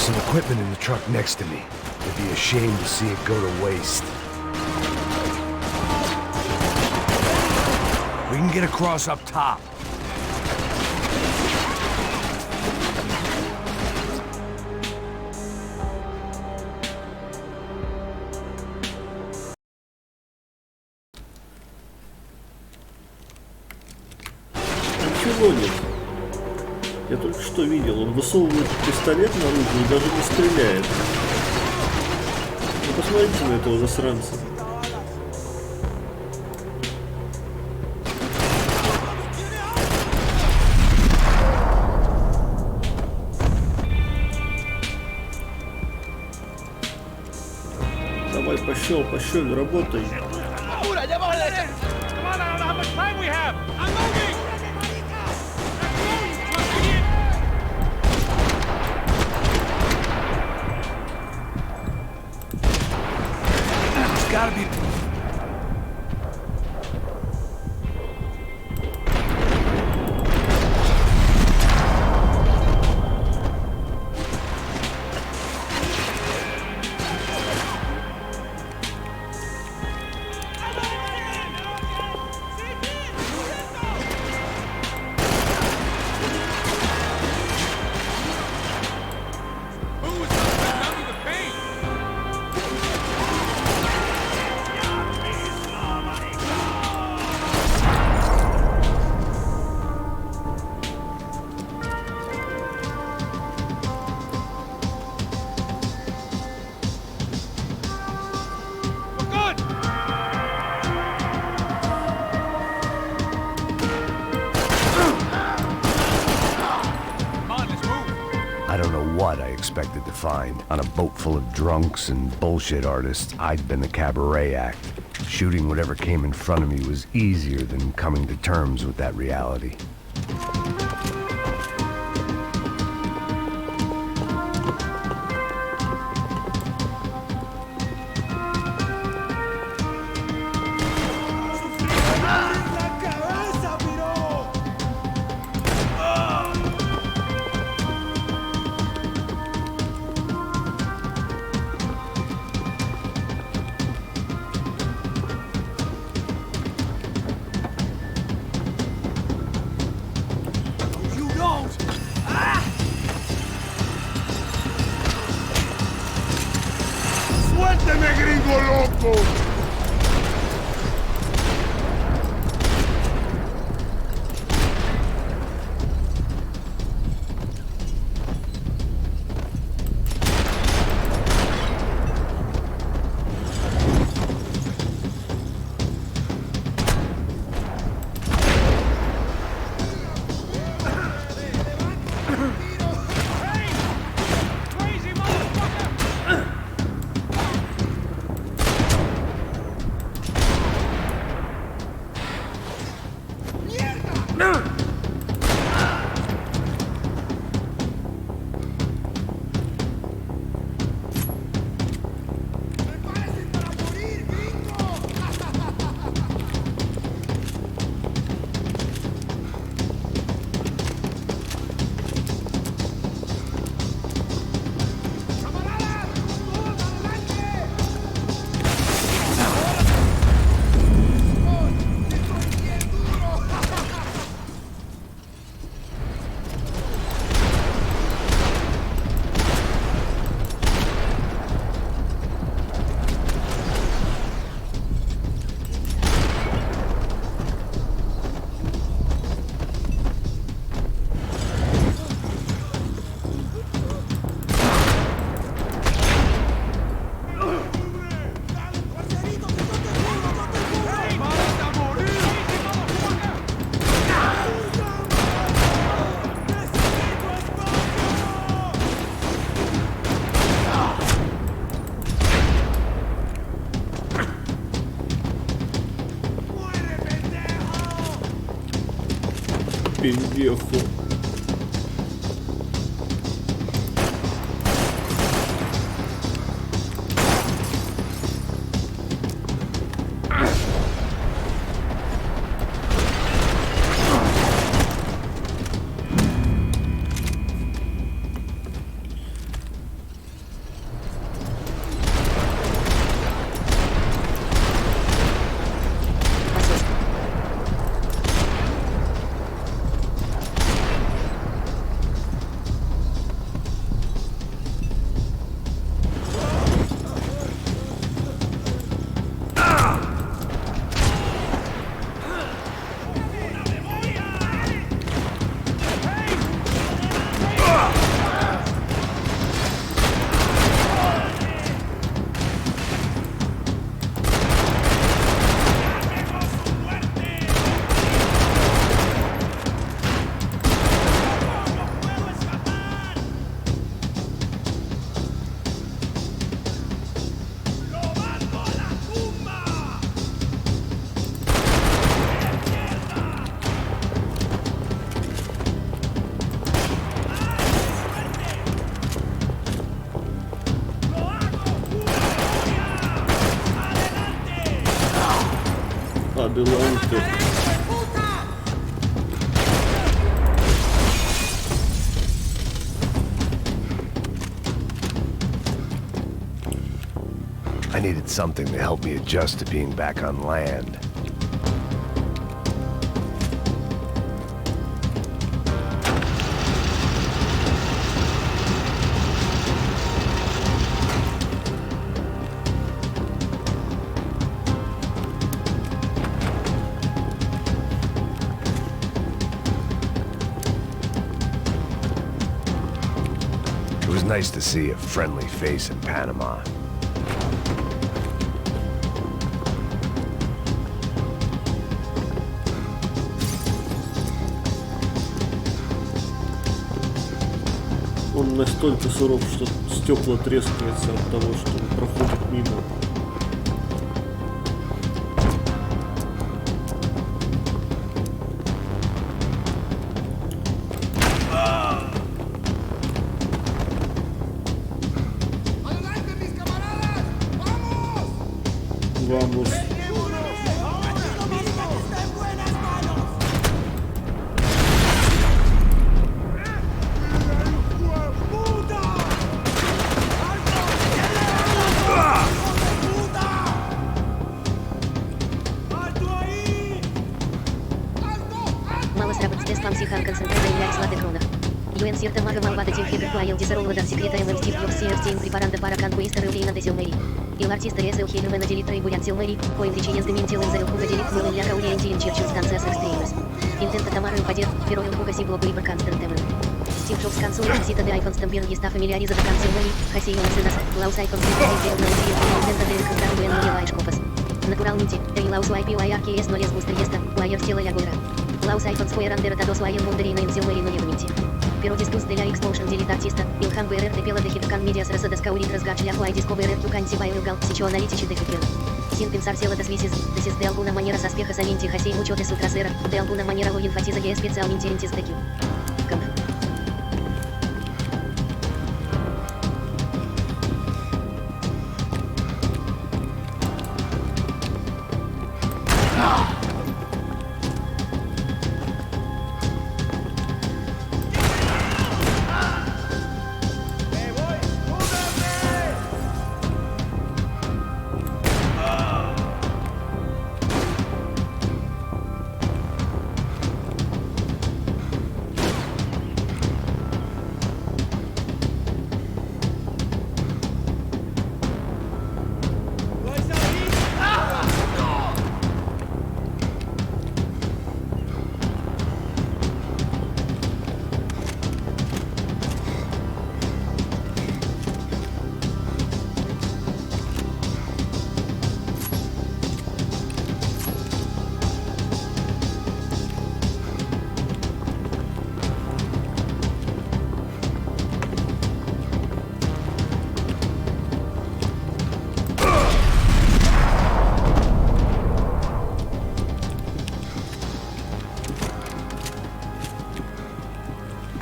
some equipment in the truck next to me. It'd be a shame to see it go to waste. We can get across up top. Ничего нет. Я только что видел, он высовывает пистолет наружу и даже не стреляет. Ну, посмотрите на этого засранца. Давай, пощель, работай. Gotta be... I don't know what I expected to find. On a boat full of drunks and bullshit artists, I'd been the cabaret act. Shooting whatever came in front of me was easier than coming to terms with that reality. ¡Suélteme, gringo loco! Пиздеху. Аделанте. I needed something to help me adjust to being back on land. It was nice to see a friendly face in Panama. Он настолько суров, что стекла трескаются от того, что он проходит мимо. Vamos. Мало сработ с вам сихан концентрация является латы кронах. Юэн сирта мага малвада тимхидр плаил дисаролвада секрета ММ Стив Йорсиерстейн препаранда паракан буистер Илейна де Силмери. Il artista es el Hilme на делитра и бурят Силмери, коим лечение сдементил за рюку делит мыло для кауриентиен черчил станция с экстремес. Интента тамару падет, перо илку гаси блоку и барканстер темру. Стив Джобс консуль сита де айфон стампир esta фамилиариза до конца Силмери, хасей он сынас, лаус айфон сита де на усилие интента де рекондару дуэн мылеваешь копас. Naturalmente, el laus YP YRK es no les gusta esta, YR стила ягора. Laus iPhones fueran derrotados YR Munderina en Silmeri no Yermiti. Pero después de la explosion del artista, Ilham BRR de pela de Hipcan Medias Rasadas Kaurit разгачля Fly Disco BRR Юканти Байругал Психоаналитичи de Hipcan. Sin pensar si las veces de alguna manera саспеха salinti хасей mucho de su trasera, de alguna manera lo enfatiza que especialmente en de Q. Camp.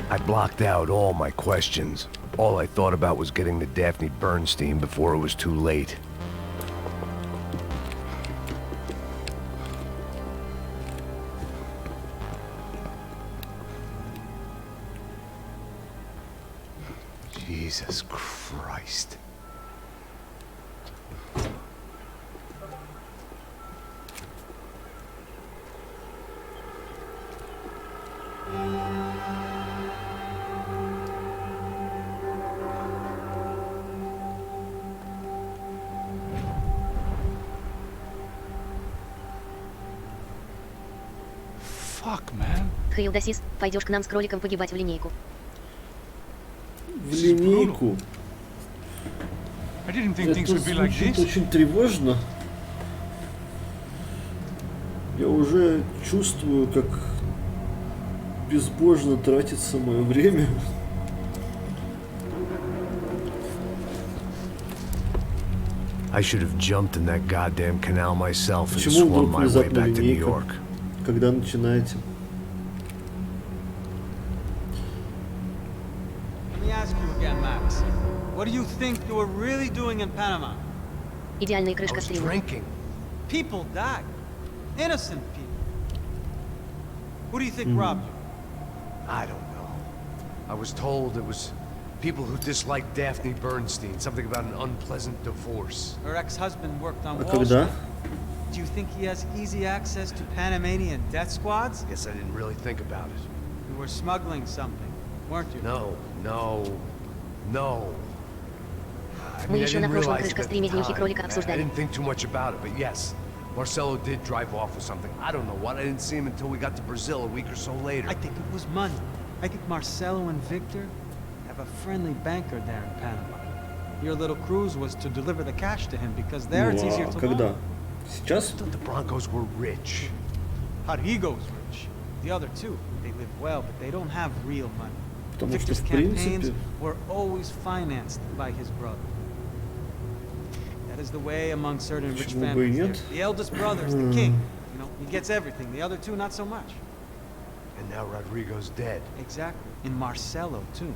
I blocked out all my questions. All I thought about was getting to Daphne Bernstein before it was too late. Jesus Christ. Fuck, man. Хейлдасис, пойдешь к нам с кроликом погибать в линейку. В линейку. I didn't think Это things would be like звучит this. очень тревожно. Я уже чувствую, как безбожно тратится мое время. I should have jumped in that goddamn canal myself and Почему swum вдруг my way внезапно back to New линейка? York. Когда начинаете? Let me ask you again, Max. What do you think you were really doing in Panama? Идеальная I крышка was стрима. drinking. People died. Innocent people. Who do you think robbed you? I don't know. I was told it was people who disliked Daphne Bernstein, something about an unpleasant divorce. Her ex-husband worked on А Wall когда? Street. Do you think he has easy access to Panamanian death squads? Guess I didn't really think about it. You were smuggling something, weren't you? No. I Мы mean, I еще на didn't прошлом realize it at крышкостриме the «Дневники time. кролика» I обсуждали. didn't think too much about it, but yes. Marcelo did drive off with something. I don't know what. I didn't see him until we got to Brazil a week or so later. I think it was money. I think Marcelo and Victor have a friendly banker there in Panama. Your little cruise was to deliver the cash to him because there it's easier Ну, to а когда? loan. Сейчас? I thought the Broncos were rich. Rodrigo's rich. The other two, they live well, but they don't have real money. Потому что, Victor's в campaigns принципе, were always financed by his brother. That is the way among certain rich Почему бы и families. нет? There. The eldest brother is the king. You know, he gets everything. The other two, not so much. And now Rodrigo's dead. Exactly. And Marcelo, too.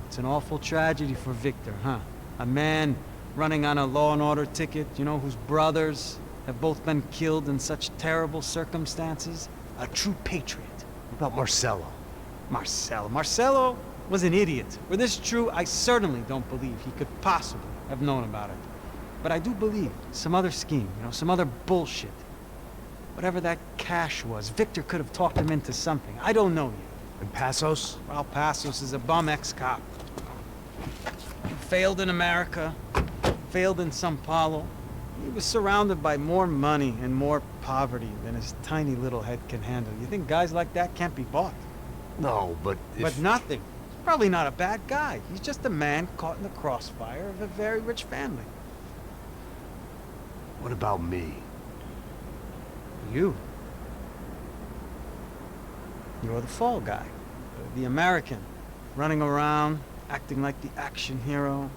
It's an awful tragedy for Victor, huh? A man running on a law and order ticket, you know, whose brothers have both been killed in such terrible circumstances. A true patriot. What about Marcelo? Marcelo was an idiot. Were this true, I certainly don't believe he could possibly have known about it. But I do believe some other scheme, you know, some other bullshit. Whatever that cash was, Victor could have talked him into something. I don't know yet. And Passos? Well, Passos is a bum ex-cop. He failed in America, failed in Sao Paulo. He was surrounded by more money and more poverty than his tiny little head can handle. You think guys like that can't be bought? No, but if... But nothing. He's probably not a bad guy. He's just a man caught in the crossfire of a very rich family. What about me? You. You're the fall guy. The American. Running around, acting like the action hero.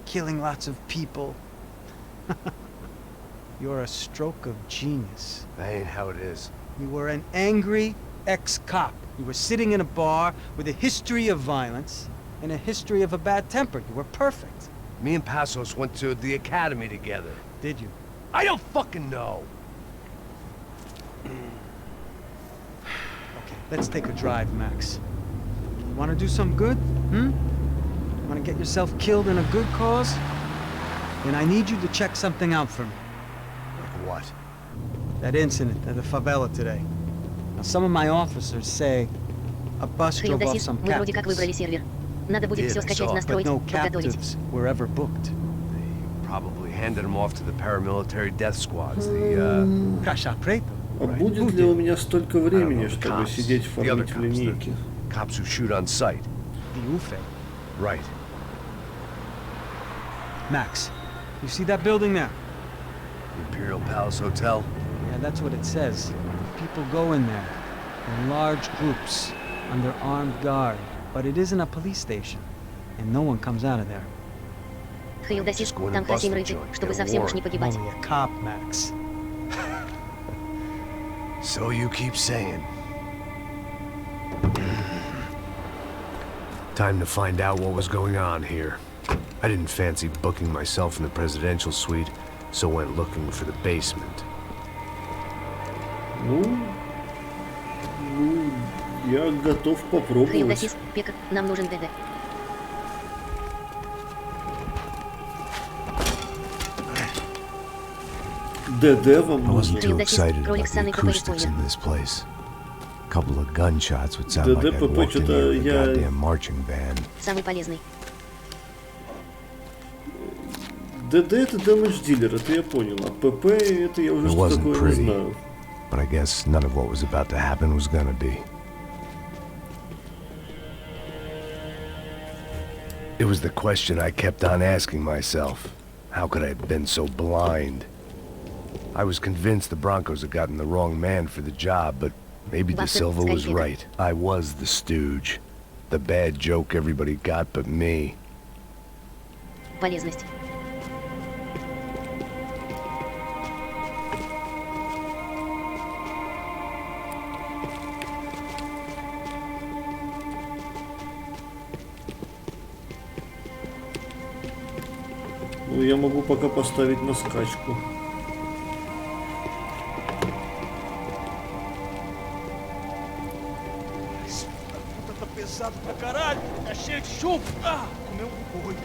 Killing lots of people. You're a stroke of genius. That ain't how it is. You were an angry ex-cop. You were sitting in a bar with a history of violence and a history of a bad temper. You were perfect. Me and Passos went to the academy together. Did you? I don't fucking know. Okay, let's take a drive, Max. You want to do some good? Want to get yourself killed in a good cause? Then I need you to check something out for me. Like what? That incident at the favela today. Now, some of my officers say a bus Хейл drove off Дасис, some мы вроде как выбрали captives, сервер. Надо будет Yeah, все I скачать, saw. настроить, but no подготовить. captives were ever booked. Probably handed him off to the paramilitary death squads. The, Caixa Preta. А Right. будет ли у меня столько I don't времени, know, the чтобы cops. сидеть The other фармить cops, линейки? the cops who shoot on sight. The UFE. Right. Max, you see that building there? Imperial Palace Hotel. Yeah, that's what it says. People go in there in large groups under armed guard, but it isn't a police station, and no one comes out of there. Хейл Дасис, Just go in там and bust Хасим the рыцарь, joint, чтобы get a совсем уж warrant. не погибать. Only a cop, Max. So you keep saying. Time to find out what was going on here. I didn't fancy booking myself in the presidential suite, so went looking for the basement. Ну, я готов Хейл попробовать. Дасис, Пека, нам нужен ДД. ДД вам I wasn't нужен. too Хейл Дасис, excited about кролик the Санный ПП acoustics in this place. Couple of gunshots would sound like I'd DDPP walked in here with a что-то я- goddamn marching band. Самый полезный. ДД это дэмэдж дилер, это я понял. А ПП это я уже It что wasn't такое не pretty, знаю. but I guess none of what was about to happen was gonna be. It was the question I kept on asking myself. How could I have been so blind? I was convinced the Broncos had gotten the wrong man for the job, but maybe De Bastard, Silva was Skypeater. right. I was the stooge. The bad joke everybody got but me. Полезность. Ну, я могу пока поставить на скачку. Caralho, tá cheio de chumbo. Ah, comeu um boi.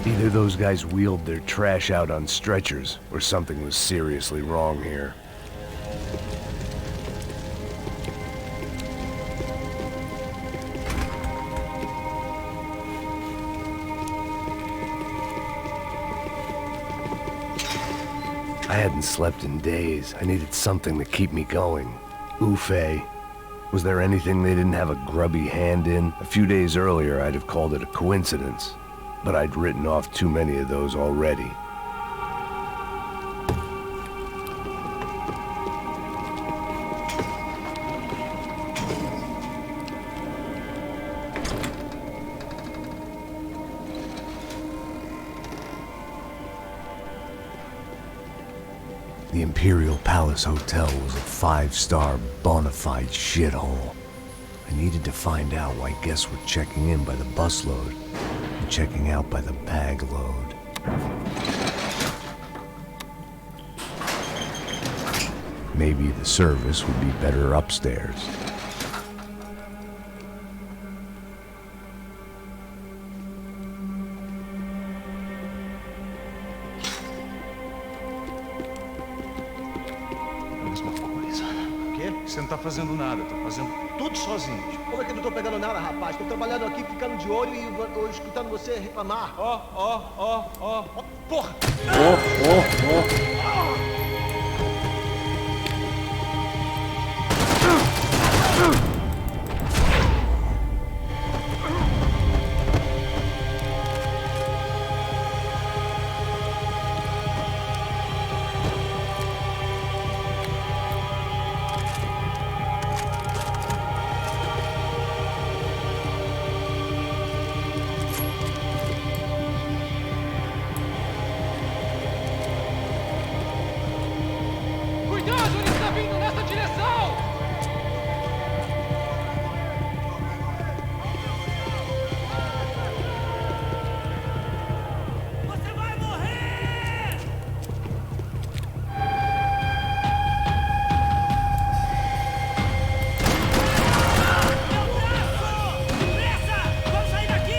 Either those guys wheeled their trash out on stretchers, or something was seriously wrong here. I hadn't slept in days. I needed something to keep me going. Buffet. Was there anything they didn't have a grubby hand in? A few days earlier, I'd have called it a coincidence. But I'd written off too many of those already. The Imperial Palace Hotel was a five-star, bona fide shithole. I needed to find out why guests were checking in by the busload and checking out by the bag load. Maybe the service would be better upstairs. Mesma coisa. O quê? Você não tá fazendo nada, tá fazendo tudo sozinho. Como é que eu não tô pegando nada, rapaz? Tô trabalhando aqui, ficando de olho e escutando você reclamar. Ó. Porra! Cuidado, ele está vindo nessa direção! Você vai morrer! Meu braço! Pressa! Vamos sair daqui!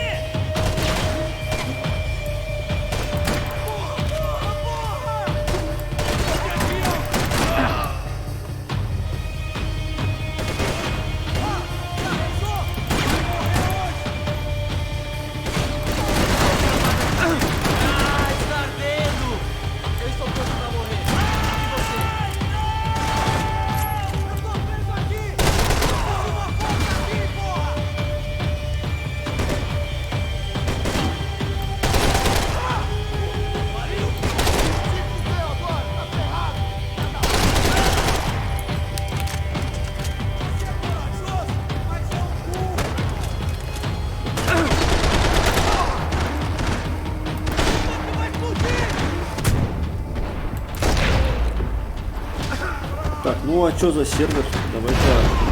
Так, ну а что за сервер? Давай-ка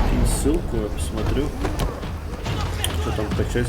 кинь ссылку, я посмотрю. Что там качать.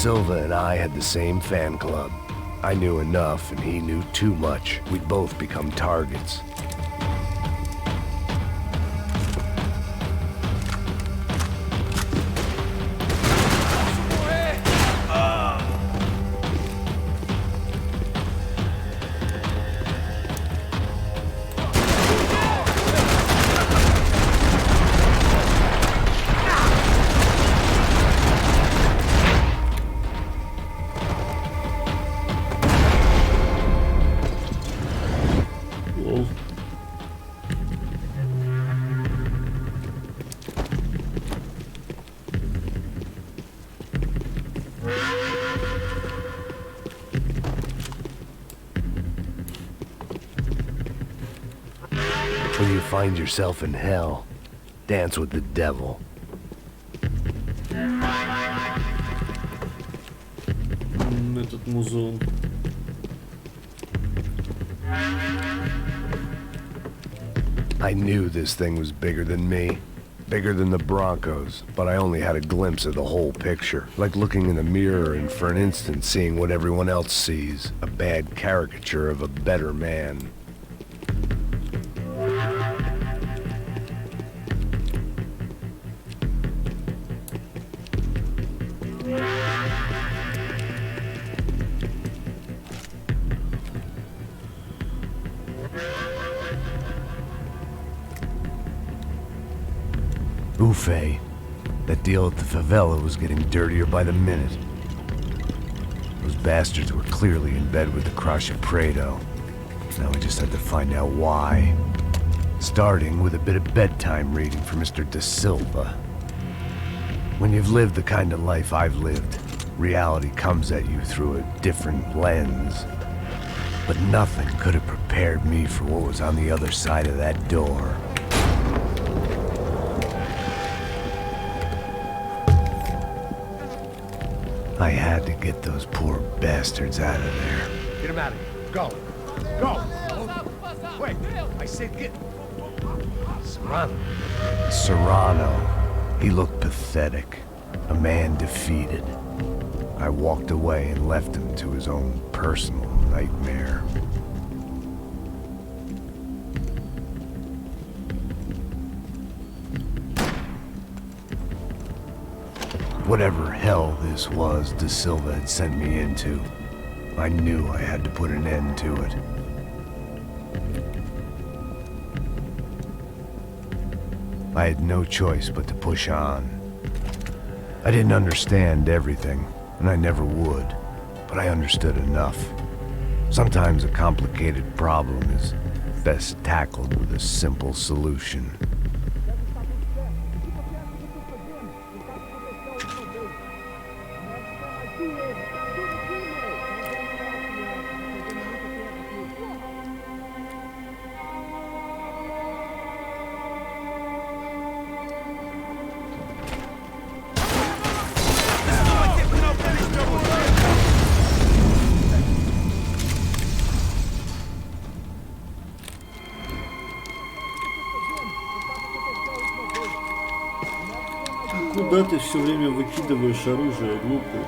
Silva and I had the same fan club. I knew enough and he knew too much. We'd both become targets. Лол. When you find yourself in hell, dance with the devil. Этот музон. I knew this thing was bigger than me, bigger than the Broncos, but I only had a glimpse of the whole picture, like looking in a mirror and for an instant seeing what everyone else sees, a bad caricature of a better man. BUHAET. That deal at the favela was getting dirtier by the minute. Those bastards were clearly in bed with the Crusher Prado. Now we just had to find out why. Starting with a bit of bedtime reading for Mr. De Silva. When you've lived the kind of life I've lived, reality comes at you through a different lens. But nothing could have prepared me for what was on the other side of that door. I had to get those poor bastards out of there. Get him out of here. Go. Go. Wait. I said get. Serrano. Serrano. He looked pathetic. A man defeated. I walked away and left him to his own personal nightmare. Whatever hell this was De Silva had sent me into, I knew I had to put an end to it. I had no choice but to push on. I didn't understand everything, and I never would, but I understood enough. Sometimes a complicated problem is best tackled with a simple solution. Куда ты все время выкидываешь оружие, глупый?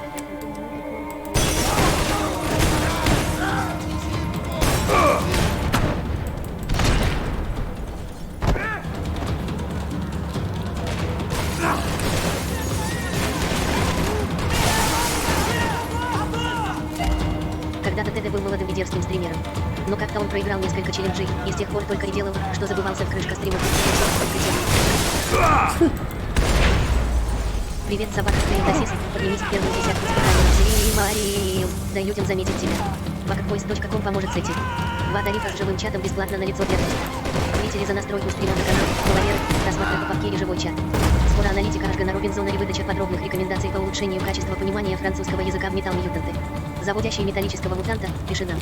Когда-то Теде был молодым и дерзким стримером. Но как-то он проиграл несколько челленджей, и с тех пор только и делал, что забывался в крышка стримов. Привет, собака, Фрейдасис, поднимись в первую десятку испытаний Марию. Даю людям заметить тебя. Backup.com поможет с этим. 2 тарифа с живым чатом бесплатно на лицо для вас. Ответили за настройку стрима на канал, половер, просмотр попавки и живой чат. Скоро аналитика Ашгана Робинзона и выдача подробных рекомендаций по улучшению качества понимания французского языка в Metal Mutant. Заводящий металлического мутанта, пиши нам.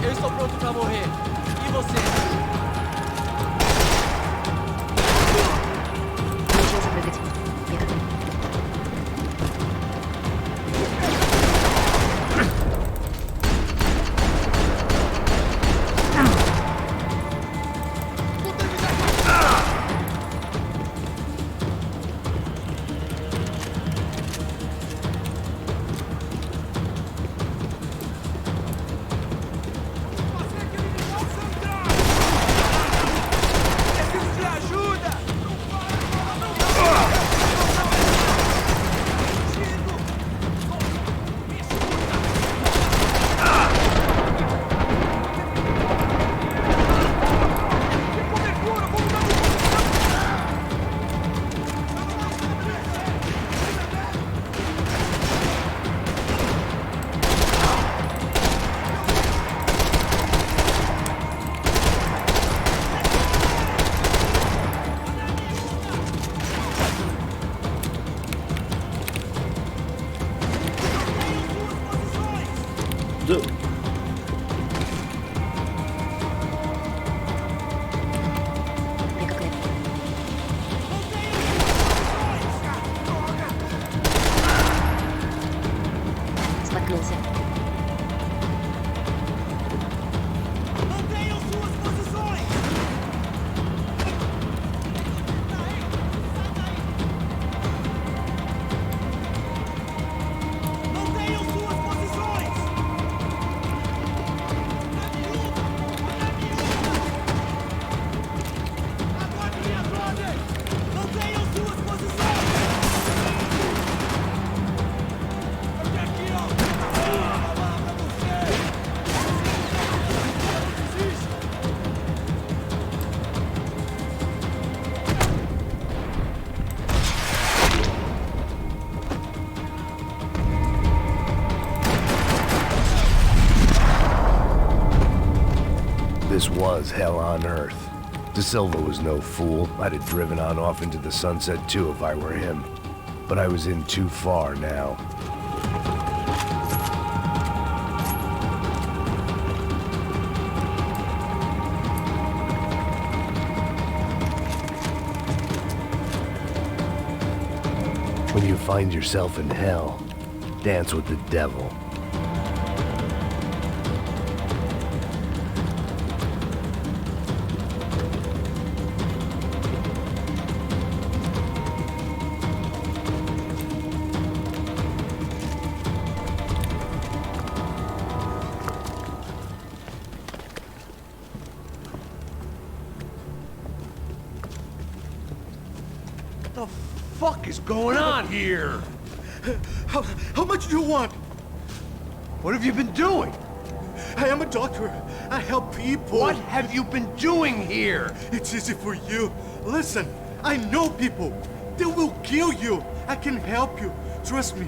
Eu estou pronto pra morrer. E você? Да. ПКК. Споткнулся. Mantenham suas posições! Mantenham suas posições! Aguarde minhas ordens! Mantenham suas posições! Aqui, ó! Vou falar pra você! This was hell on earth. De Silva was no fool. I'd have driven on off into the sunset too if I were him. But I was in too far now. When you find yourself in hell, dance with the devil. What the fuck is going on here? How much do you want? What have you been doing? I am a doctor. I help people. What have you been doing here? It's easy for you. Listen, I know people. They will kill you. I can help you. Trust me.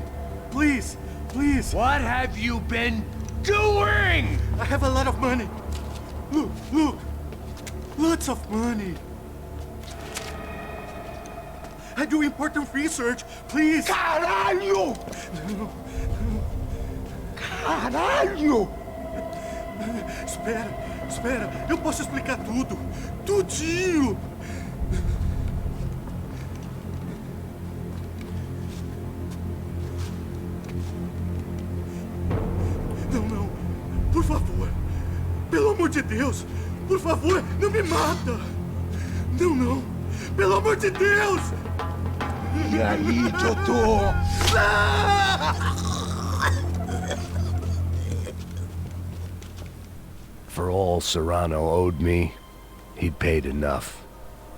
Please, please. What have you been doing? I have a lot of money. Look, look. Lots of money. I do important research. Please. Caralho! Caralho! Espera, espera. Eu posso explicar tudo. Tudinho. Não, não. Por favor. Pelo amor de Deus. Por favor, não me mata. Não, não. Pelo amor de Deus. E aí, doutor? For all Serrano owed me, he'd paid enough.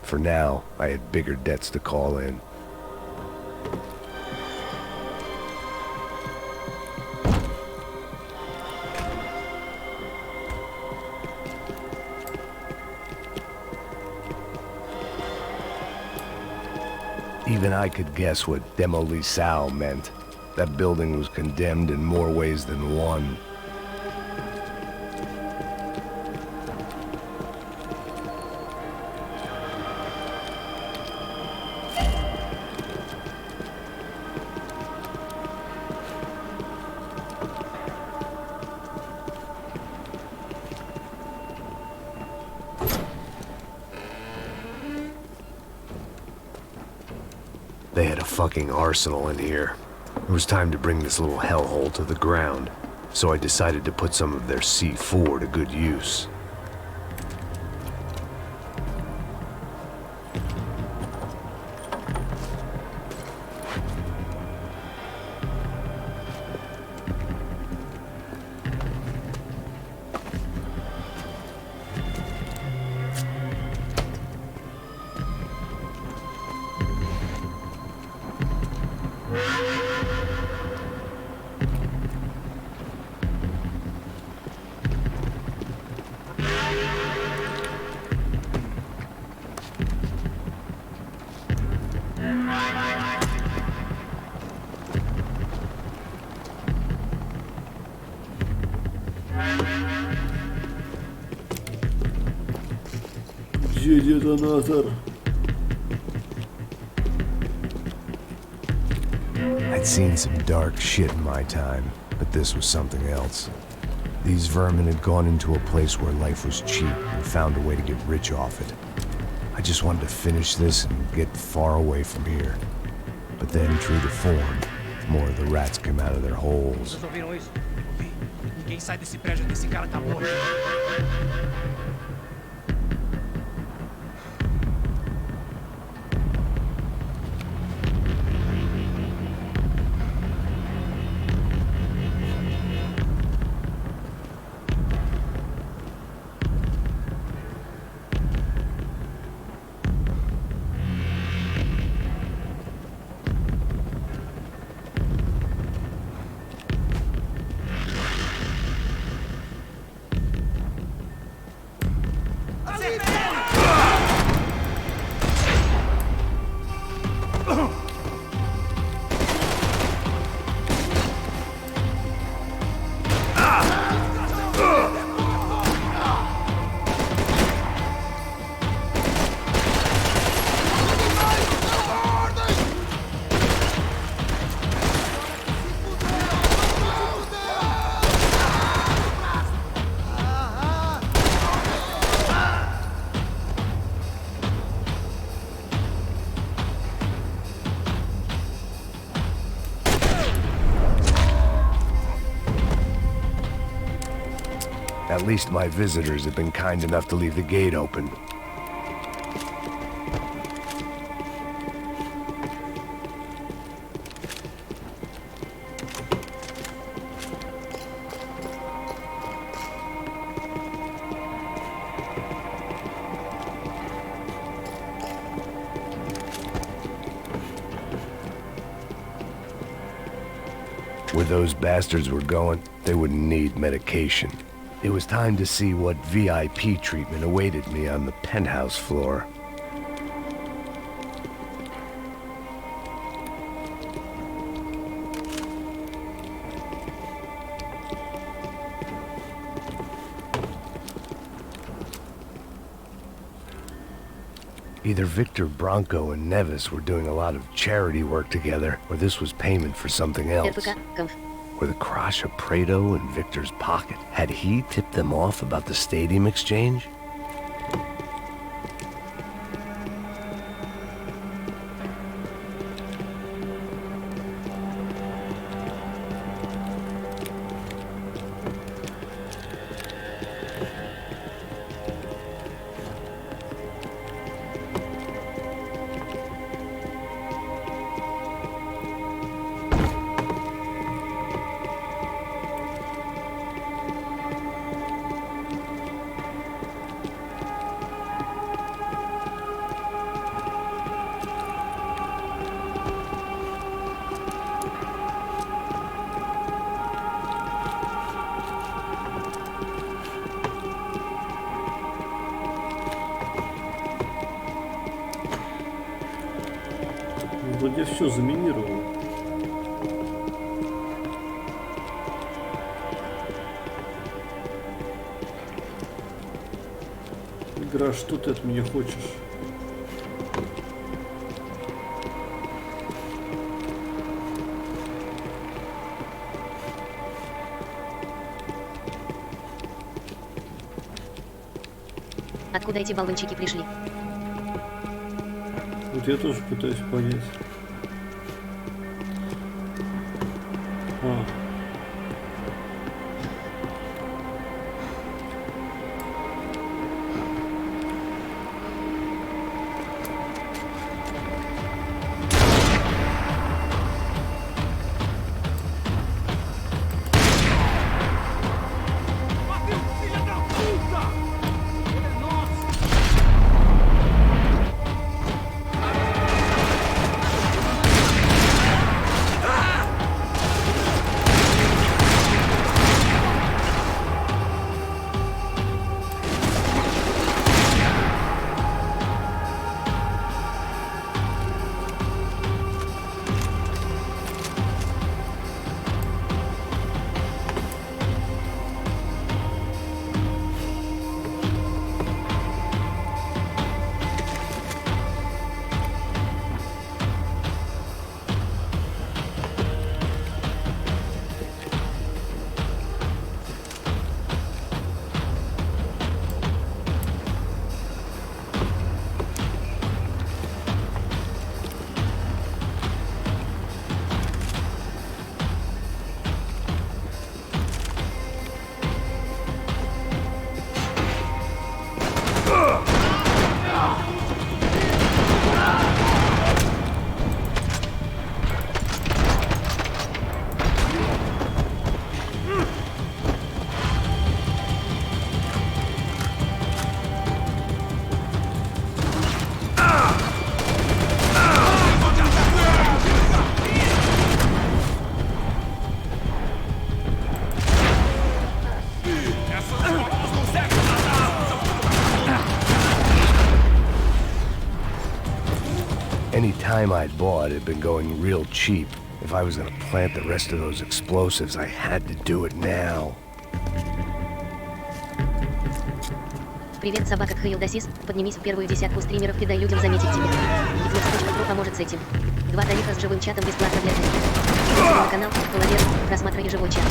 For now, I had bigger debts to call in. Even I could guess what LYSYJ meant. That building was condemned in more ways than one. They had a fucking arsenal in here. It was time to bring this little hellhole to the ground, so I decided to put some of their C4 to good use. Где детонатор? I'd seen some dark shit in my time. But this was something else. These vermin had gone into a place where life was cheap and found a way to get rich off it. I just wanted to finish this and get far away from here. But then, true to form, more of the rats came out of their holes. Vocês ouviram isso? Ouvi. Ninguém sai desse prédio até esse cara tá morto. At least my visitors have been kind enough to leave the gate open. Where those bastards were going, they wouldn't need medication. It was time to see what VIP treatment awaited me on the penthouse floor. Either Victor Bronco and Nevis were doing a lot of charity work together, or this was payment for something else. Were the Crasha Prado in Victor's pocket? Had he tipped them off about the stadium exchange? Вроде все заминировано. Игра, что ты от меня хочешь? Откуда эти баллончики пришли? Вот я тоже пытаюсь понять. Bateu, filha da puta! Ele é nosso! any time I'd bought had been going real cheap. If I was gonna plant the rest of those explosives, I had to do it now. Привет, собака Кхаилдасис. Поднимись в первую десятку стримеров и дай людям заметить тебя. Гитлер.про поможет с этим. 2 тарифа с живым чатом бесплатно для тестов. Подписывайся на канал, половер, просматривай живой чат.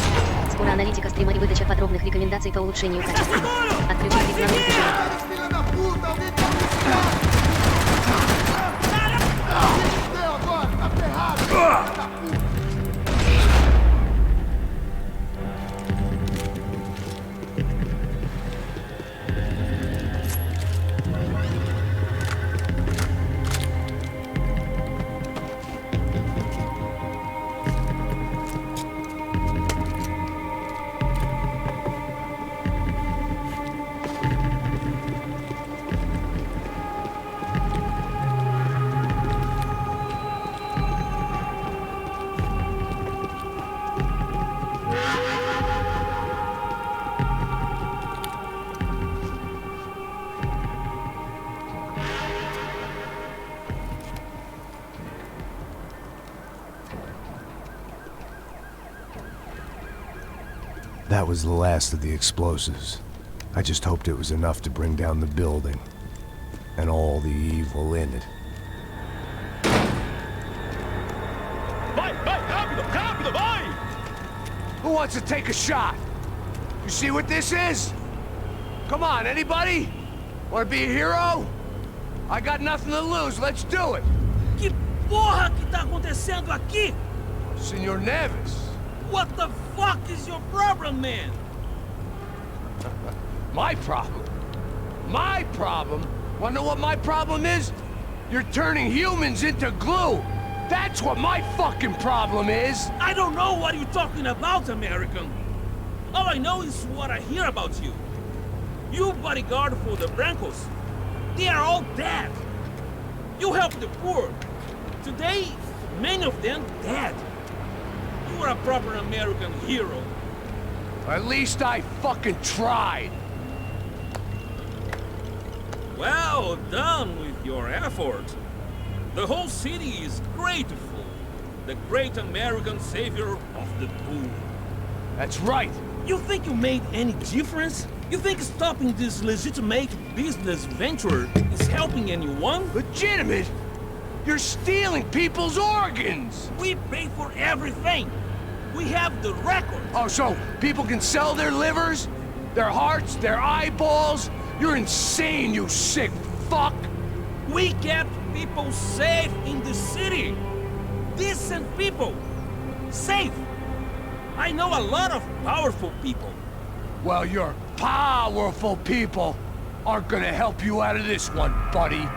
Скоро аналитика стрима и выдача подробных рекомендаций по улучшению качества. Отключить рекламу и пиши. That was the last of the explosives. I just hoped it was enough to bring down the building. And all the evil in it. Vai, vai, rápido, rápido, vai! Who wants to take a shot? You see what this is? Come on, anybody? Want to be a hero? I got nothing to lose, let's do it! Que porra que tá acontecendo aqui? Senor Neves. What the fuck is your problem, man? My problem? My problem? Wanna know what my problem is? You're turning humans into glue! That's what my fucking problem is! I don't know what you're talking about, American. All I know is what I hear about you. You bodyguard for the Brancos. They are all dead. You help the poor. Today, many of them dead. You are a proper American hero. At least I fucking tried. Well done with your effort. The whole city is grateful. The great American savior of the poor. That's right. You think you made any difference? You think stopping this legitimate business venture is helping anyone? Legitimate? You're stealing people's organs! We pay for everything. We have the record. Oh, so people can sell their livers? Their hearts? Their eyeballs? You're insane, you sick fuck! We kept people safe in the city. Decent people. Safe. I know a lot of powerful people. Well, your powerful people aren't gonna help you out of this one, buddy.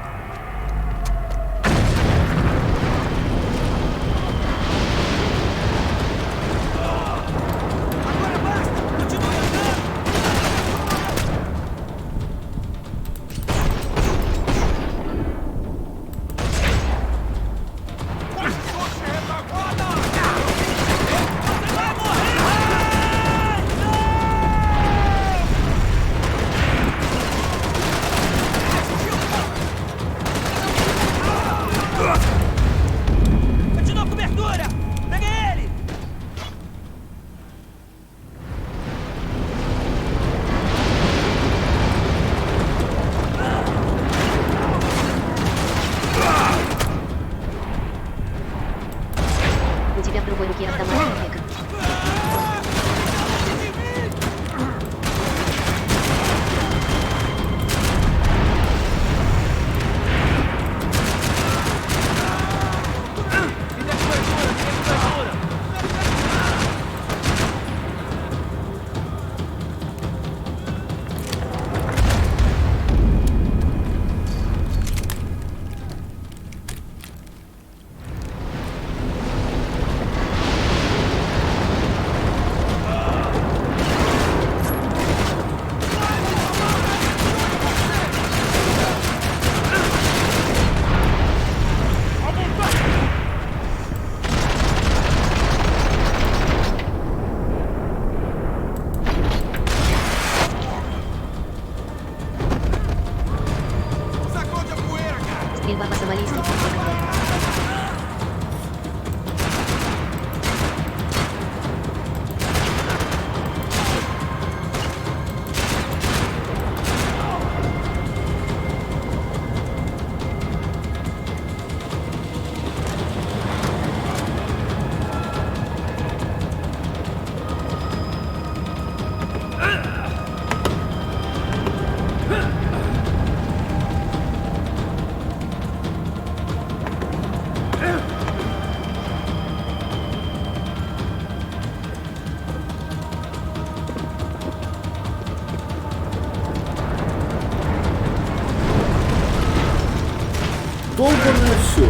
Долбанное все.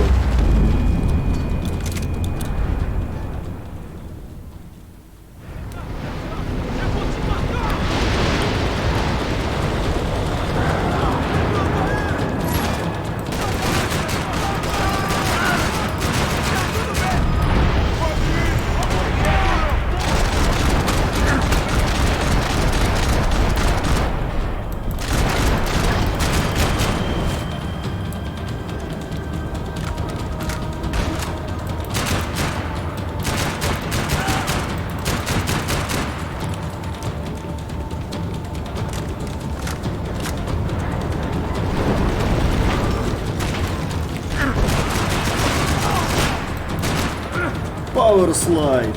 Power slide.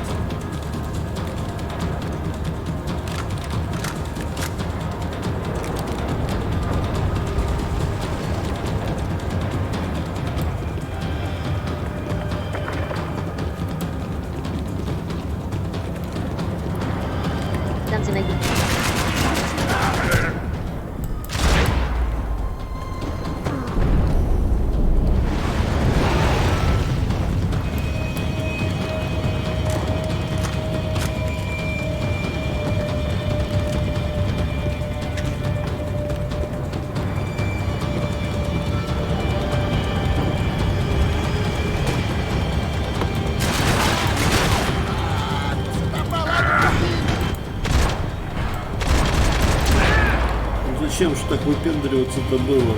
Танцы найди. Зачем же так выпендриваться-то было?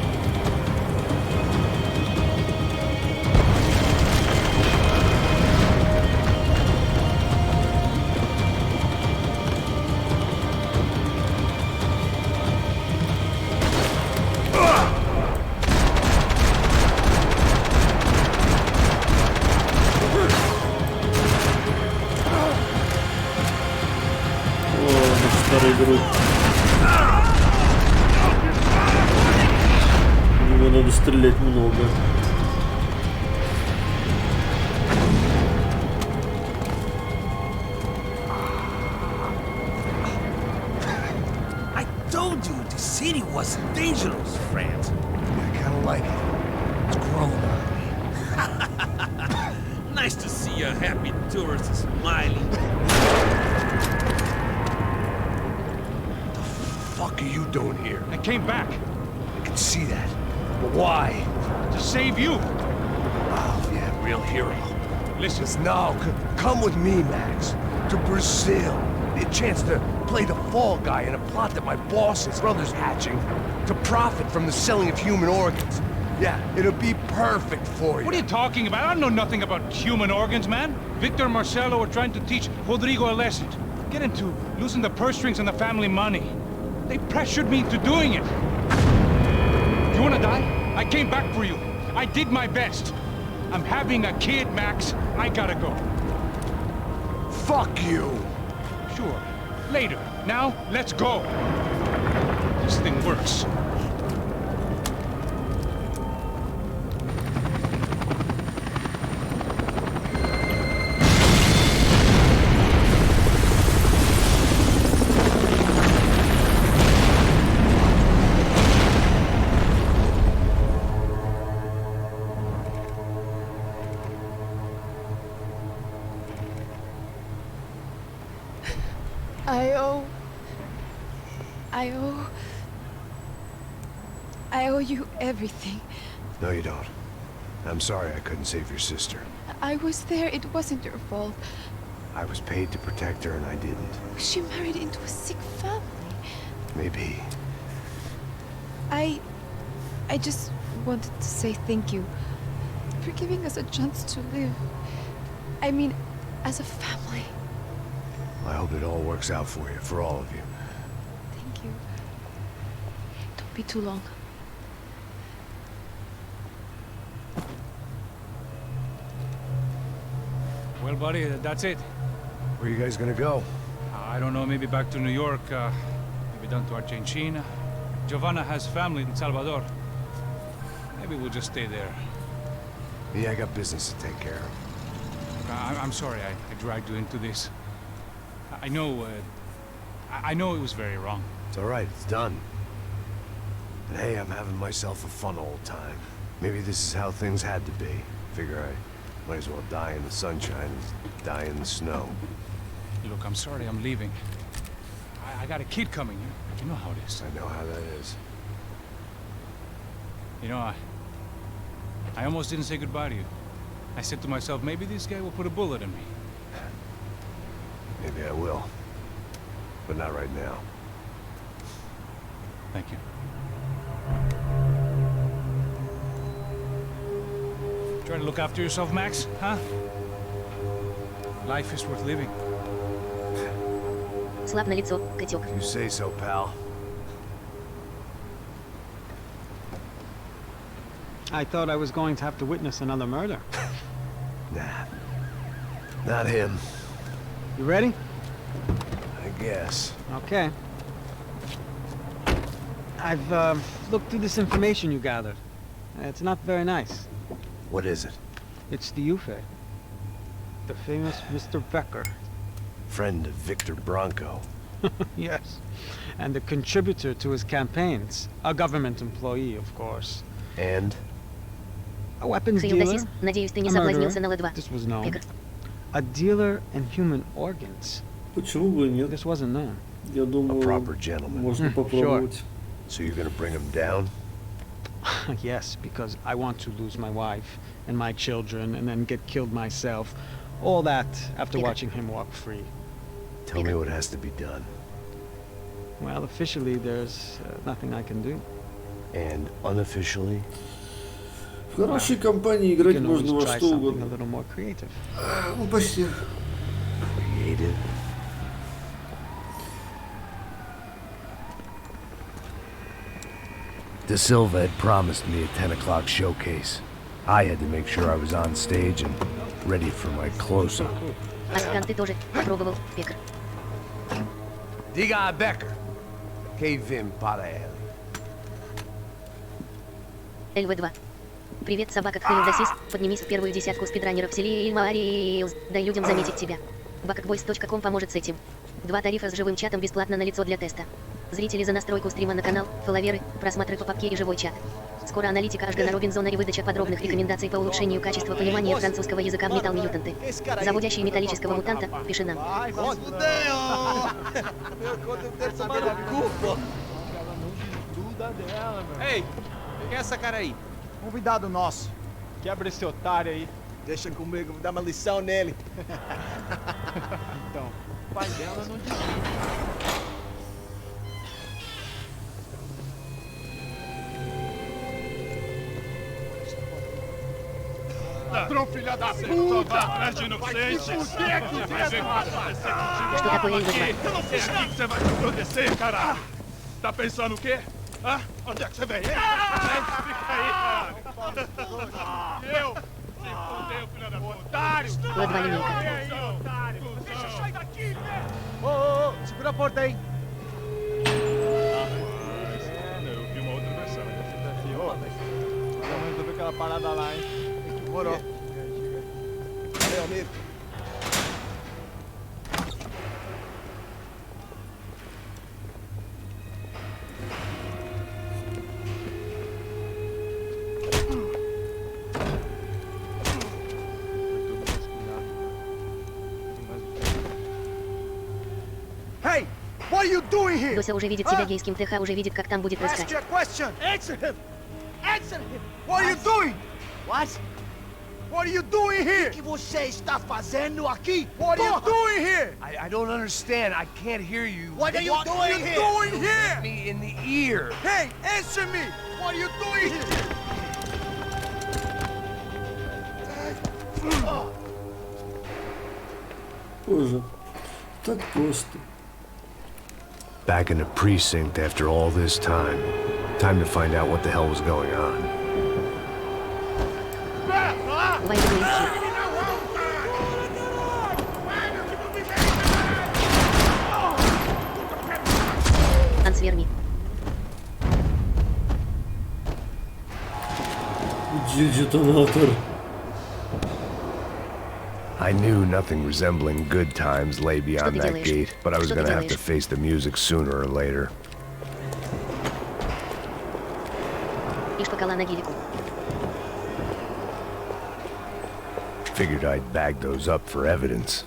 О, наш старый друг. Его надо стрелять много. I told you the city was dangerous, friend. I kinda like it. It's grown on me. Nice to see a happy tourist smiling. Fuck are you doing here? I came back I can see that. But why? to save you. Oh, yeah, real hero. Listen, No, come with me, Max. To Brazil. A chance to play the fall guy in a plot that my boss's brother's hatching. To profit from the selling of human organs. Yeah, it'll be perfect for you. What are you talking about? I know nothing about human organs, man. Victor and Marcelo were trying to teach Rodrigo a lesson. Get him to loosen the purse strings on the family money. They pressured me into doing it. You wanna die? I came back for you. I did my best. I'm having a kid, Max. I gotta go. Fuck you. Sure. Later. Now, let's go. This thing works. I owe you everything. No, you don't. I'm sorry I couldn't save your sister. I was there. It wasn't your fault. I was paid to protect her and I didn't. She married into a sick family. Maybe. I just wanted to say thank you for giving us a chance to live. I mean, as a family. I hope it all works out for you, for all of you. Thank you. Don't be too long. Well, buddy, that's it. Where are you guys gonna go? I don't know, maybe back to New York, maybe down to Argentina. Giovanna has family in Salvador. Maybe we'll just stay there. Yeah, I got business to take care of. I'm sorry I dragged you into this. I know it was very wrong. It's all right, it's done. And hey, I'm having myself a fun old time. Maybe this is how things had to be. Figure I might as well die in the sunshine as die in the snow. Look, I'm sorry I'm leaving. I got a kid coming. You know how it is. I know how that is. You know, I almost didn't say goodbye to you. I said to myself, maybe this guy will put a bullet in me. Maybe I will. But not right now. Thank you. Try to look after yourself, Max, huh? Life is worth living. Слаб на лицо, катек. You say so, pal. I thought I was going to have to witness another murder. Nah. Not him. You ready? I guess. Okay. I've looked through this information you gathered. It's not very nice. What is it? It's the UFE. The famous Mr. Becker. Friend of Victor Bronco. Yes. And the contributor to his campaigns. A government employee, of course. And? A weapons Хейл dealer. Дасис, надеюсь, ты не A соблазнился на murderer. Л2. This was known. Пекар. A dealer in human organs. Почему бы и нет? This wasn't known. Я A думаю, proper gentleman. можно попробовать. So you're gonna bring him down? Yes, because I want to lose my wife and my children and then get killed myself. All that after watching him walk free. Tell me what has to be done. Well, officially, there's nothing I can do. And unofficially? В хорошей компании You играть can always можно во try что something a угодно. little more creative. Ну, почти. Creative? De Silva had promised me a 10 o'clock showcase. I had to make sure I was on stage and ready for my close-up. Аскан, ты тоже попробовал, Пекар. Diga Becker. Que vim para ele. ЛВ2. Привет, собака Хейл Дасис. Поднимись в первую десятку спидранеров Селии Ильмариилз. Дай людям заметить тебя. Bucketboys.com поможет с этим. 2 тарифа с живым чатом бесплатно на лицо для теста. Зрители за настройку стрима на канал, фолловеры, просмотры по папке и живой чат. Скоро аналитика Ашгана Робинзона и выдача подробных рекомендаций по улучшению качества понимания французского языка в Metal Mutanты. Заводящие металлического мутанта, пиши нам. Ei, quem é essa cara aí? Convidado nosso. Quebra esse otário aí. Deixa comigo, vou dar uma lição nele. Então, o pai dela não desiste. Ladrão, filha da puta! Atrás de inocentes! Что такое ЛВ2? Eu não sei aqui que você vai me acontecer, caralho! Tá pensando o quê? Hã? Onde é que você vem? Fica aí, caralho! Eu? Se fodeu, filha da puta! Otário! Ладва линейка. Deixa eu sair daqui, velho! Ô, segura a porta aí. Eu vi uma outra versão. Vamos resolver aquela parada lá, hein? Demorou. Valeu, amigo. Hey, what are you doing here? Дося уже видит себя гейским, ТХ уже видит, как там будет Ask искать. your question. Answer him. Answer him. What are you doing? What? What are you doing here? O que você está fazendo aqui? What are you doing here? I don't understand. I can't hear you. What are you doing here? What are you doing here? Me in the ear. Hey, answer me. What are you doing here? Боже, так просто. Back in the precinct after all this time. Time to find out what the hell was going on. Вайдовый хит. Ансверни. Где детонатор? I knew nothing resembling good times lay beyond ты that делаешь? gate, but I was Что ты gonna have to делаешь? face the music sooner or later. И шпакала на гелику. Figured I'd bag those up for evidence.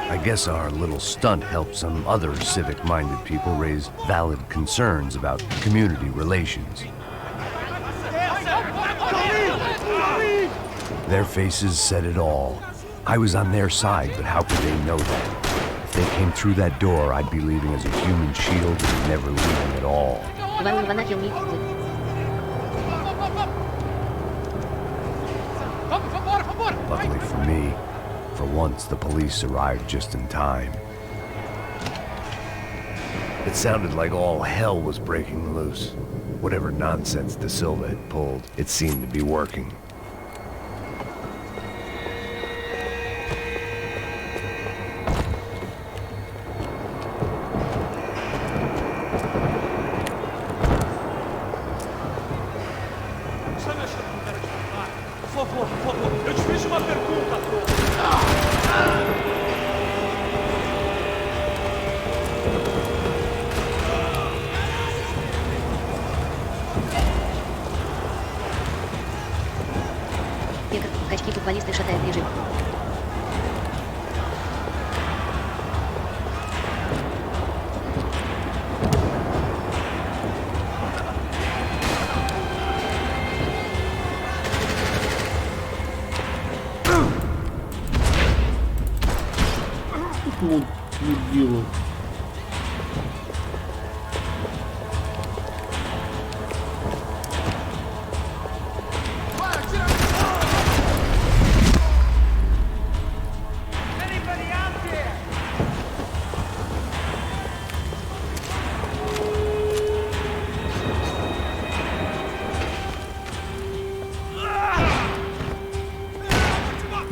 I guess our little stunt helped some other civic-minded people raise valid concerns about community relations. Their faces said it all. I was on their side, but how could they know that? If they came through that door, I'd be leaving as a human shield and never leaving at all. Luckily for me, for once the police arrived just in time. It sounded like all hell was breaking loose. Whatever nonsense De Silva had pulled, it seemed to be working. Качки футболисты шатают режим. Вот мудила.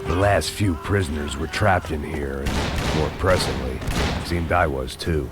The last few prisoners were trapped in here, and more pressingly, it seemed I was too.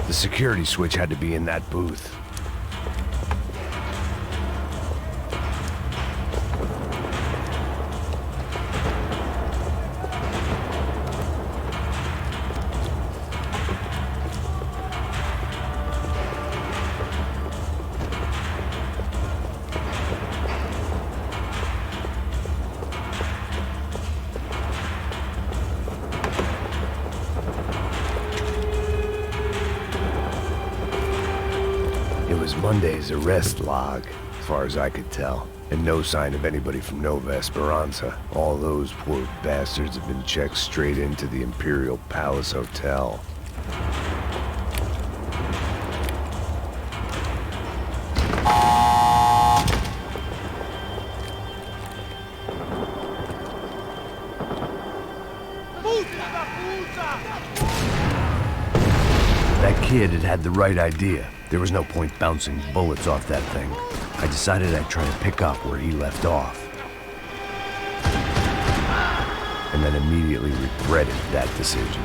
The security switch had to be in that booth. Monday's arrest log, as far as I could tell, and no sign of anybody from Nova Esperanza. All those poor bastards have been checked straight into the Imperial Palace Hotel. That kid had the right idea. There was no point bouncing bullets off that thing. I decided I'd try to pick up where he left off. and then immediately regretted that decision.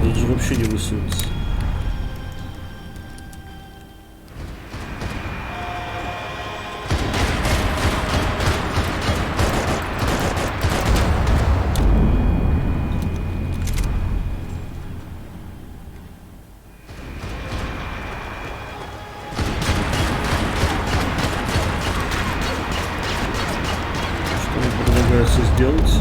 Тут же вообще не высунется. Предлагается сделать.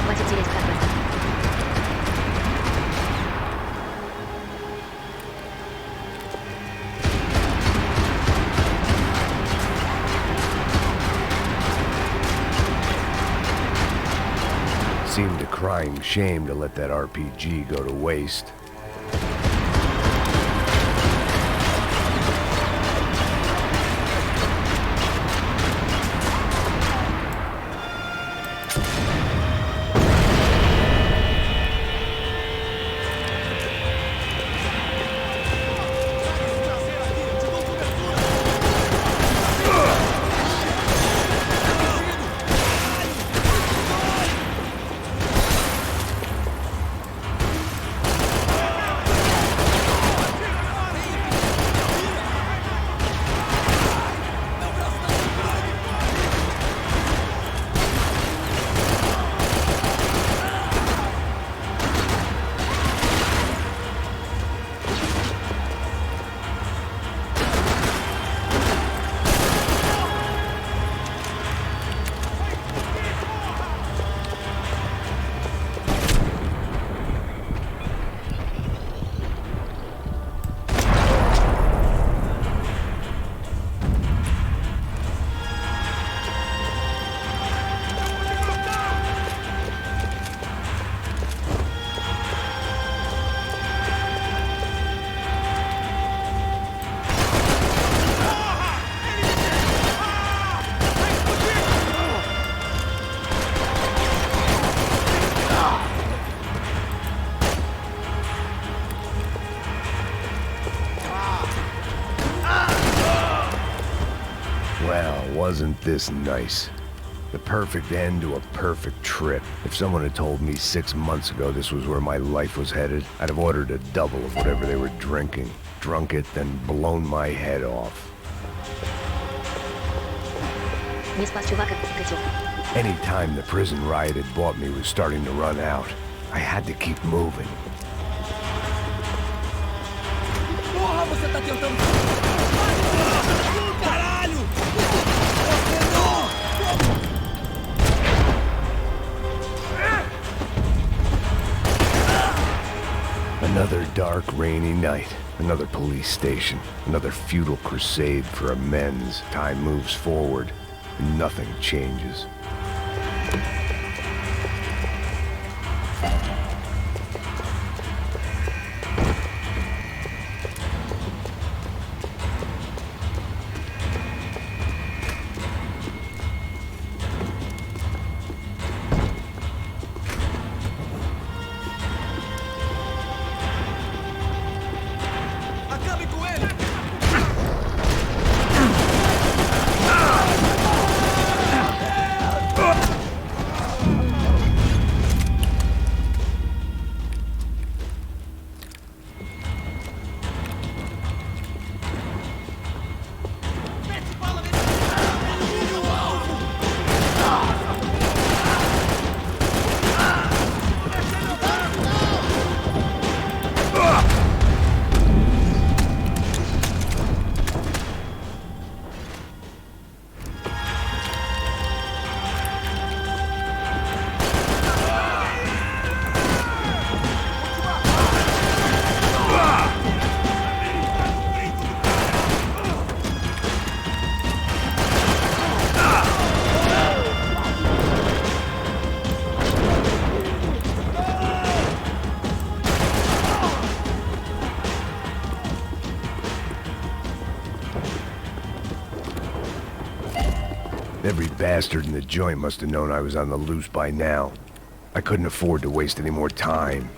Хватит тереть карты. Seemed a crying shame to let that RPG go to waste. Well, wasn't this nice? The perfect end to a perfect trip. If someone had told me 6 months ago this was where my life was headed, I'd have ordered a double of whatever they were drinking, drunk it, then blown my head off. Не спас чувака, котел. Any time the prison riot had bought me was starting to run out. I had to keep moving. Porra, você tá tentando... Caralho! Another dark, rainy night. Another police station. Another futile crusade for amends. Time moves forward, and nothing changes. Acabe com ele! Every bastard in the joint must have known I was on the loose by now. I couldn't afford to waste any more time.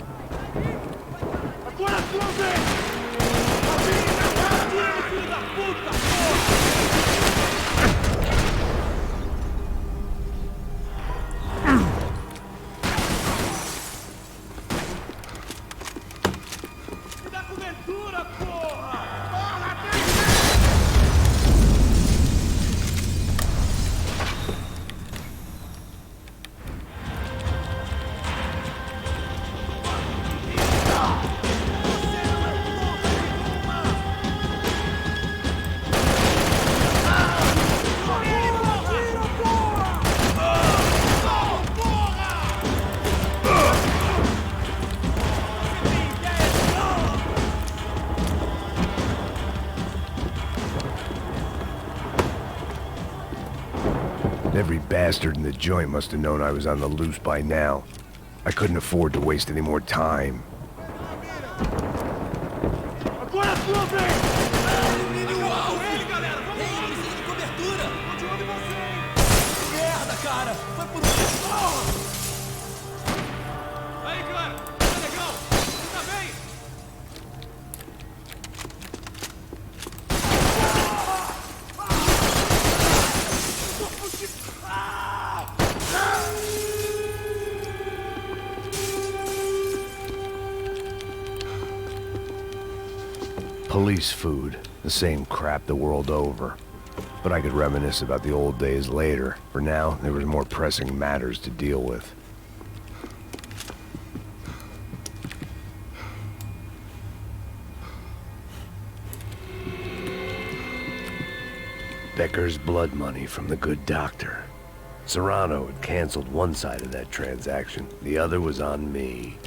Every bastard in the joint must have known I was on the loose by now. I couldn't afford to waste any more time. Police food, the same crap the world over. But I could reminisce about the old days later. For now, there was more pressing matters to deal with. Becker's blood money from the good doctor. Serrano had canceled one side of that transaction. The other was on me.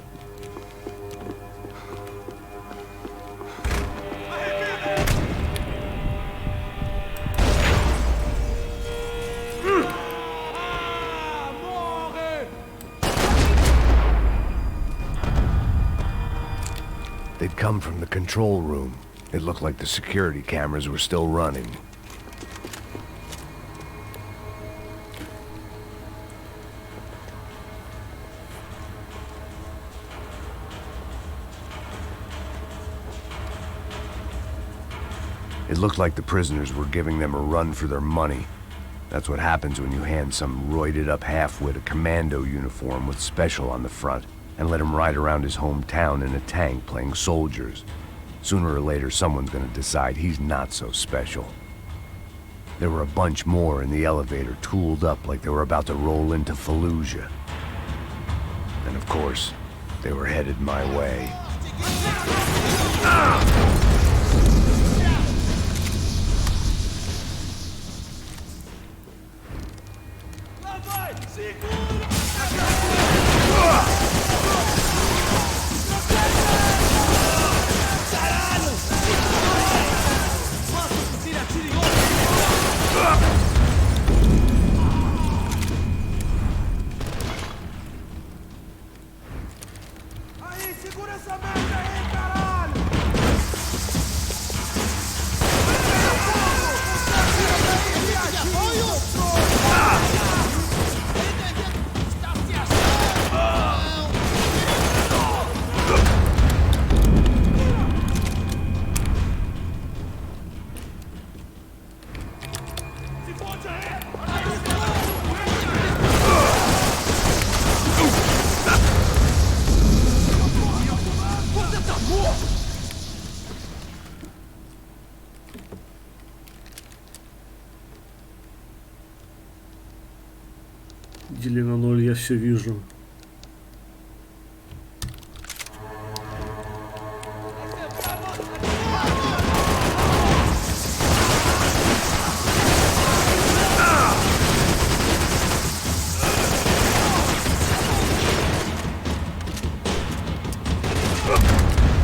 They'd come from the control room. It looked like the security cameras were still running. It looked like the prisoners were giving them a run for their money. That's what happens when you hand some roided-up halfwit a commando uniform with special on the front and let him ride around his hometown in a tank playing soldiers. Sooner or later, someone's gonna decide he's not so special. There were a bunch more in the elevator, tooled up like they were about to roll into Fallujah. And of course, they were headed my way. Дели на 0, я все вижу.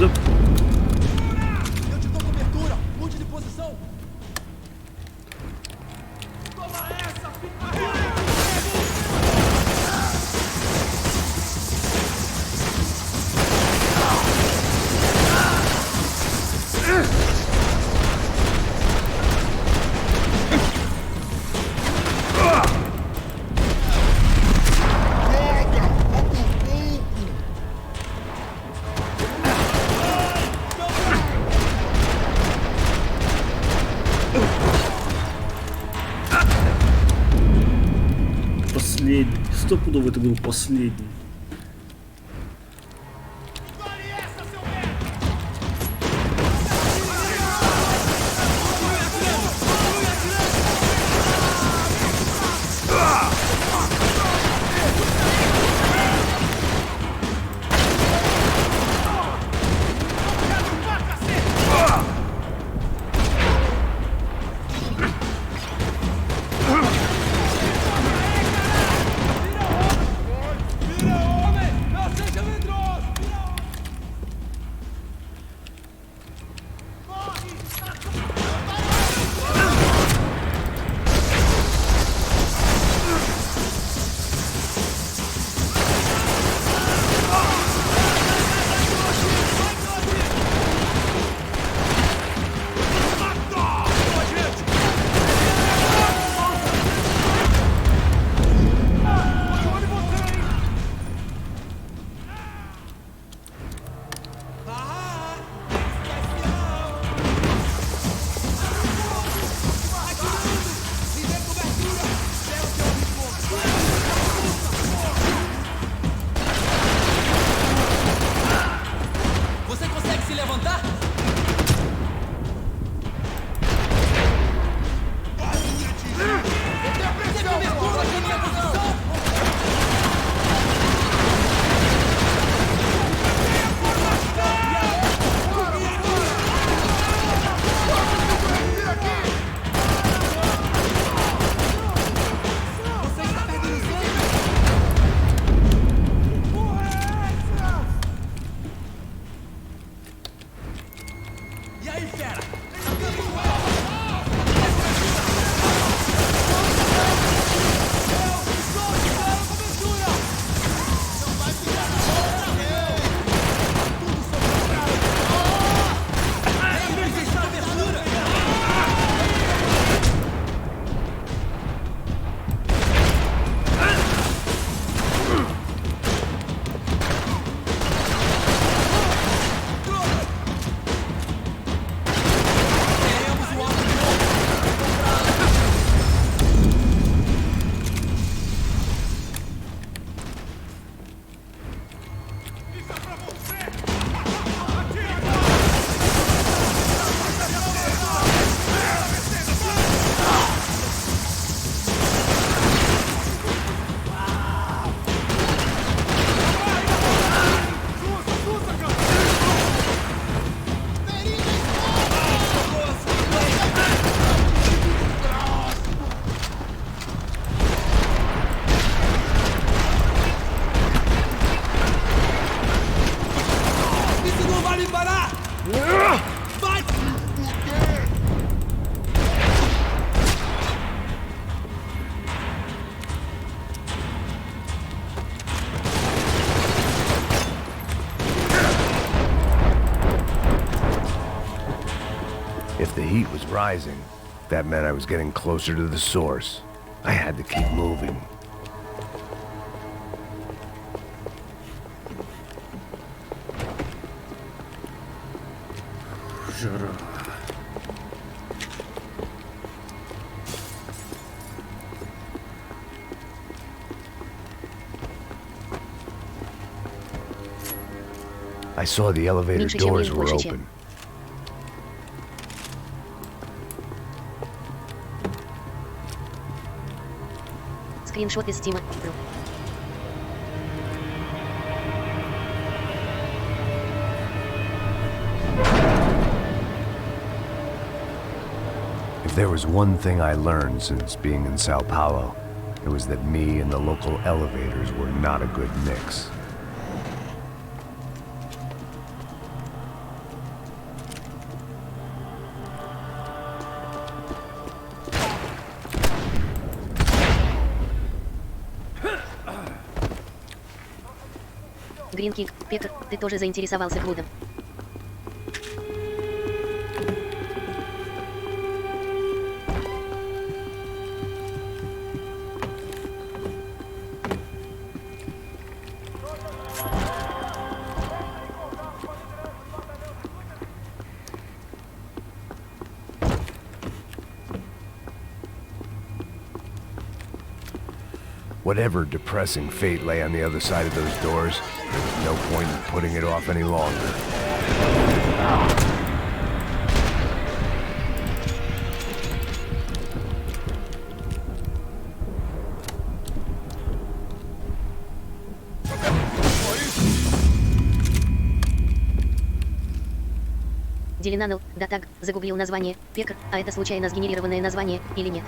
Eu te dou cobertura! Mude de posição! Toma essa, filha! последний. Стопудово это был последний. If the heat was rising, that meant I was getting closer to the source. I had to keep moving. Жара. I saw the elevator Меньше, чем doors есть, were больше, чем. open. Скриншот из Стима. If there was one thing I learned since being in Sao Paulo, it was that me and the local elevators were not a good mix. Гринкик, Пекар, ты тоже заинтересовался Клудом. Whatever depressing fate lay on the other side of those doors, there's no point in putting it off any longer. Делинанл, да так, загуглил название, Пекр, а это случайно сгенерированное название, или нет?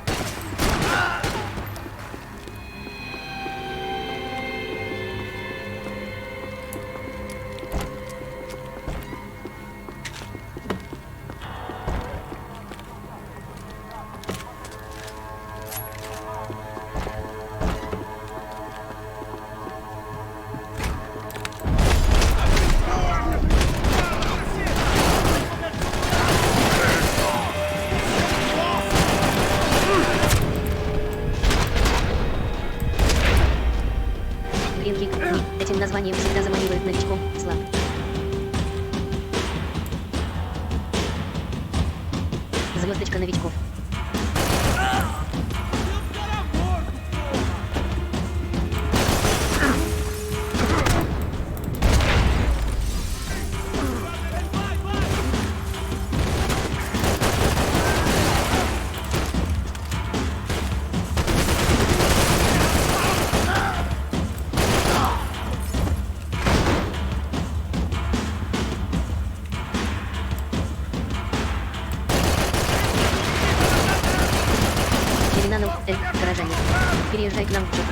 Этим названием всегда заманивают новичков, слав. Звездочка новичков. Горожане, переезжай к нам в джип.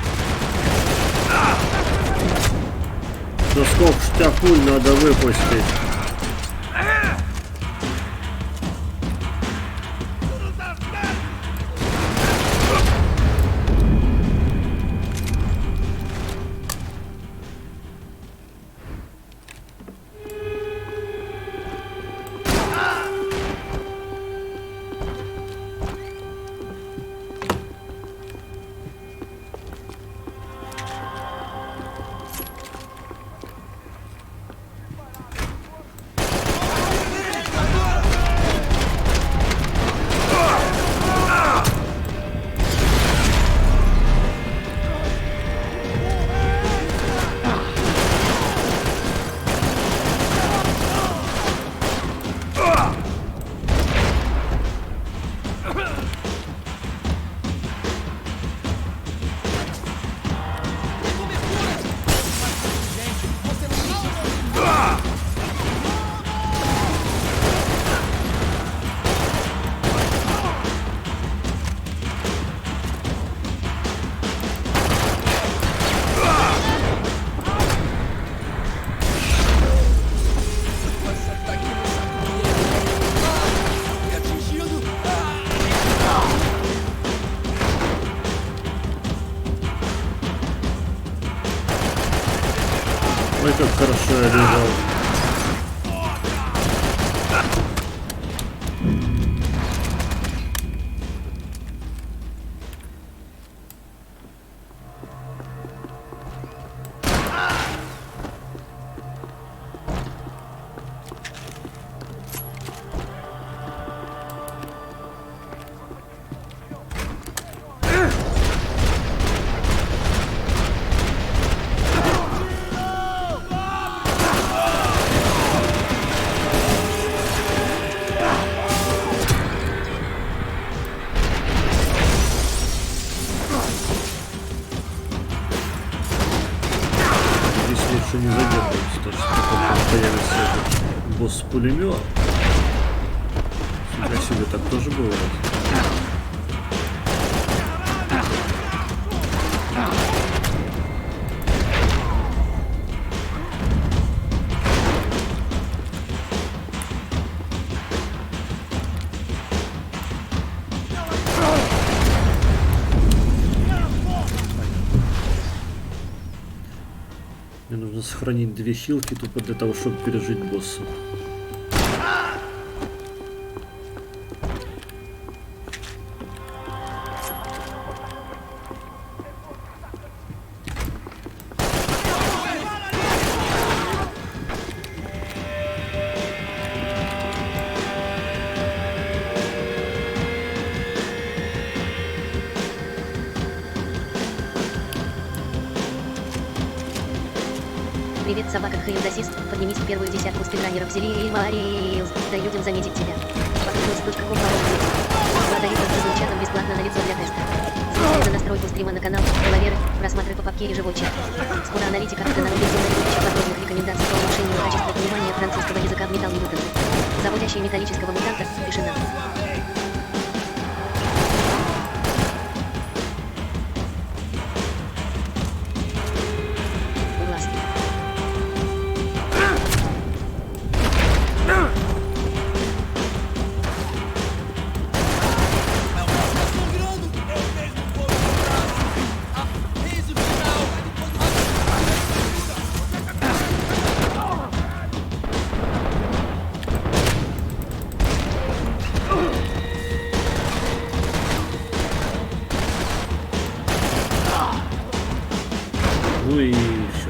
Да сколько ж тебя пуль надо выпустить? Ой, как хорошо я лежал. Не задерживается, то что потом появится этот босс-пулемет. Фига себе, так тоже бывает. Мне нужно сохранить 2 хилки тупо для того, чтобы пережить босса. Привет, собака Хейндасист. Поднимись в первую десятку спидранеров серии LYSYJ. Дай людям заметить тебя. Подписывайся.com. Продаю под другим чатом бесплатно на лицо для теста. Смотри за настройку стрима на канал, половеры, просмотры попапки и живой чат. Скоро аналитика на аудитории тысяча подробных рекомендаций по улучшению качества понимания французского языка в металл мутанты. Заводящий металлического мутанта, тишина. Ну и все.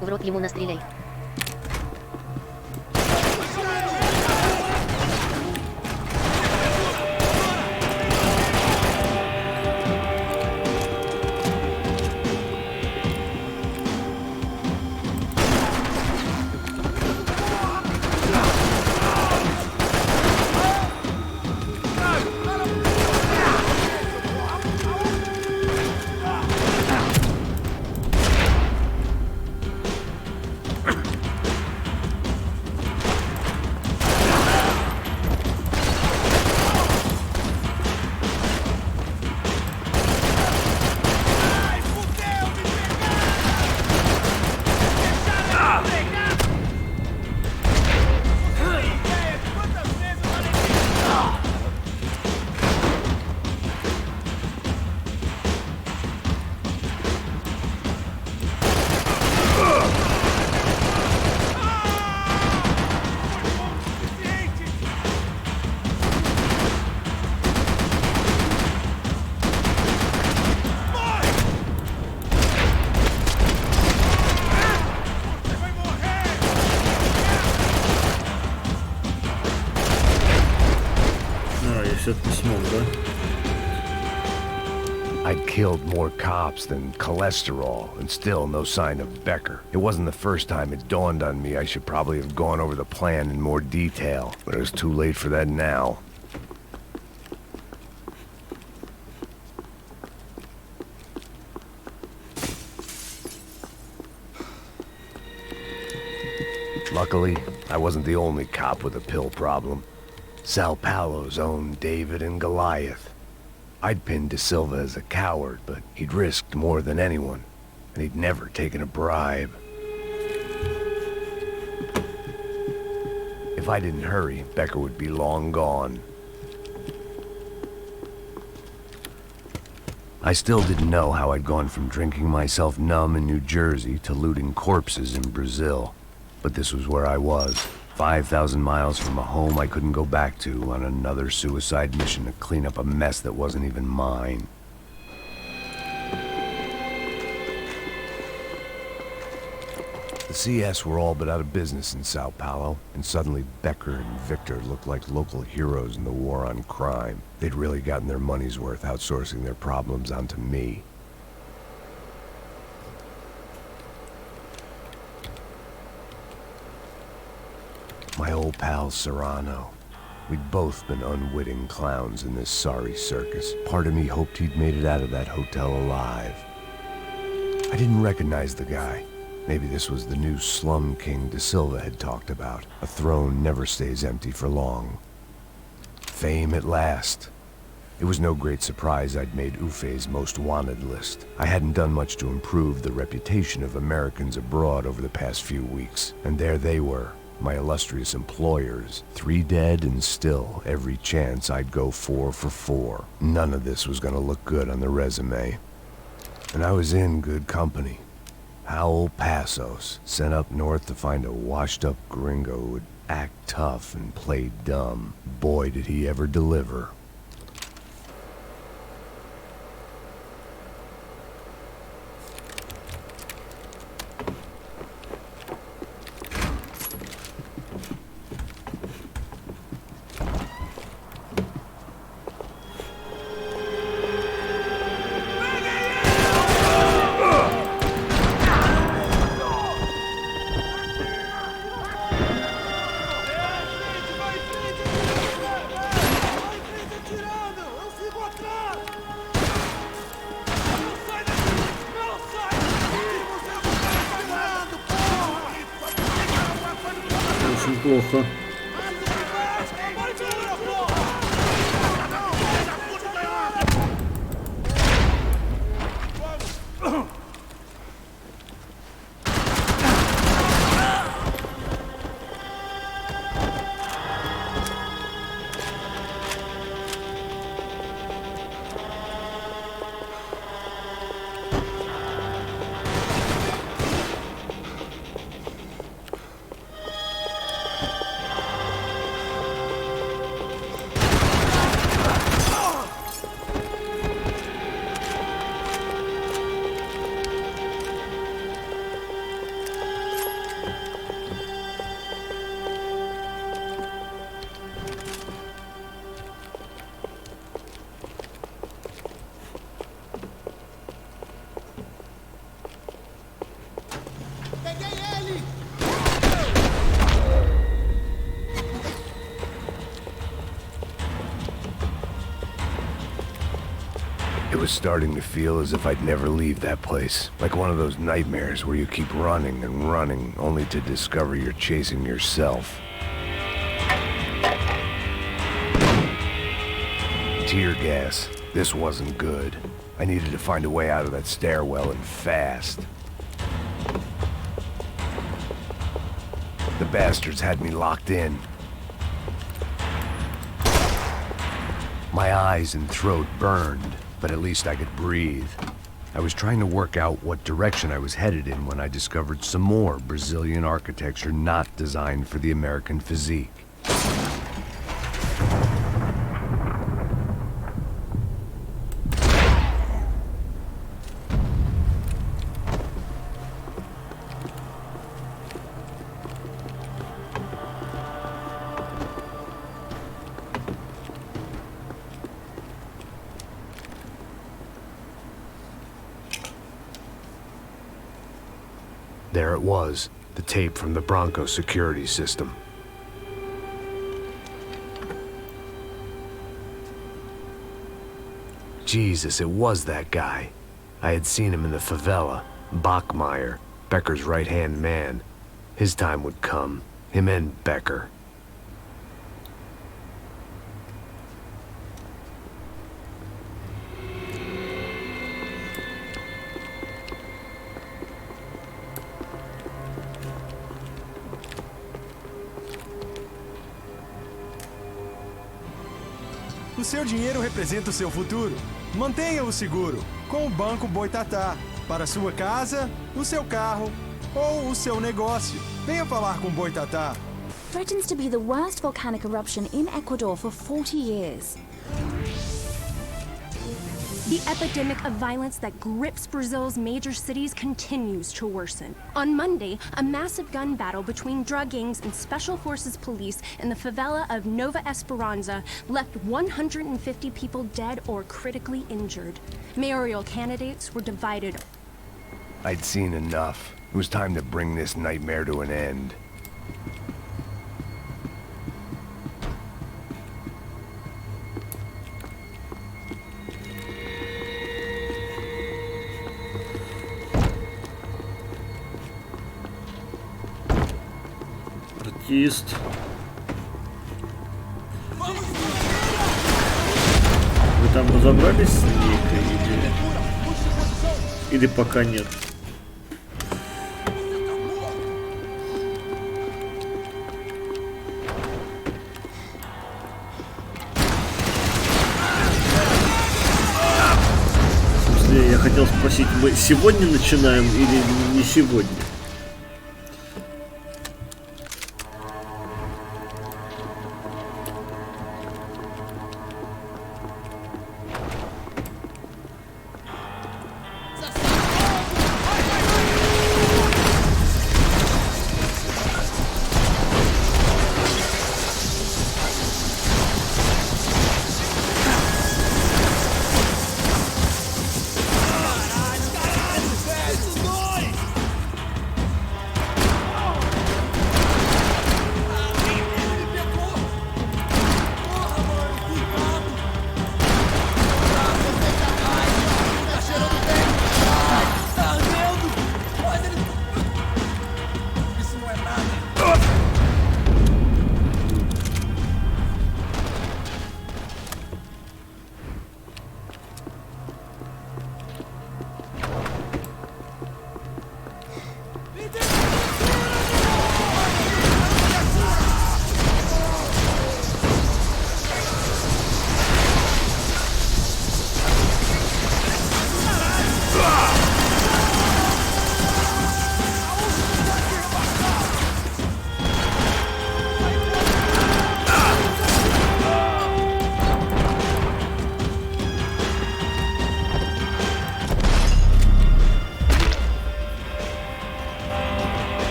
В рот ему настреляй. Все-таки смог, да? I'd killed more cops than cholesterol, and still no sign of Becker. It wasn't the first time it dawned on me I should probably have gone over the plan in more detail, but it was too late for that now. Luckily, I wasn't the only cop with a pill problem. Sao Paulo's own David and Goliath. I'd pinned De Silva as a coward, but he'd risked more than anyone, and he'd never taken a bribe. If I didn't hurry, Becker would be long gone. I still didn't know how I'd gone from drinking myself numb in New Jersey to looting corpses in Brazil. But this was where I was, 5,000 miles from a home I couldn't go back to, on another suicide mission to clean up a mess that wasn't even mine. The CS were all but out of business in Sao Paulo, and suddenly Becker and Victor looked like local heroes in the war on crime. They'd really gotten their money's worth outsourcing their problems onto me. My old pal Serrano. We'd both been unwitting clowns in this sorry circus. Part of me hoped he'd made it out of that hotel alive. I didn't recognize the guy. Maybe this was the new slum king De Silva had talked about. A throne never stays empty for long. Fame at last. It was no great surprise I'd made Ufe's most wanted list. I hadn't done much to improve the reputation of Americans abroad over the past few weeks, and there they were. My illustrious employers, 3 dead and still every chance I'd go 4 for 4. None of this was gonna look good on the resume. And I was in good company. Howell Passos, sent up north to find a washed-up gringo who would act tough and play dumb. Boy, did he ever deliver. неплохо. It was starting to feel as if I'd never leave that place. Like one of those nightmares where you keep running and running, only to discover you're chasing yourself. Tear gas. This wasn't good. I needed to find a way out of that stairwell, and fast. The bastards had me locked in. My eyes and throat burned, but at least I could breathe. I was trying to work out what direction I was headed in when I discovered some more Brazilian architecture not designed for the American physique. There it was, the tape from the Bronco security system. Jesus, it was that guy. I had seen him in the favela, Bachmeyer, Becker's right-hand man. His time would come, him and Becker. O seu dinheiro representa o seu futuro. Mantenha-o seguro com o Banco Boitatá. Para a sua casa, o seu carro ou o seu negócio. Venha falar com Boitatá. Threatens to be the worst volcanic eruption in Ecuador for 40 years. The epidemic of violence that grips Brazil's major cities continues to worsen. On Monday, a massive gun battle between drug gangs and special forces police in the favela of Nova Esperanza left 150 people dead or critically injured. Mayoral candidates were divided. I'd seen enough. It was time to bring this nightmare to an end. Артист. Вы там разобрались с ней или пока нет? В смысле, я хотел спросить, мы сегодня начинаем или не сегодня?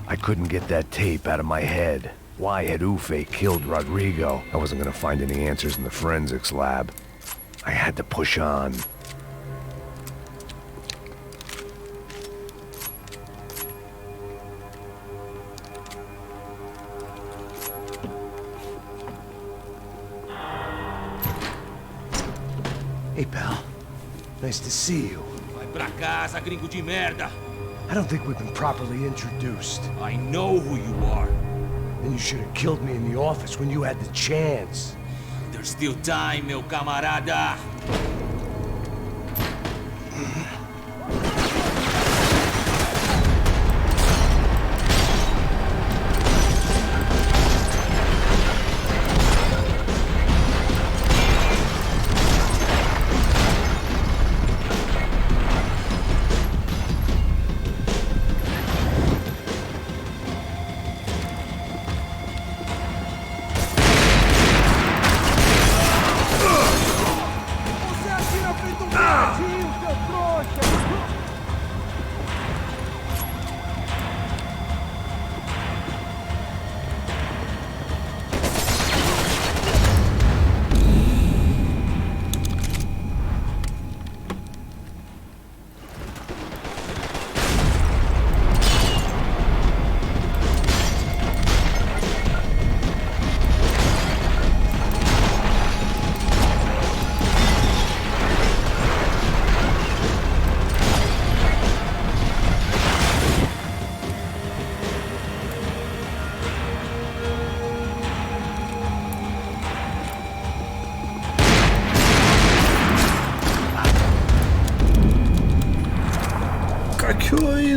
I couldn't get that tape out of my head. Why had Ufe killed Rodrigo? I wasn't gonna find any answers in the forensics lab. I had to push on. Hey, pal. Nice to see you. Vai pra casa, gringo de merda. I don't think we've been properly introduced. I know who you are. Then you should have killed me in the office when you had the chance. There's still time, meu camarada. Какой?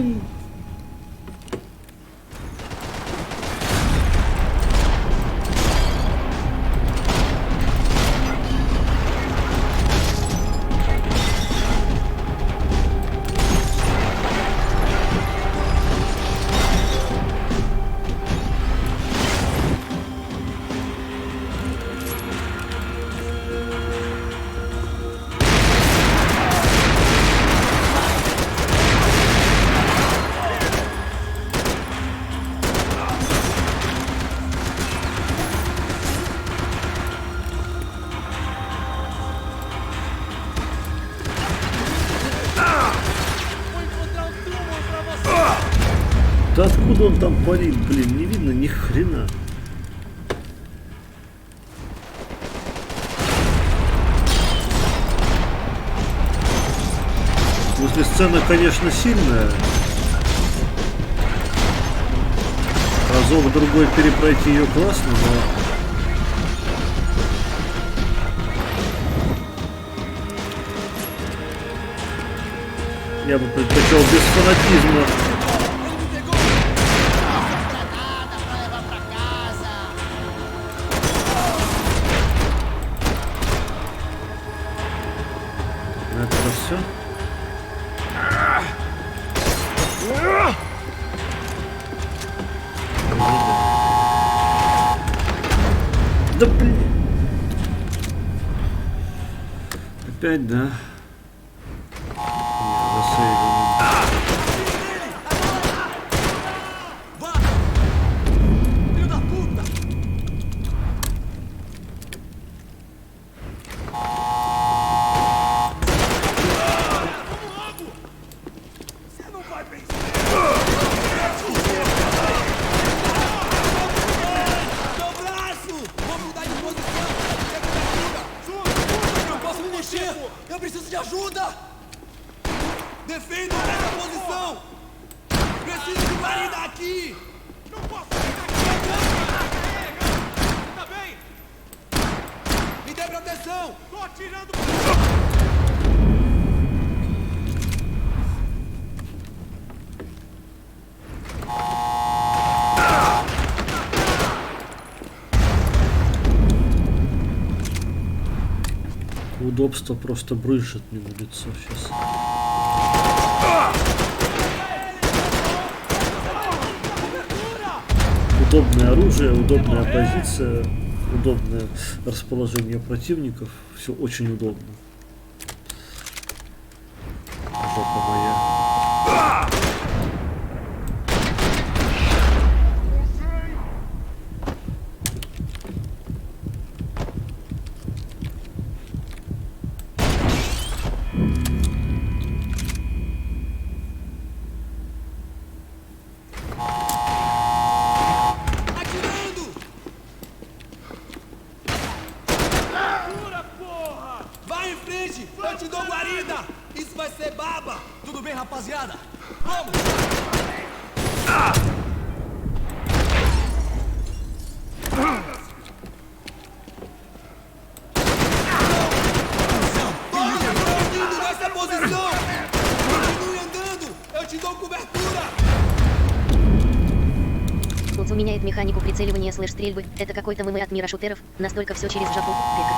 Да откуда он там парит, блин, не видно ни хрена. Если сцена, конечно, сильная, разок другой перепройти ее классно, но я бы предпочел без фанатизма. Это все. Да блин. Опять, да. Eu preciso de ajuda! Defenda essa posição! Preciso de guarida aqui! Não posso sair daqui! Tá bem? Me dê proteção! Tô atirando! Удобство просто брызжет мне в лицо сейчас. Удобное оружие, удобная позиция, удобное расположение противников. Все очень удобно. Жопа моя. bem, rapaziada. Vamos! Nessa posição! Continue andando! Eu te dou cobertura! Луцу меняет механику прицеливания слэш-стрельбы. Это какой-то ММ от мира шутеров. Настолько все через жопу. Пека.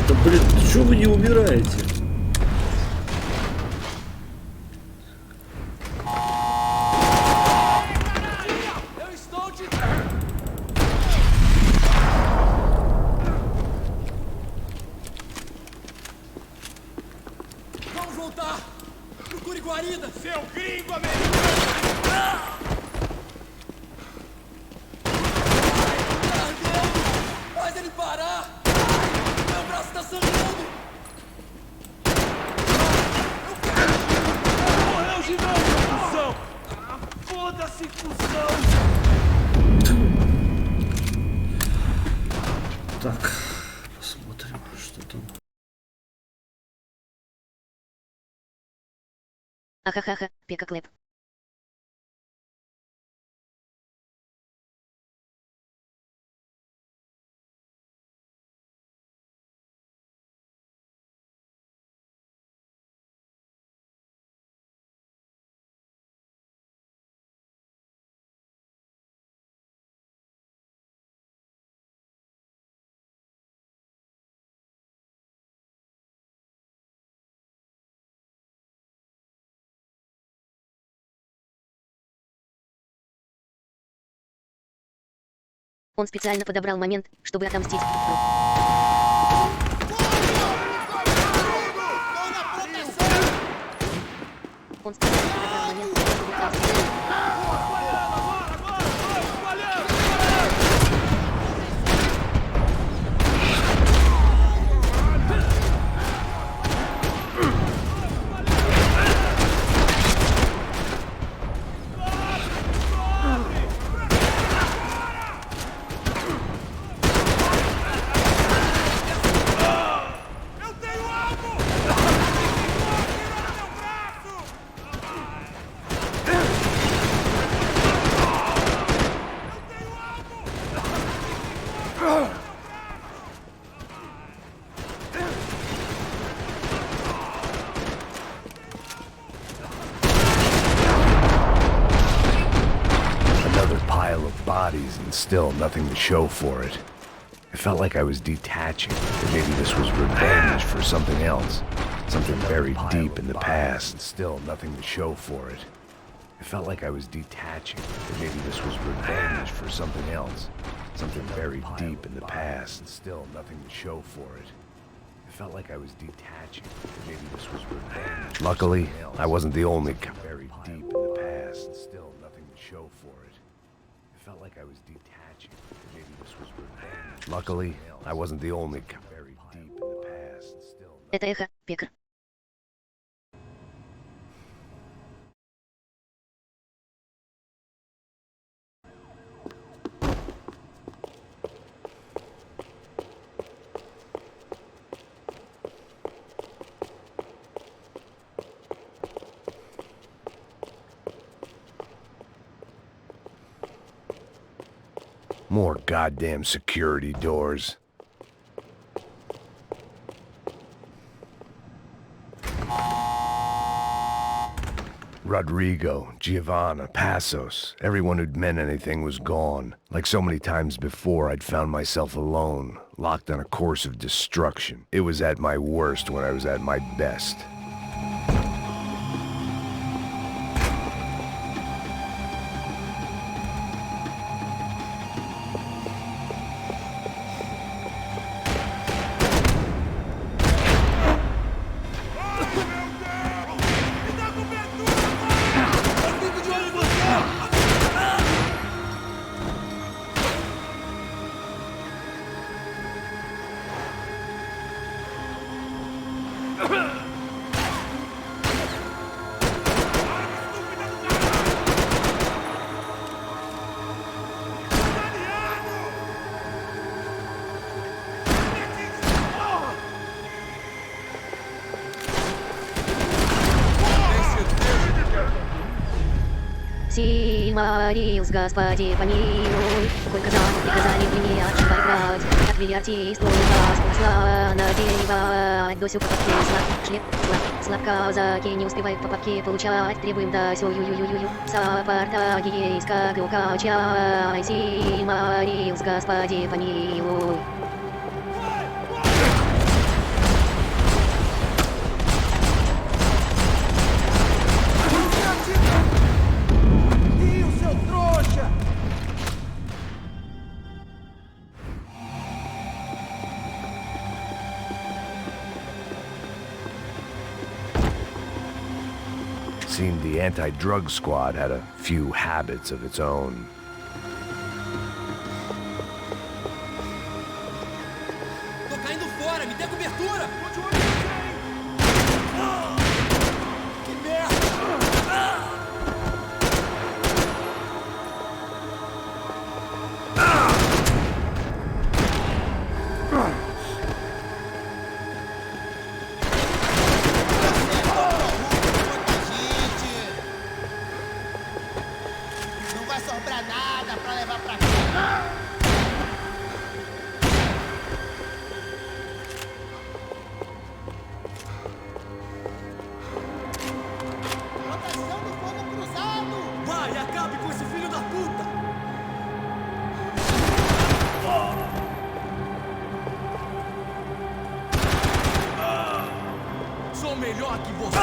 Да блин, что вы не умираете? Vamos voltar! Procure guarida! Seu gringo americano! Ardendo! Faz ele parar! Meu braço tá sangrando! Morreu de novo, cuzão! Foda-se, cuzão! Так, посмотрим, что там. Ахахаха, Пека Клэп. Он специально подобрал момент, чтобы отомстить. Он специально подобрал момент, чтобы отомстить. Bodies and still nothing to show for it. It felt like I was detaching, that maybe this was revenge for something else, something buried deep in the past, and still nothing to show for it. It felt like I was detaching, that maybe this was revenge for something else, something buried deep in the past, and still nothing to show for it. It felt like I was detaching, that maybe this was revenge. Luckily, I wasn't the only buried deep in the past, and still nothing to show for it. Felt like I was detaching. Maybe this was revenge. Luckily, I wasn't the only buried deep in the past. Still. Это эхо, Пека. More goddamn security doors. Rodrigo, Giovanna, Passos, everyone who'd meant anything was gone. Like so many times before, I'd found myself alone, locked on a course of destruction. It was at my worst when I was at my best. Симариус, Господи, помилуй, сколько замок приказали мне отшибать, отвертись, твой газ, посла надевать, до сюда подписано, шлеп, слабка, заки, не успевает по папке получать, требуем до сю, ю-ю-ю-ю-ю, саппортагиейс, как укачай, Симариус, Господи, помилуй. Seemed the anti-drug squad had a few habits of its own. Tô caindo fora, me dê cobertura! Que merda! Não vai sobrar nada pra levar pra cá. Rotação do fogo cruzado! Vai, acabe com esse filho da puta! Sou melhor que você!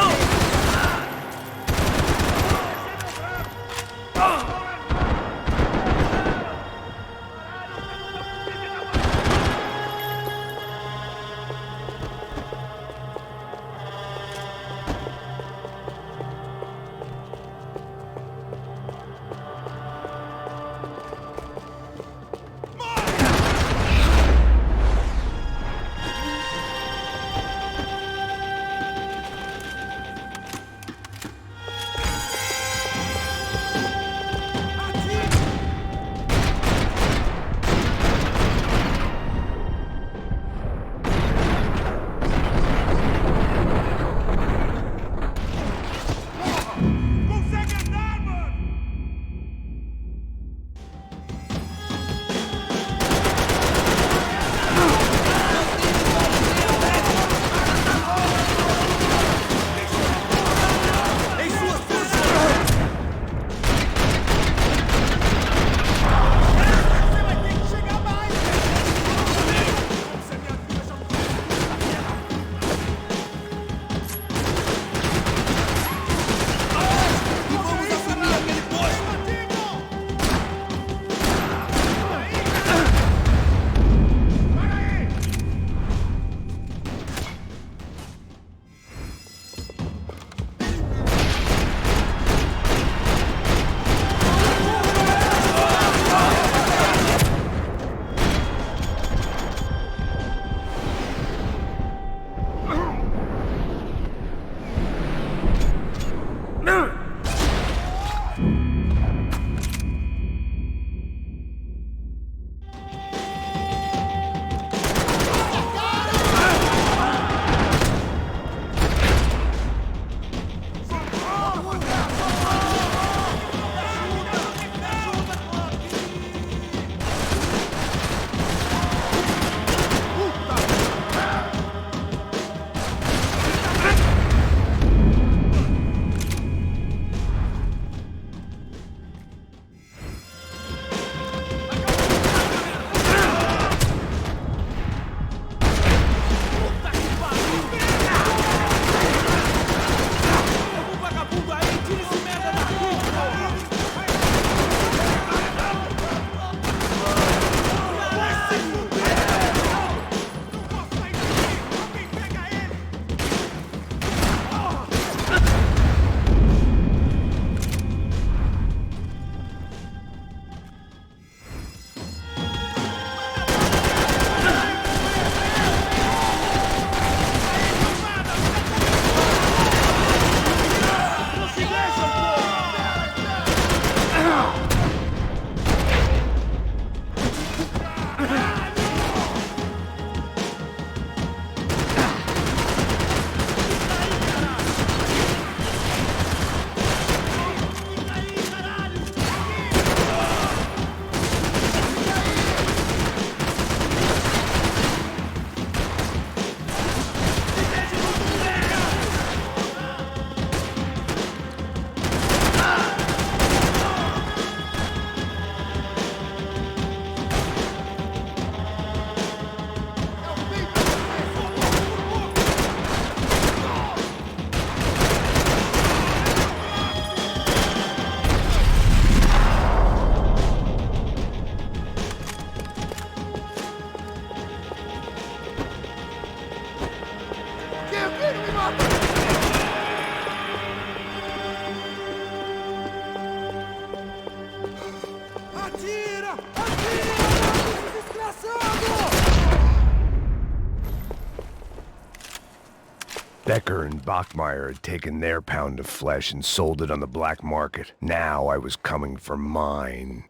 Becker and Bachmeyer had taken their pound of flesh and sold it on the black market. Now I was coming for mine.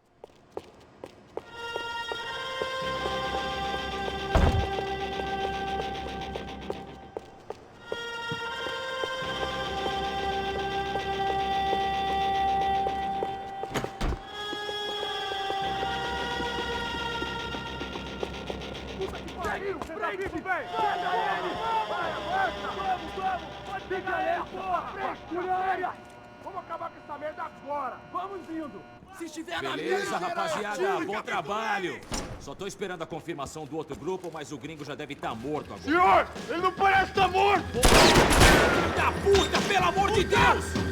Vamos acabar com essa merda agora! Vamos indo! Se estiver na Beleza, linha, rapaziada, bom trabalho! Só tô esperando a confirmação do outro grupo, mas o gringo já deve estar morto agora. Senhor, ele não parece estar morto! Filho da puta, pelo amor de Deus!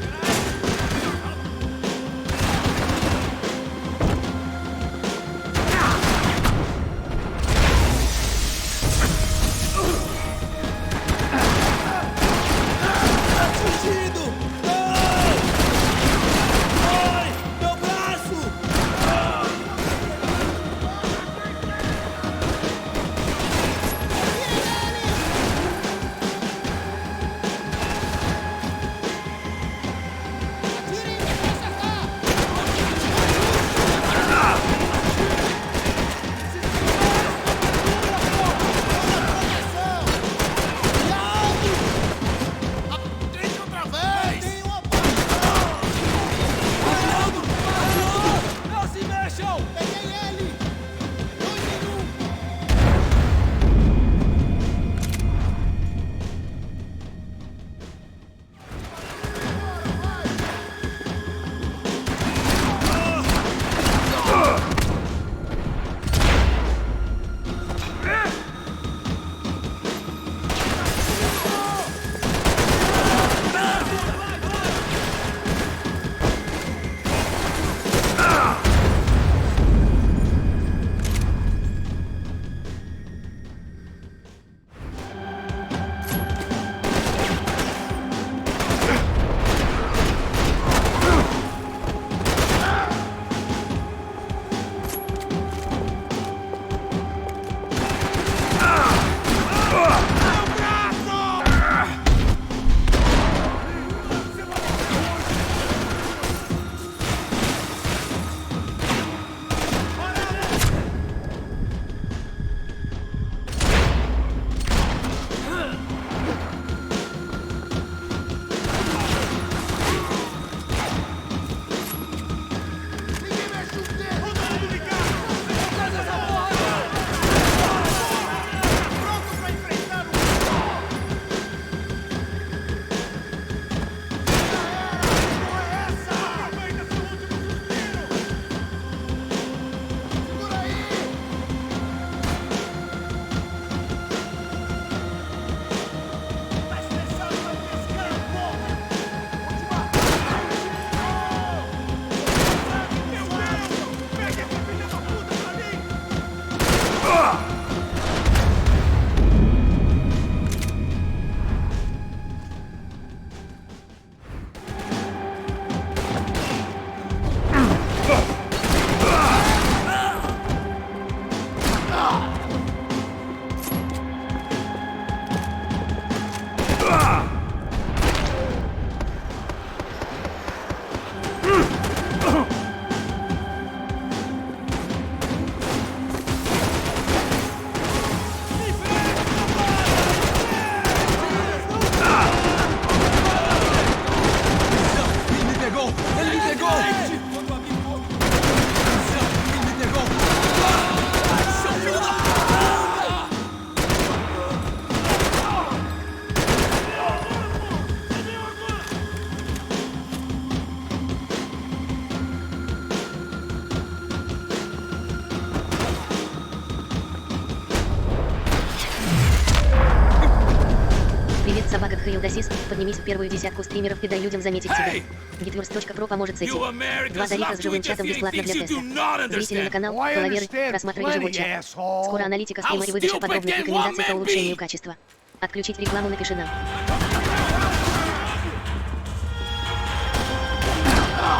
Собака Хейлдасис, поднимись в первую десятку стримеров и дай людям заметить тебя. Gitverse.pro поможет с этим. 2 тарифа с живым чатом бесплатно для теста. Зрители на канал, половеры, просмотры и живой чат. Скоро аналитика стрима и выдача подробных рекомендаций по улучшению качества. Отключить рекламу, напиши нам.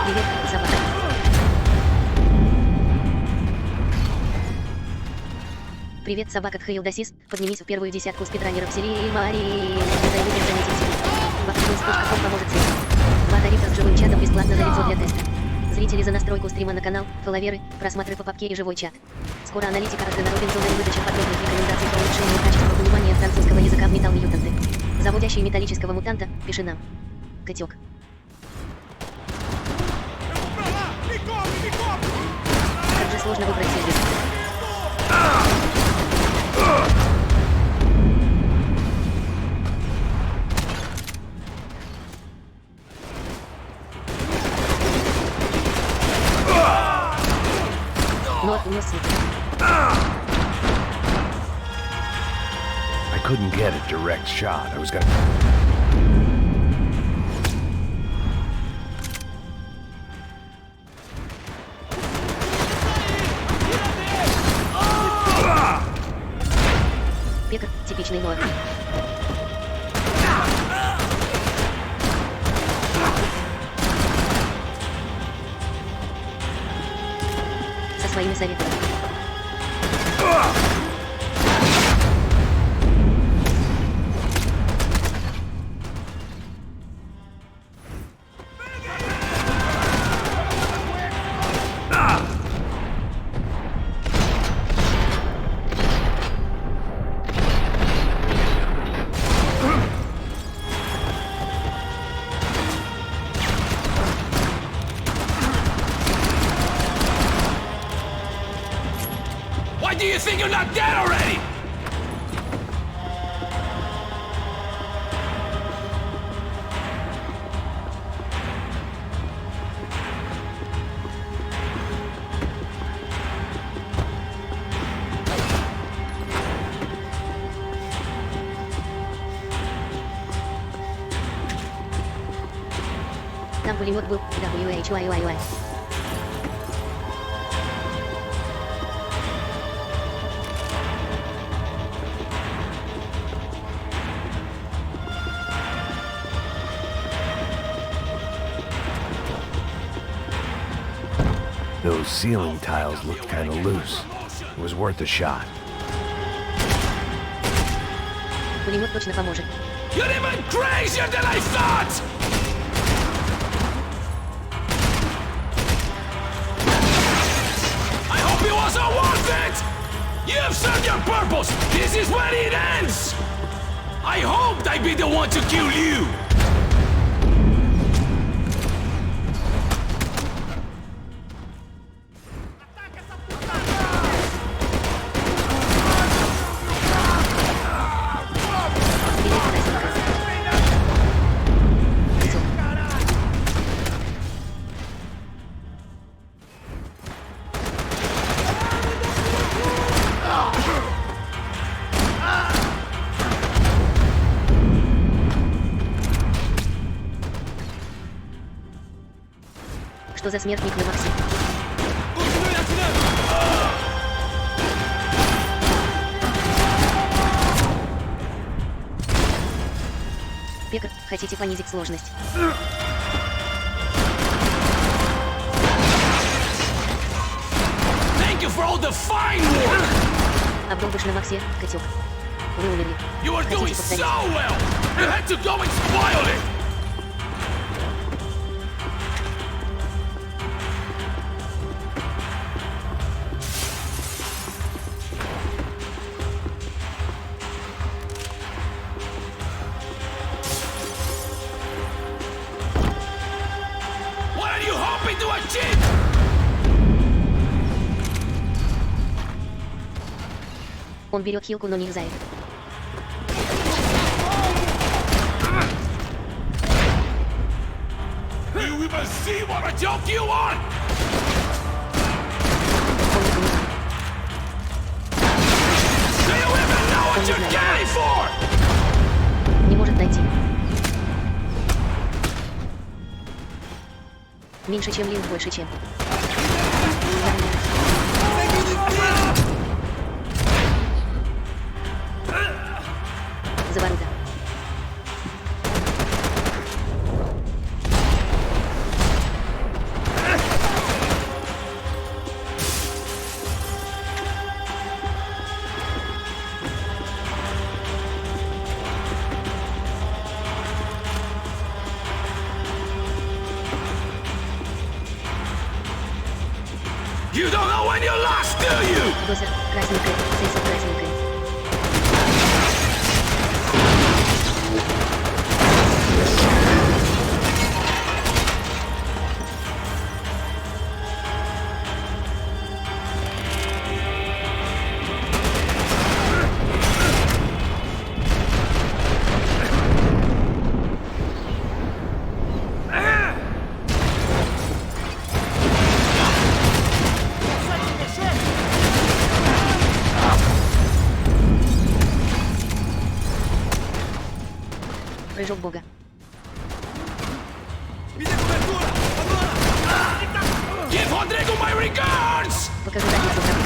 Привет, собака. Привет, собака Тхейлдасис. Поднимись в первую десятку спидранеров серии Марии. Займи заметить себе. Вакцинс.ком поможет тебе. 2 тарифа с живым чатом бесплатно на лицо для теста. Зрители за настройку стрима на канал, фолловеры, просмотры по папке и живой чат. Скоро аналитика Ардена Робинсона и выдача подробных рекомендаций по улучшению качества понимания французского языка в Металл Мьютанты. Заводящий металлического мутанта, пиши нам. Котёк. Как же сложно выбрать серию. I couldn't get a direct shot. I was gonna... Пекар, типичный нор. Со своими советами. Why do you think you're not dead already? Там пулемет был, WHYYY. Those ceiling tiles looked kind of loose. It was worth a shot. Пулемет точно поможет. You're even crazier than I thought! I hope it wasn't worth it! You have served your purpose! This is where it ends! I hoped I'd be the one to kill you! Что за смертник на Максе? Пекар, хотите понизить сложность? Thank you for all the fine work! Обдолбышь на Максе, котёк. Вы умерли. You are doing so well! You had to go and spoil it! What are you hoping to achieve? Он берет хилку, но не зает. Do you even see what a joke you are? Do you even know what you're getting for? Не может найти. Меньше, чем линк, больше, чем. Заворота. find your last, do you? Дозер, красненькая, сенсор красненькая. Прыжок бога. Give Rodrigo my regards! Покажи задницу врагу.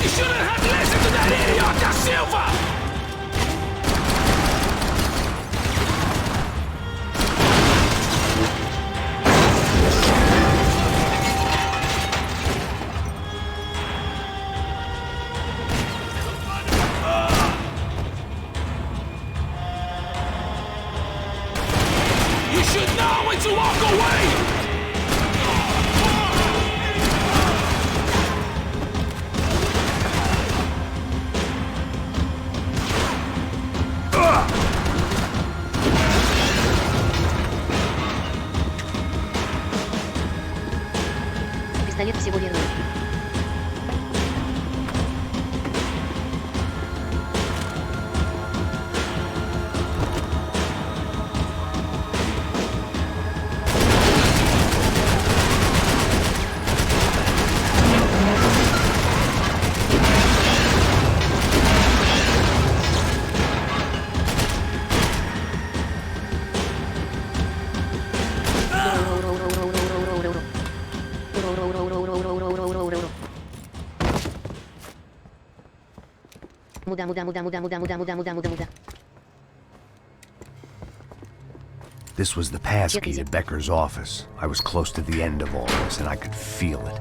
You shouldn't have listened to that idiot, Da Silva! You should know when to walk away! Пистолет всего верно. Муда. This was the passkey to Becker's office. I was close to the end of all this, and I could feel it.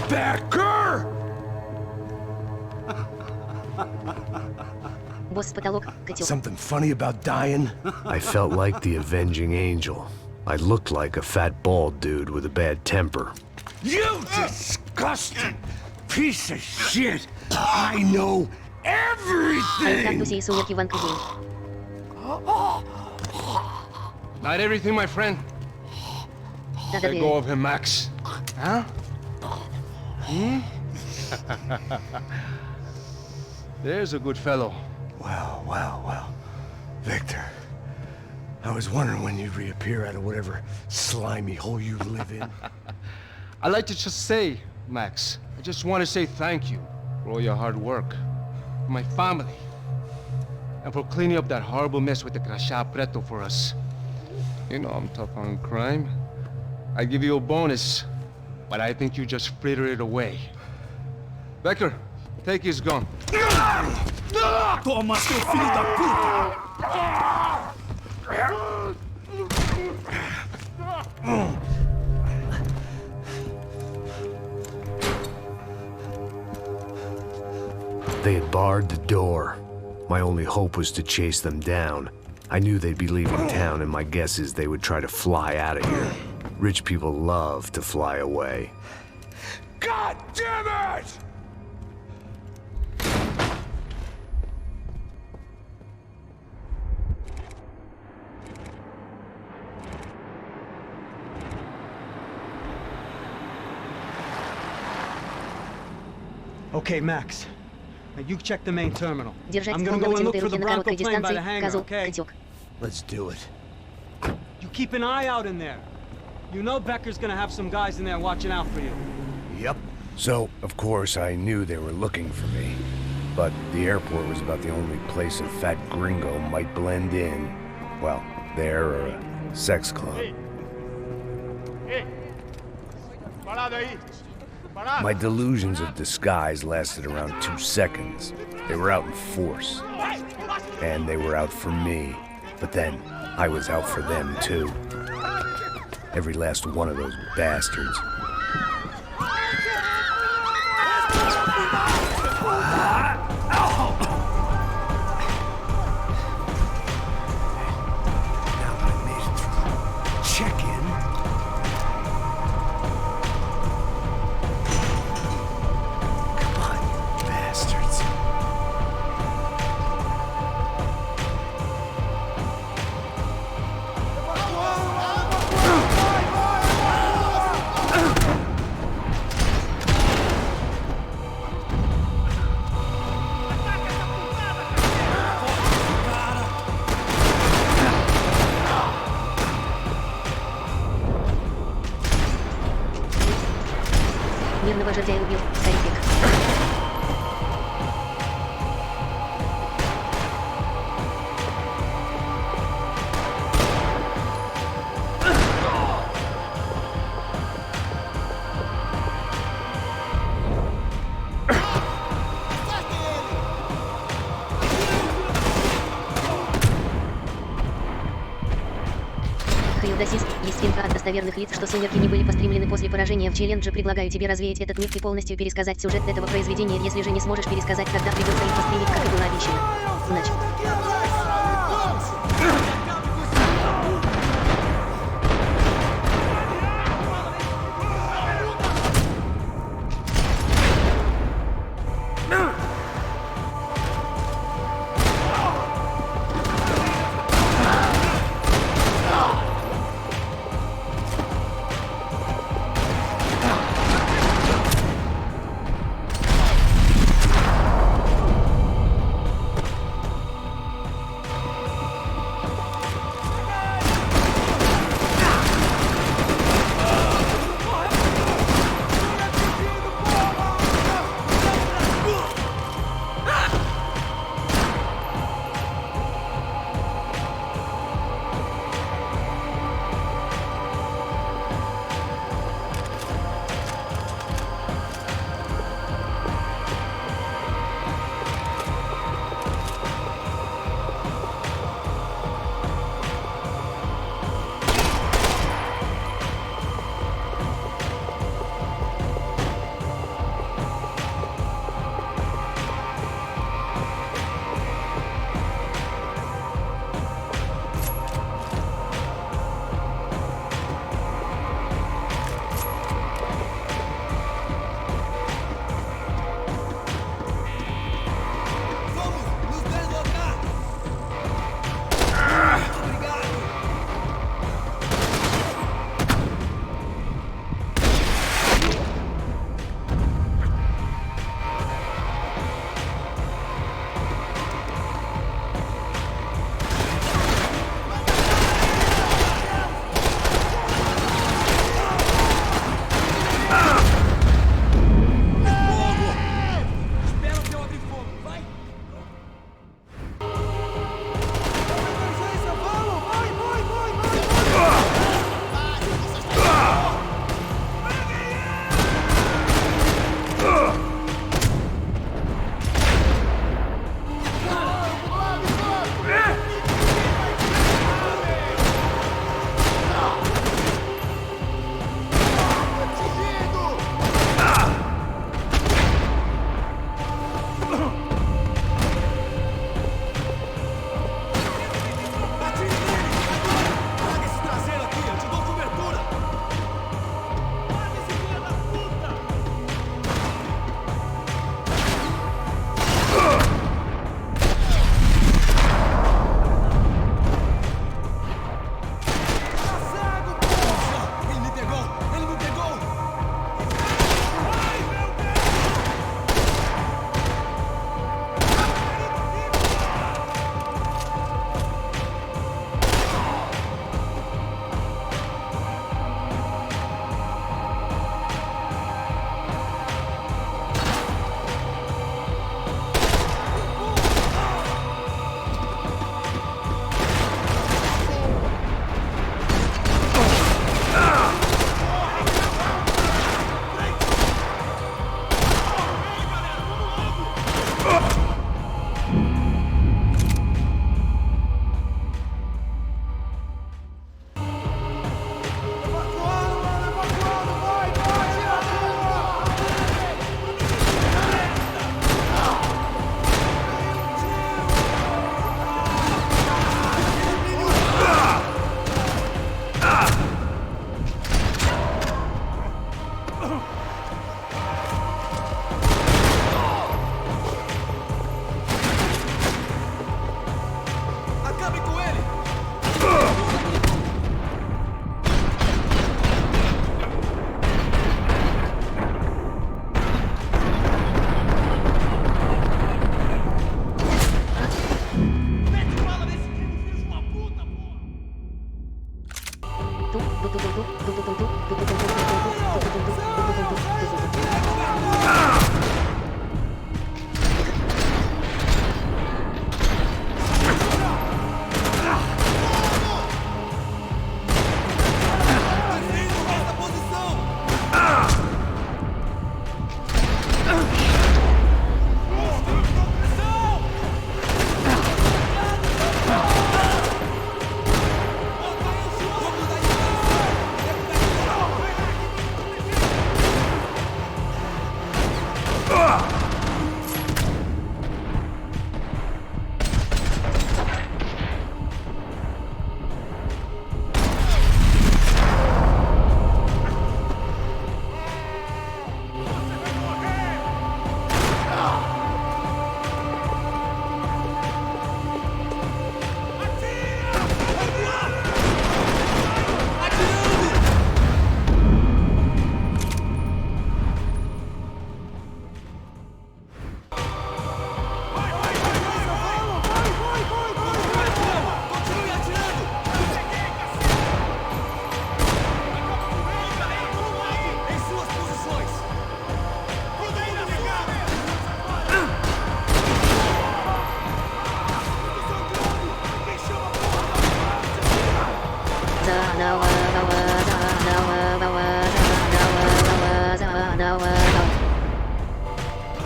Becker! Босс, потолок, котел. Something funny about dying? I felt like the avenging angel. I looked like a fat bald dude with a bad temper. You disgusting piece of shit! I know everything! Кактусы и сумерки в Анкадии. Not everything, my friend. Надо Let go of him, Max. Huh? Hmm? There's a good fellow. Well. Victor, I was wondering when you'd reappear out of whatever slimy hole you live in. I'd like to just say, Max, I just want to say thank you for all your hard work, for my family, and for cleaning up that horrible mess with the crachá preto for us. You know I'm tough on crime. I give you a bonus, but I think you just fritter it away. Becker, take his gun. Toma, seu filho da puta! They had barred the door. My only hope was to chase them down. I knew they'd be leaving town, and my guess is they would try to fly out of here. Rich people love to fly away. God damn it! Okay, Max. Now you check the main terminal. Держать I'm gonna go and look for the на Bronco короткой plane by the дистанции. hangar, Козел, okay? котек. Let's do it. You keep an eye out in there. You know Becker's gonna have some guys in there watching out for you. Yep. So, of course, I knew they were looking for me. But the airport was about the only place a fat gringo might blend in. Well, there or a sex club. My delusions of disguise lasted around 2 seconds. They were out in force. And they were out for me. But then, I was out for them, too. Every last one of those bastards. Now that I made it through check-in, убил, Скайпик. Хайлдасис, есть инфа от достоверных лиц, что сумерки не были постримлены после поражения в челлендже. Предлагаю тебе развеять этот миф и полностью пересказать сюжет этого произведения. Если же не сможешь пересказать, тогда придется их постримить, как и было обещано. Удачи.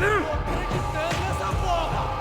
acreditando nessa porra!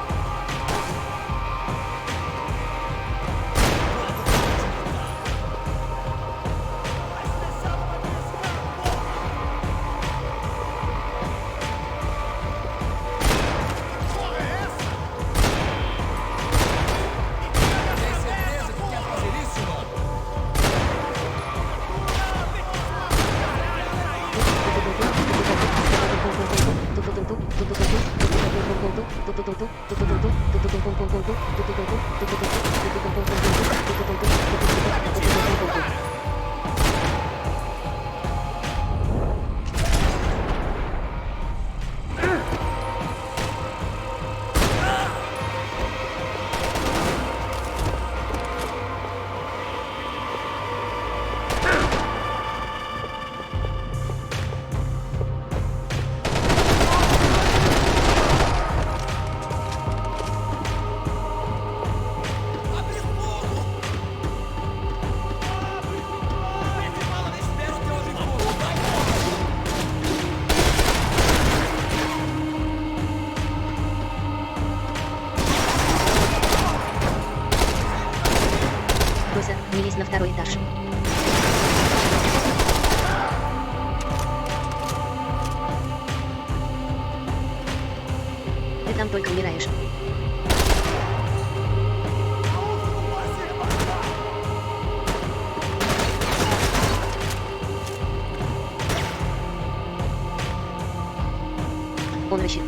Не лезь на второй этаж. Ты там только умираешь. Он рычит.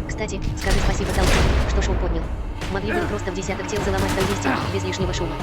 Кстати, скажи спасибо толпе, что шум поднял. Могли бы просто в десяток тел заломать вместе, без лишнего шума.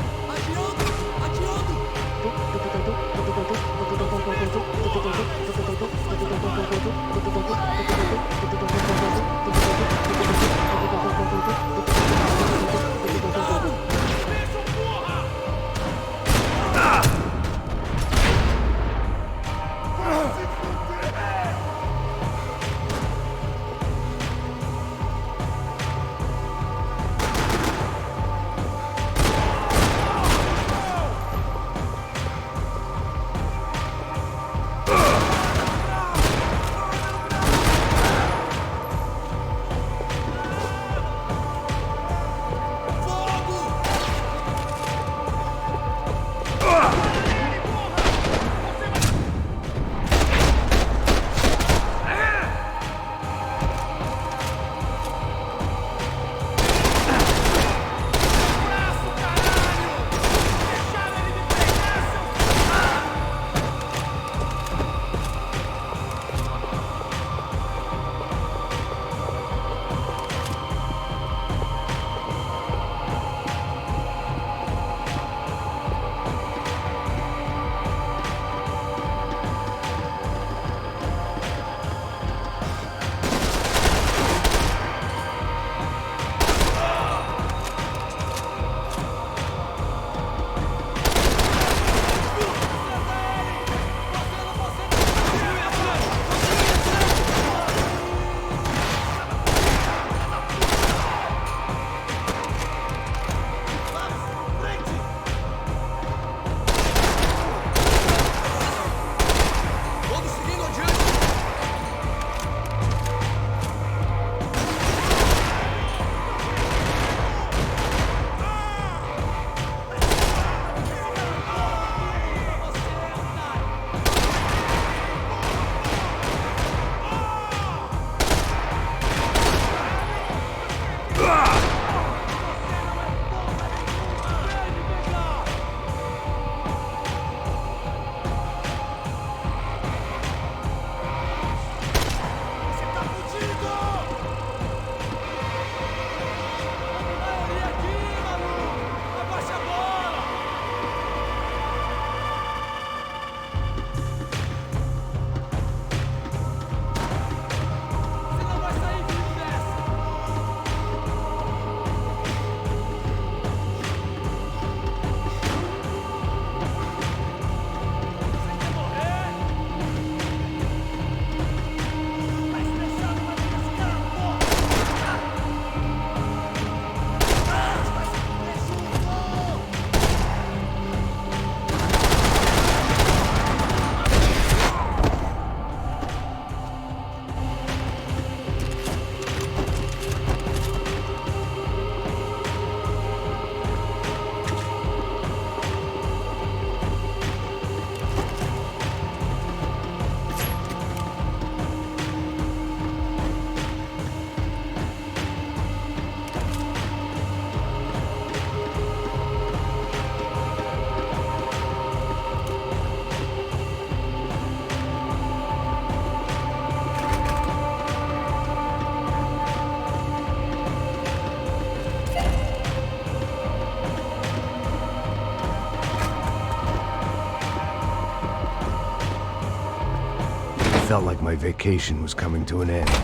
felt like my vacation was coming to an end.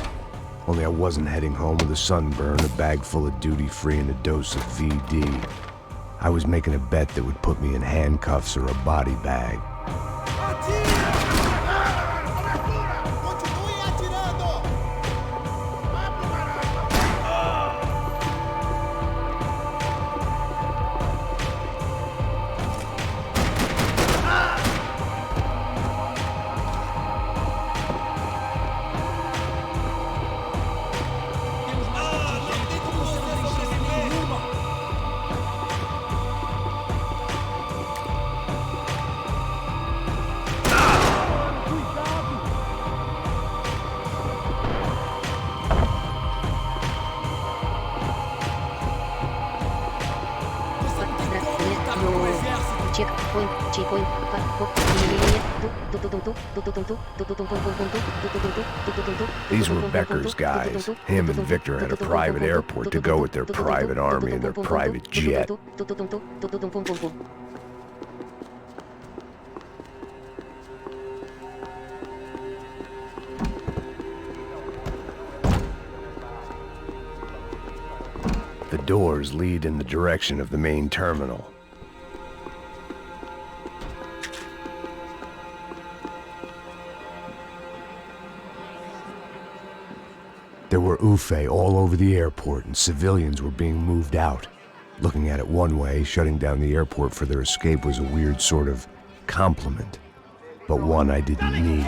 Only I wasn't heading home with a sunburn, a bag full of duty-free, and a dose of VD. I was making a bet that would put me in handcuffs or a body bag. These were Becker's guys. Him and Victor had a private airport to go with their private army and their private jet. The doors lead in the direction of the main terminal. There were UFE all over the airport, and civilians were being moved out. Looking at it one way, shutting down the airport for their escape was a weird sort of compliment, but one I didn't need.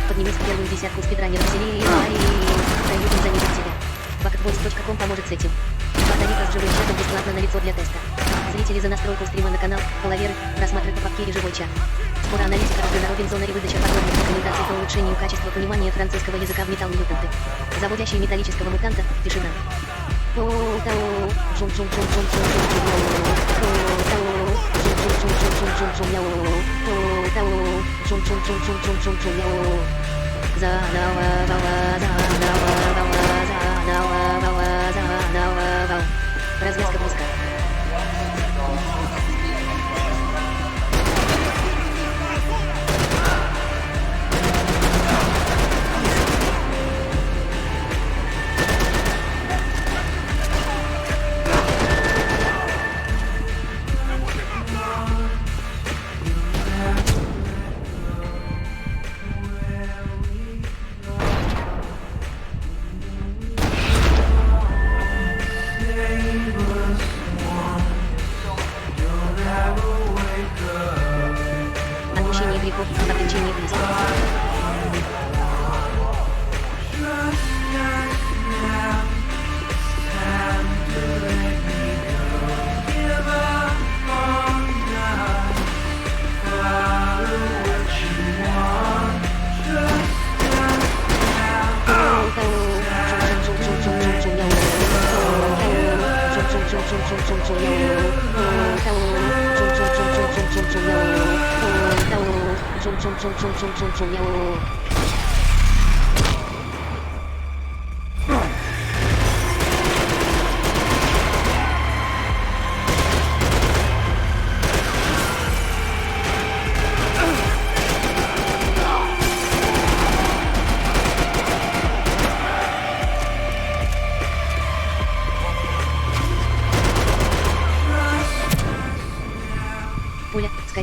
Поднимись в первую десятку спидранеров серии LYSYJ. Заметить тебя. BUHAET.com поможет с этим. Тариф с живым чатом бесплатно на лицо для теста. Зрители за настройку стрима на канал, половеры, просмотры по папке и живой чат. Скоро аналитика разнороден зона и выдача подробных рекомендаций по улучшению качества понимания французского языка в Metal Mutant. Заводящий металлического мутанта, тишина. Развязка близка. Отпущение грехов, облегчение близко.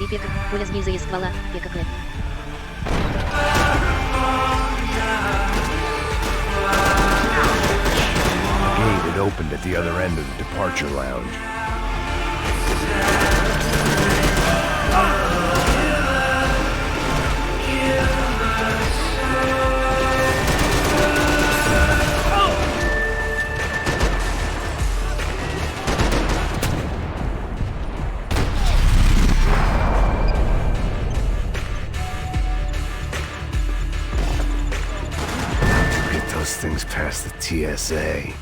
пека, пуля снизу из ствола, пека клэп. The gate had opened at the other end of the departure lounge. Get those things past the TSA.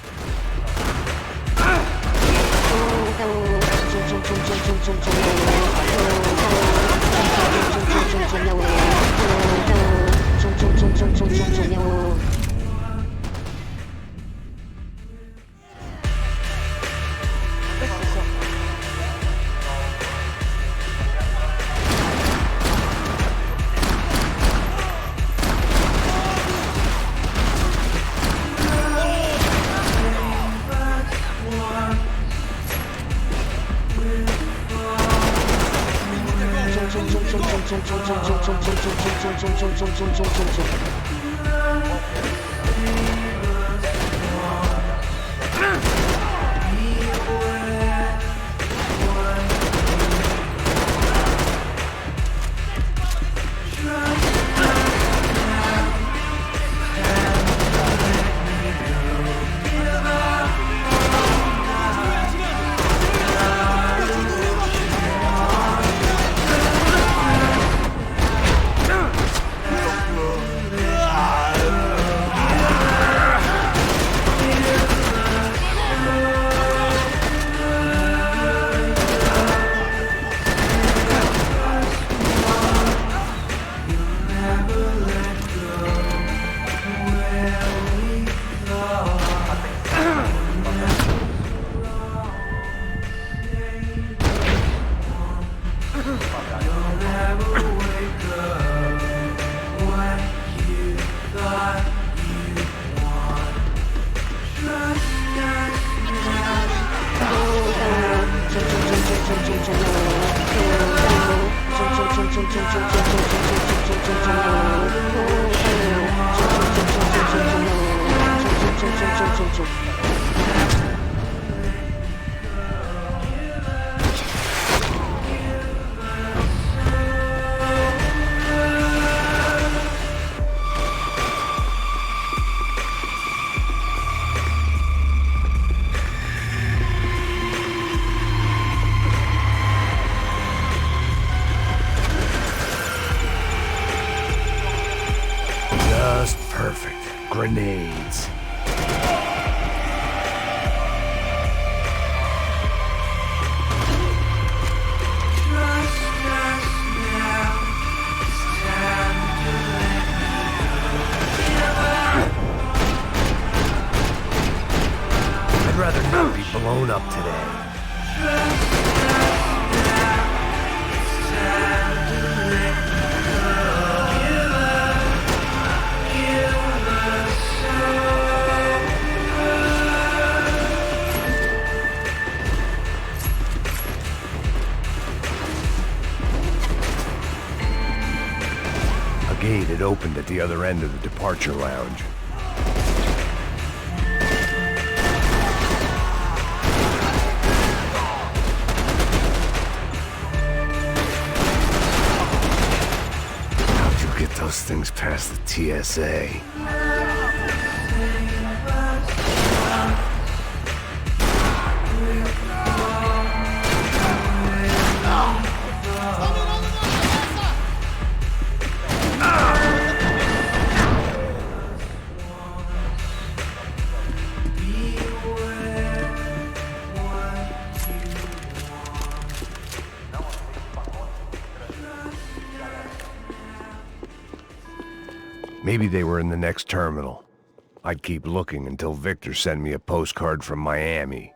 Just perfect. Grenades. I'd rather not be blown up today. A gate had opened at the other end of the departure lounge. How'd you get those things past the TSA? Maybe they were in the next terminal. I'd keep looking until Victor sent me a postcard from Miami.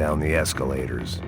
down the escalators.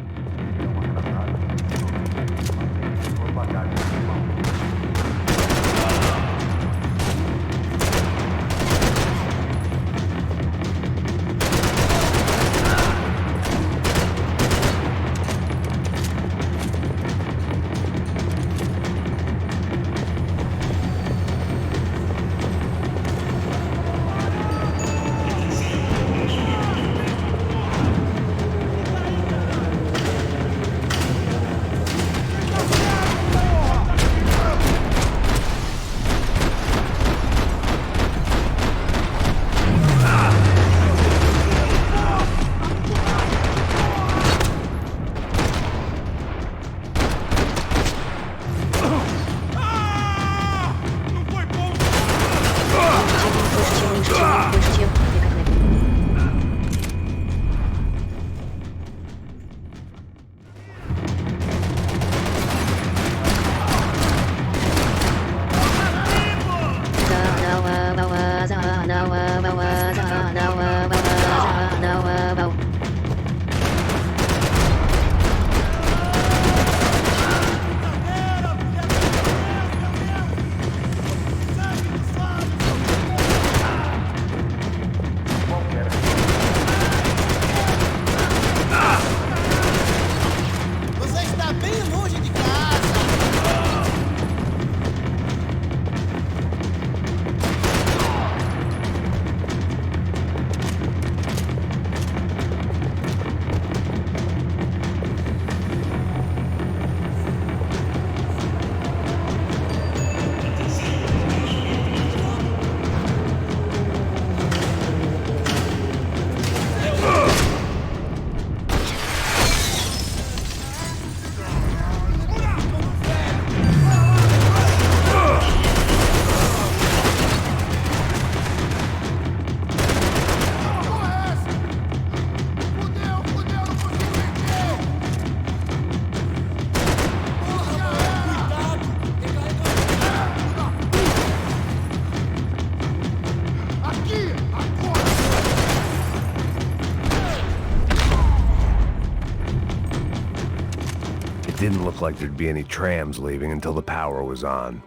Didn't look like there'd be any trams leaving until the power was on.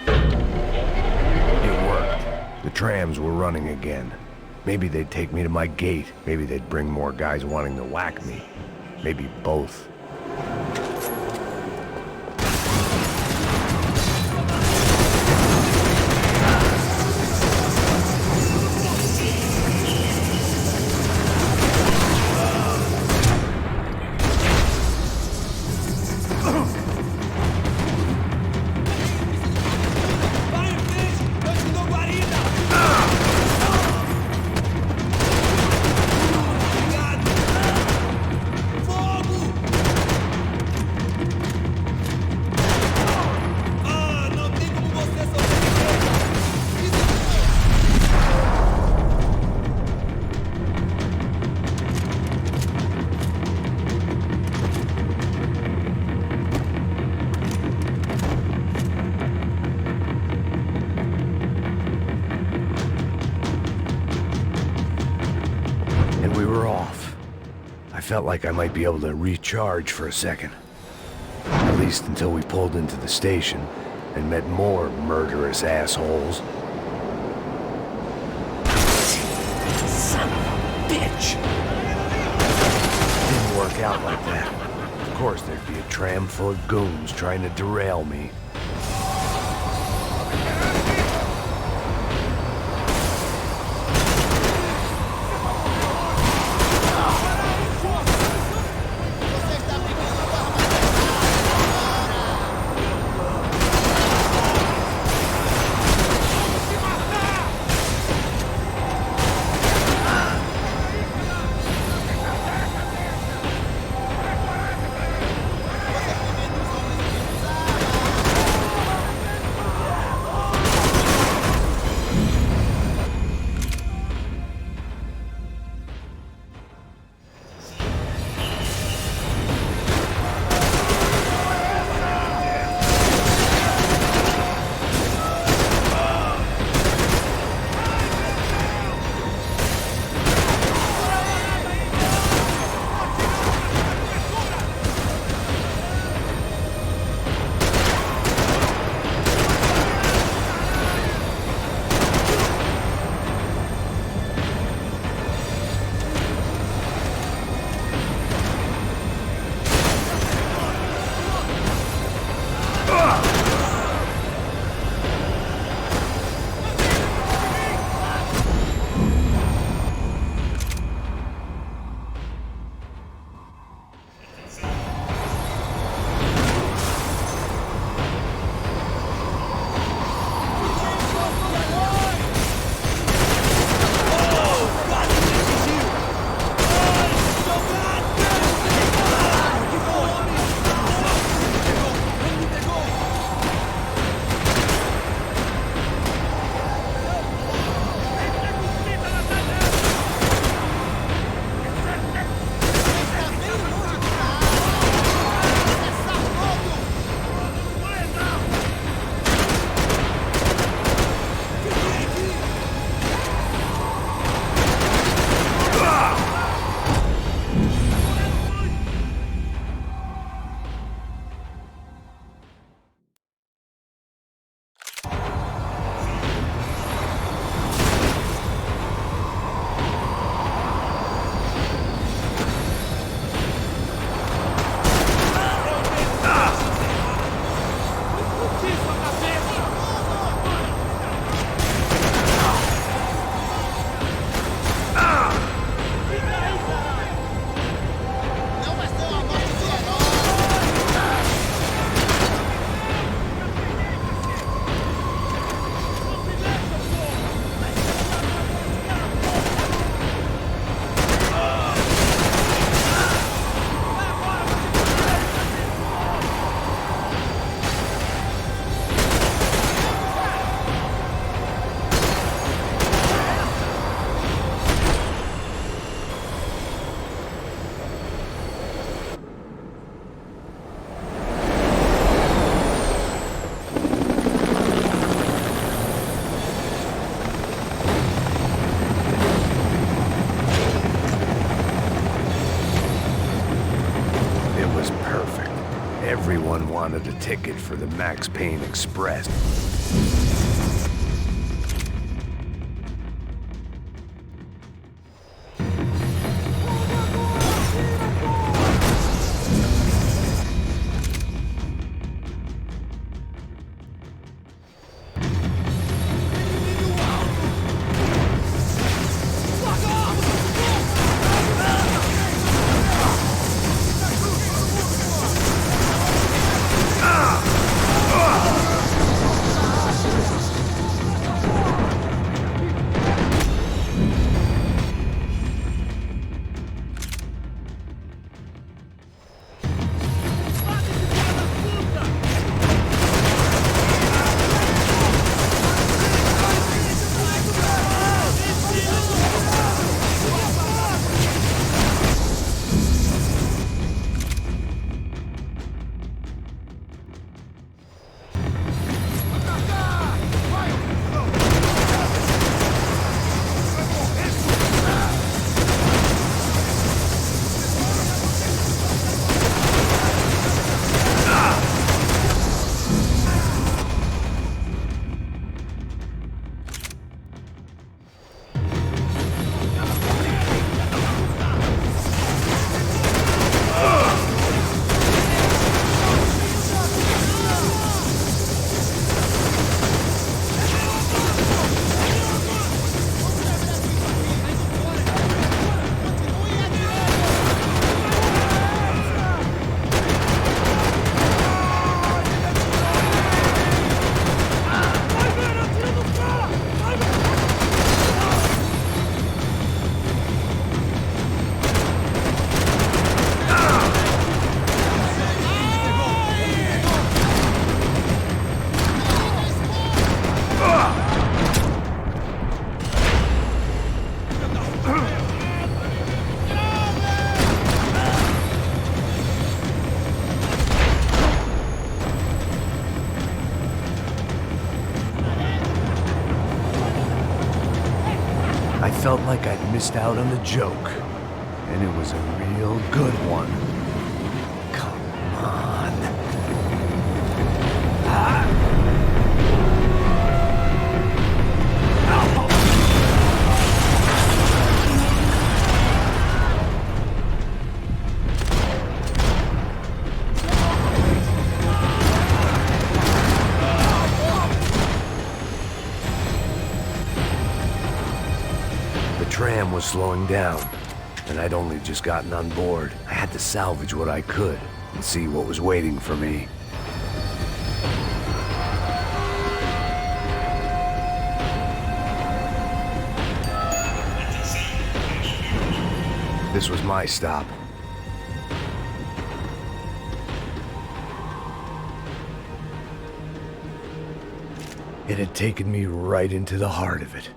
It worked. The trams were running again. Maybe they'd take me to my gate. Maybe they'd bring more guys wanting to whack me. Maybe both. Felt like I might be able to recharge for a second. At least until we pulled into the station and met more murderous assholes. Son of a bitch! Didn't work out like that. Of course there'd be a tram full of goons trying to derail me. wanted a ticket for the Max Payne Express. I felt like I'd missed out on the joke, and it was a real good one. Come on. The tram was slowing down, and I'd only just gotten on board. I had to salvage what I could and see what was waiting for me. This was my stop. It had taken me right into the heart of it.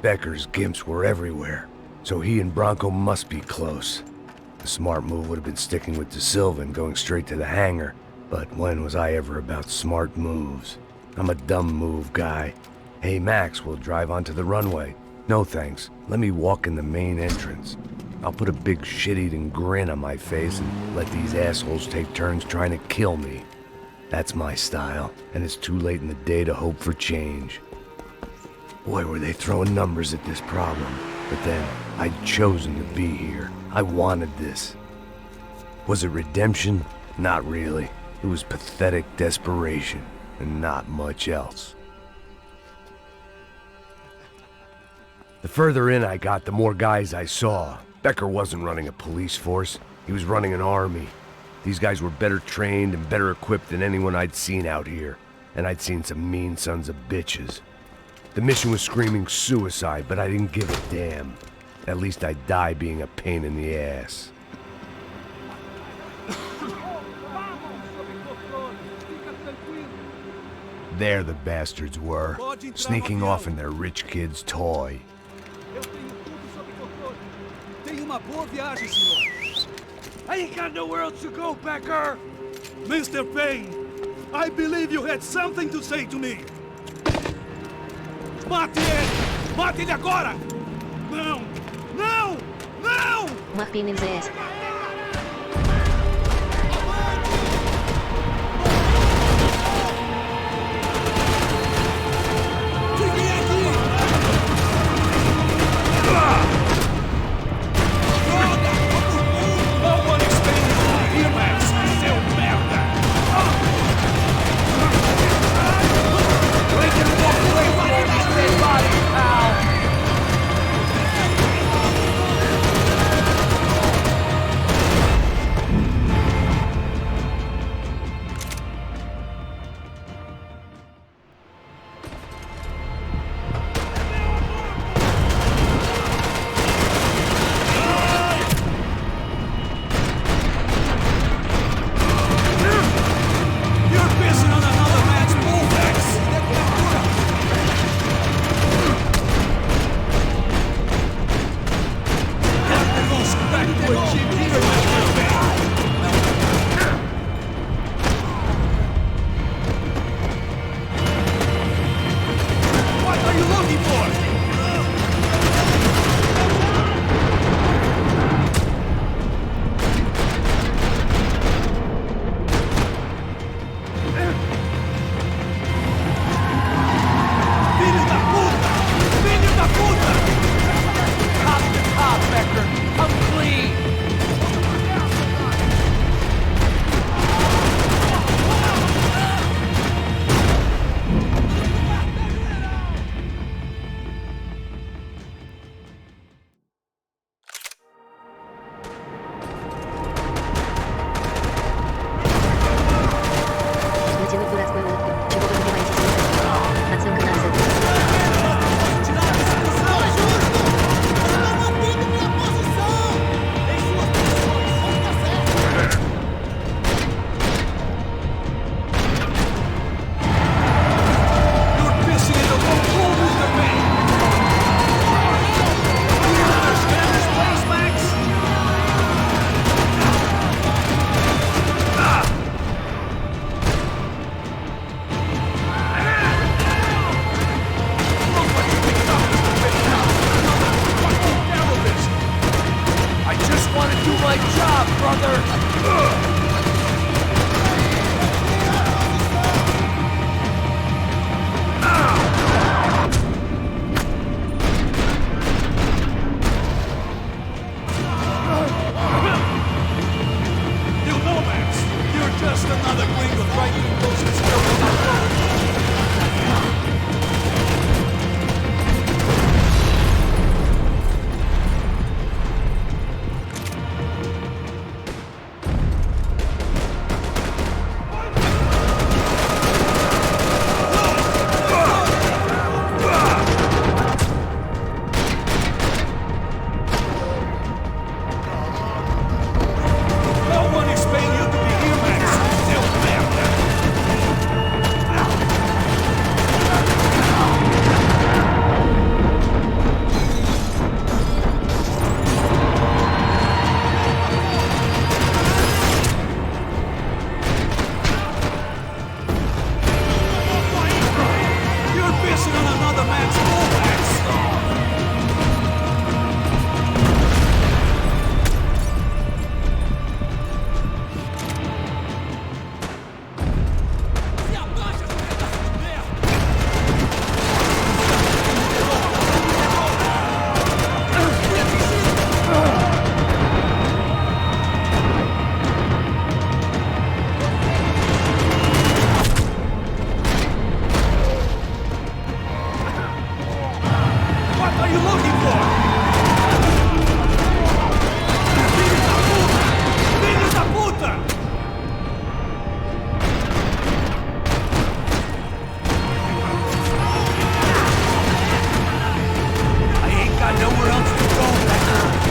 Becker's gimps were everywhere, so he and Bronco must be close. The smart move would have been sticking with De Silva and going straight to the hangar, but when was I ever about smart moves? I'm a dumb move guy. Hey Max, we'll drive onto the runway. No thanks, let me walk in the main entrance. I'll put a big shit-eating grin on my face and let these assholes take turns trying to kill me. That's my style, and it's too late in the day to hope for change. Boy, were they throwing numbers at this problem. But then, I'd chosen to be here. I wanted this. Was it redemption? Not really. It was pathetic desperation, and not much else. The further in I got, the more guys I saw. Becker wasn't running a police force. He was running an army. These guys were better trained and better equipped than anyone I'd seen out here. And I'd seen some mean sons of bitches. The mission was screaming suicide, but I didn't give a damn. At least I'd die being a pain in the ass. There the bastards were, sneaking off in their rich kid's toy. Tenha uma boa viagem, senhor. I ain't got nowhere else to go, Becker. Mr. Payne, I believe you had something to say to me. Mate ele! Mate ele agora! Não! Não! Não! Mark Payne in the ass. you looking for? Filhos da puta! I ain't got nowhere else to go, Becker.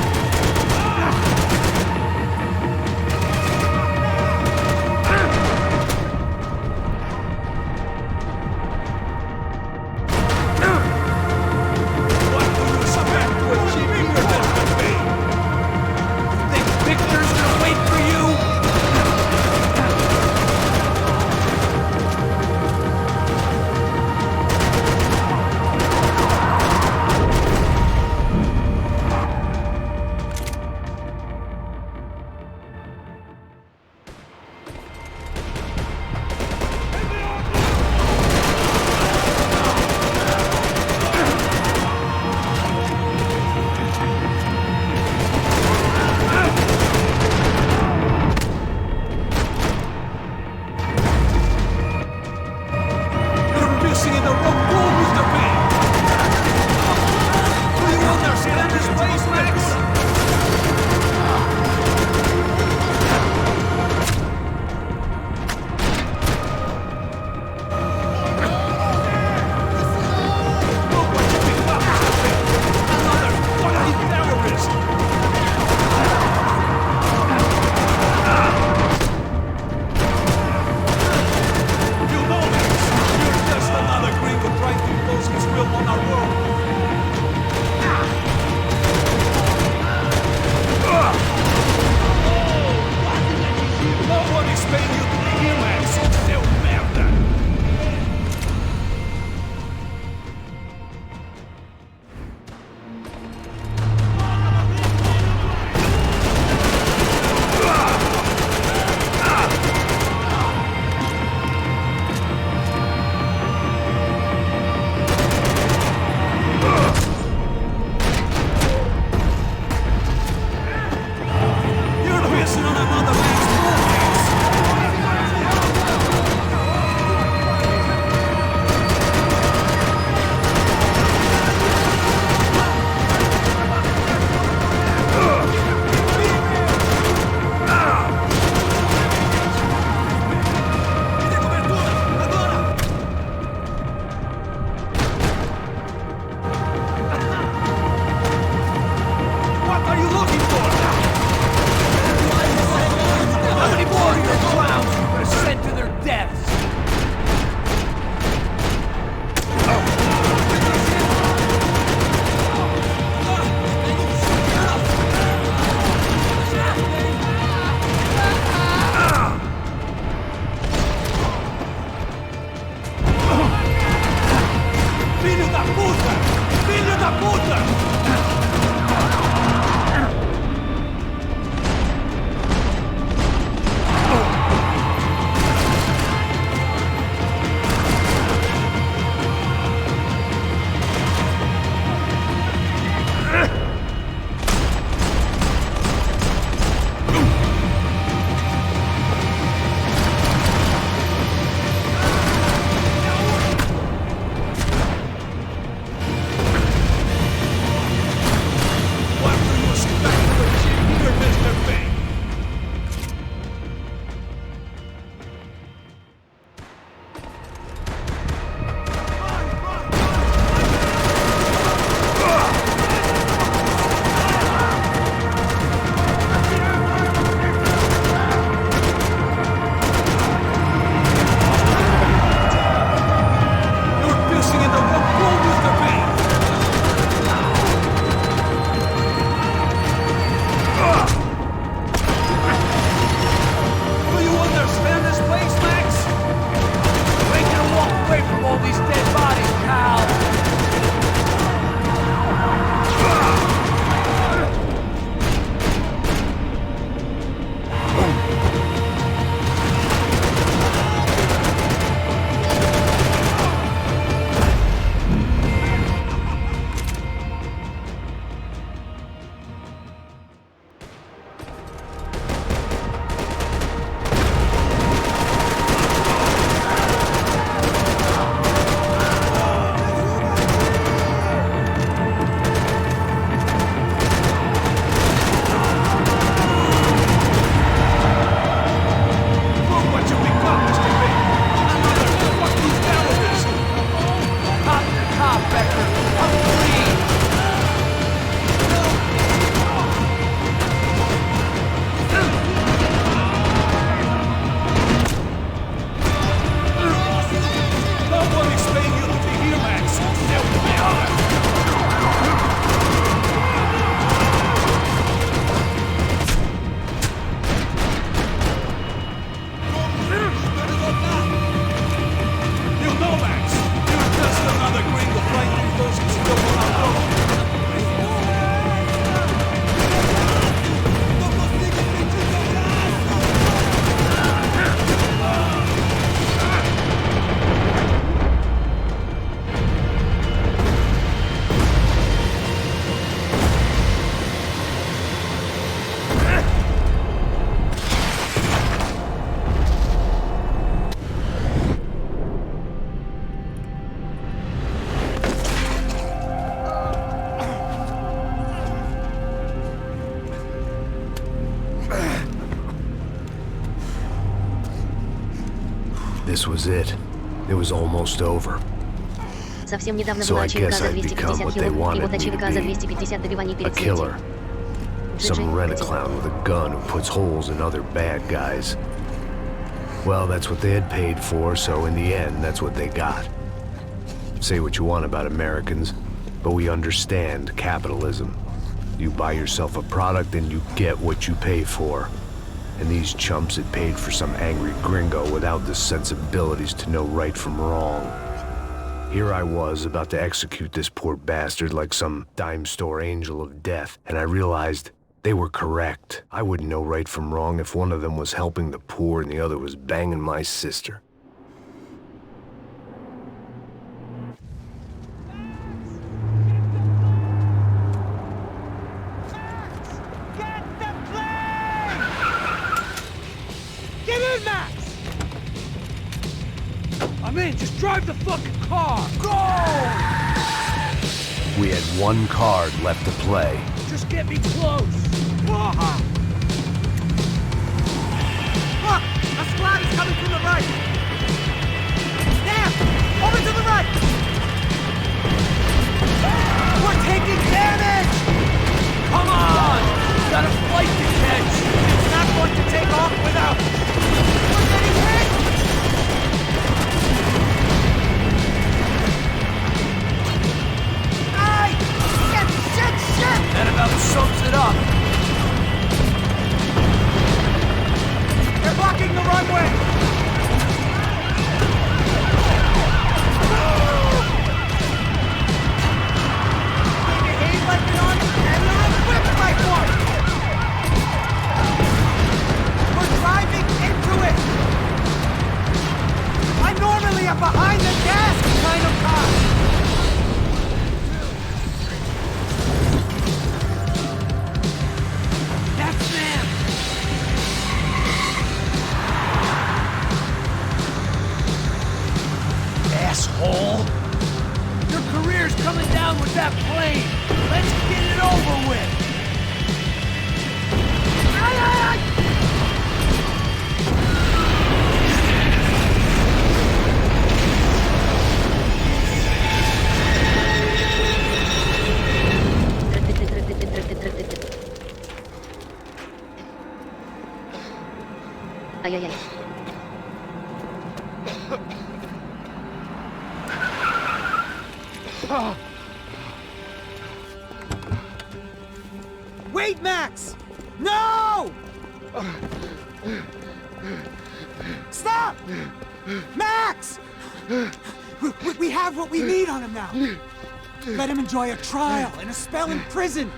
this was it. It was almost over. Совсем недавно So была I очевидка guess за I'd become 250 what they хилов, и wanted вот me to очевидка за be. 250 добиваний A перед смертью. killer. Some rent-a-clown with a gun who puts holes in other bad guys. Well, that's what they had paid for, so in the end, that's what they got. Say what you want about Americans, but we understand capitalism. You buy yourself a product and you get what you pay for. And these chumps had paid for some angry gringo without the sensibilities to know right from wrong. Here I was about to execute this poor bastard like some dime store angel of death, and I realized they were correct. I wouldn't know right from wrong if one of them was helping the poor and the other was banging my sister. Get in, Max! I'm in, just drive the fucking car! Go! We had one card left to play. Just get me close! Look! A squad is coming from the right! Damn! Over to the right! We're taking damage! Come on! We've got a flight to catch! It's not going to take off without... We're getting hit! Aye! Shit! That about sums it up. They're blocking the runway! They behave like an army and they're equipped like one! We're driving into it! I'm normally a behind-the-gas kind of car! That's them! Asshole! Your career's coming down with that plane! Let's get it over with! Aye, aye, aye! Ай-яй-яй. Wait, Max! No! Stop! Max! We have what we need on him now. Let him enjoy a trial and a spell in prison.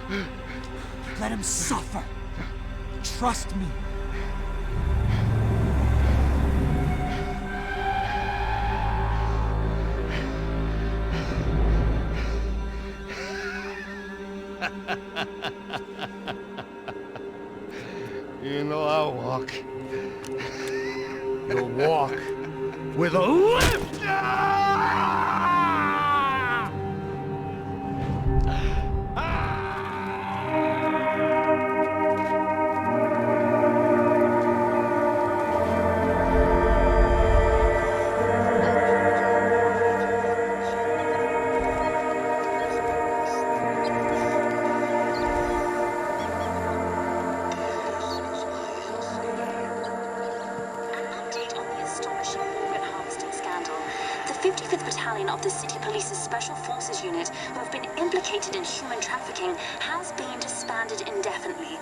Let him suffer. Trust me. You know I'll walk. You'll walk with a lift! The 55th Battalion of the City Police's Special Forces Unit, who have been implicated in human trafficking, has been disbanded indefinitely.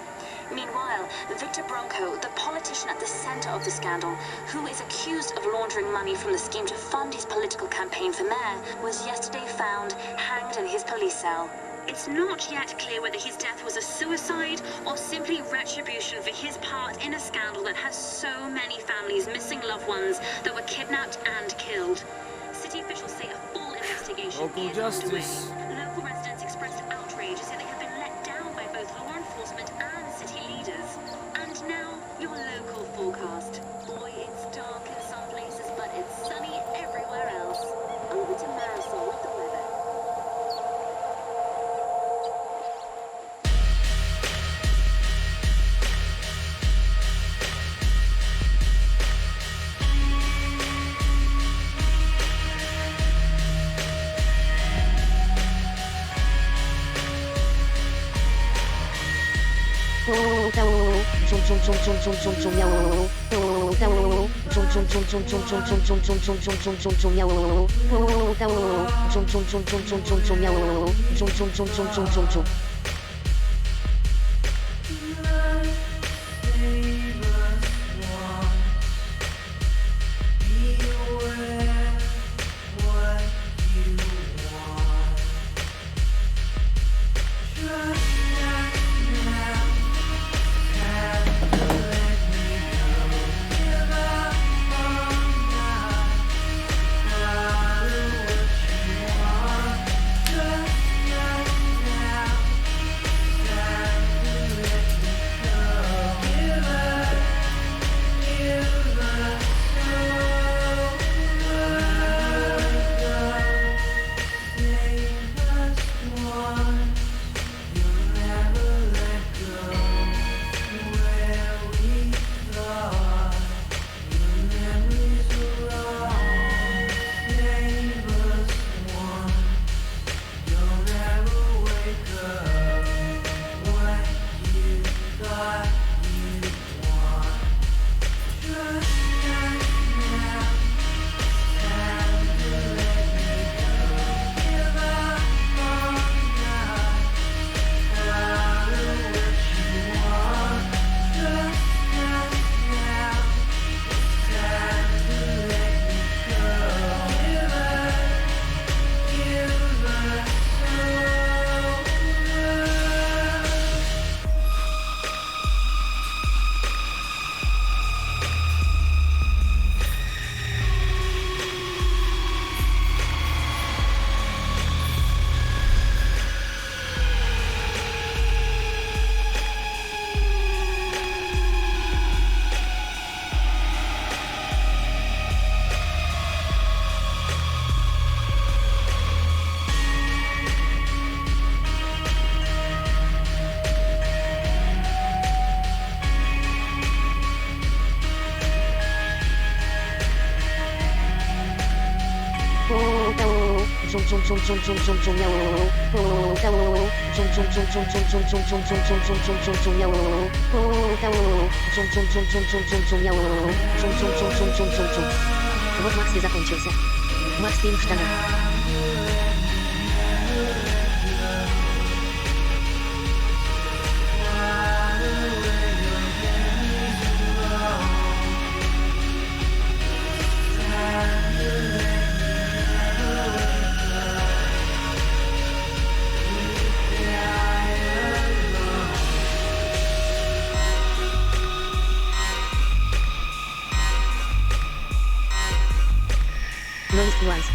Meanwhile, Victor Bronco, the politician at the center of the scandal, who is accused of laundering money from the scheme to fund his political campaign for mayor, was yesterday found hanged in his police cell. It's not yet clear whether his death was a suicide or simply retribution for his part in a scandal that has so many families missing loved ones that were kidnapped and killed. City officials say a full investigation is underway. Local residents expressed outrage, saying they have been let down by both law enforcement and city leaders. And now, your local forecast. Boy, it's dark in some places, but it's sunny everywhere else. Over to Marisol with the weather. Вот Макс и закончился. Макс фильм в штанах. No ist nuance.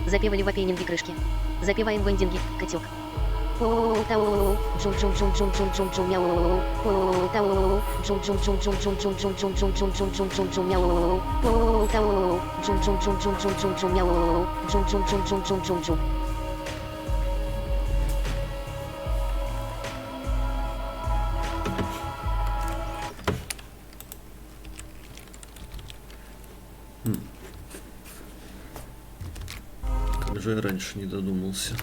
Запевали в опейнинге крышки. Запеваем в эндинге котек. Как же я раньше не додумался.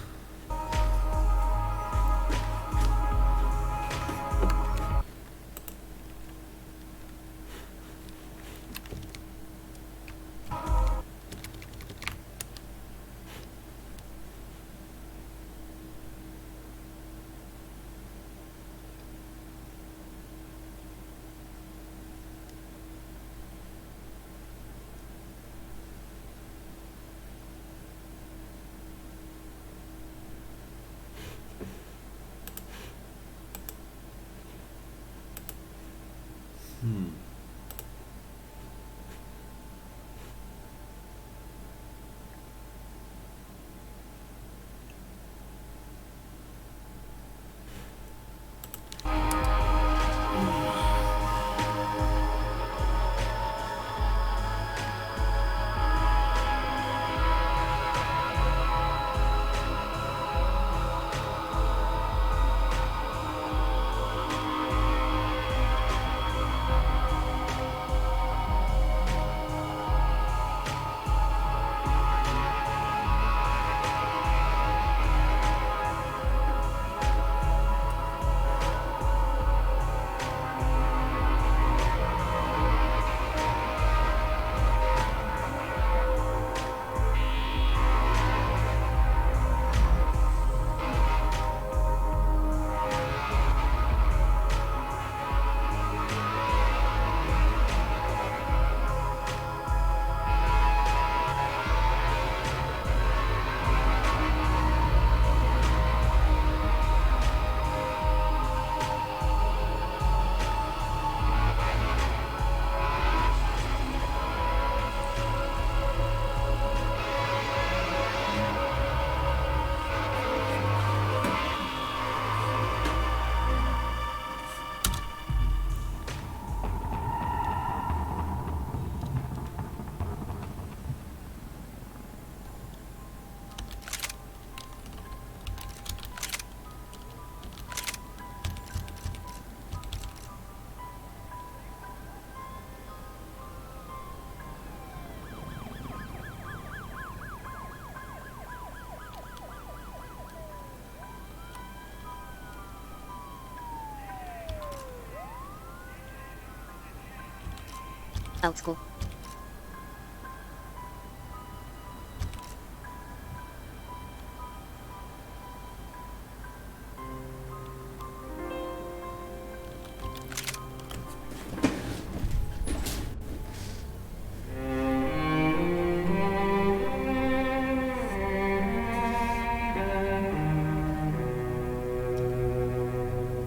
Old school.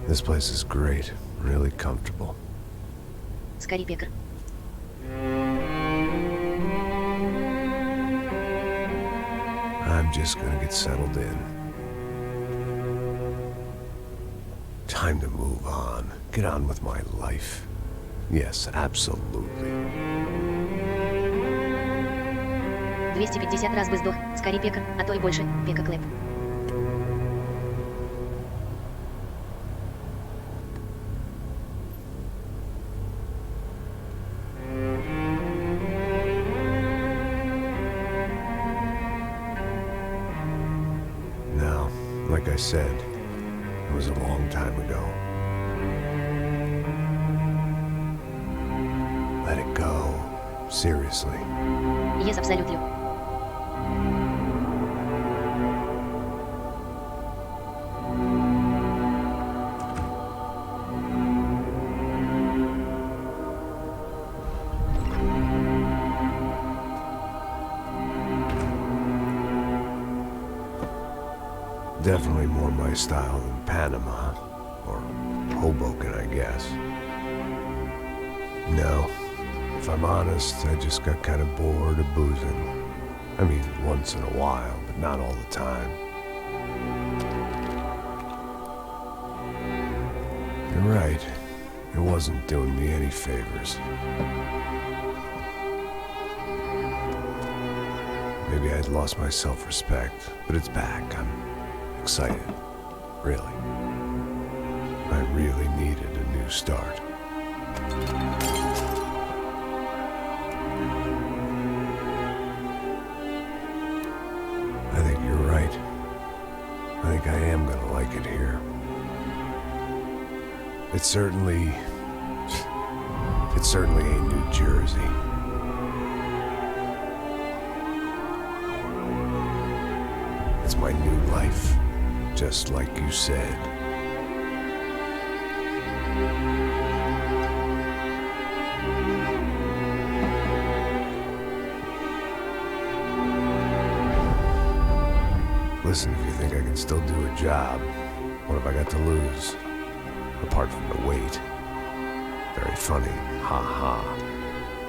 This place is great, really comfortable. Скорее пекарь. I'm just gonna get settled in. Time to move on. Get on with my life. Yes, absolutely. 250 раз бы сдох. Скорее пекарь, а то и больше. Пека Клэп. Now, like I said, it was a long time ago. Let it go. Seriously. Yes, absolutely. Definitely more my style than Panama, or Hoboken, I guess. No, if I'm honest, I just got kind of bored of boozing. I mean, once in a while, but not all the time. You're right, it wasn't doing me any favors. Maybe I'd lost my self-respect, but it's back. I'm excited. Really. I really needed a new start. I think you're right. I think I am gonna like it here. It certainly ain't New Jersey. It's my new life, just like you said. Listen, if you think I can still do a job, what have I got to lose? Apart from the weight. Very funny. Ha ha.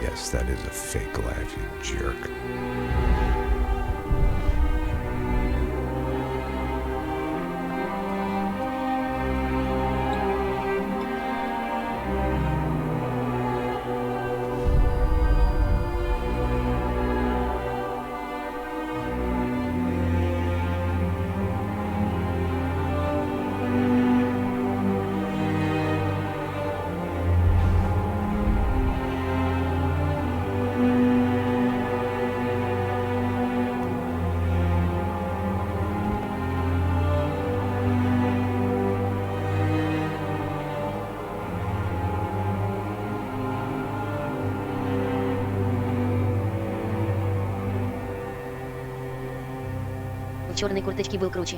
Yes, that is a fake laugh, you jerk. В черной курточке был круче.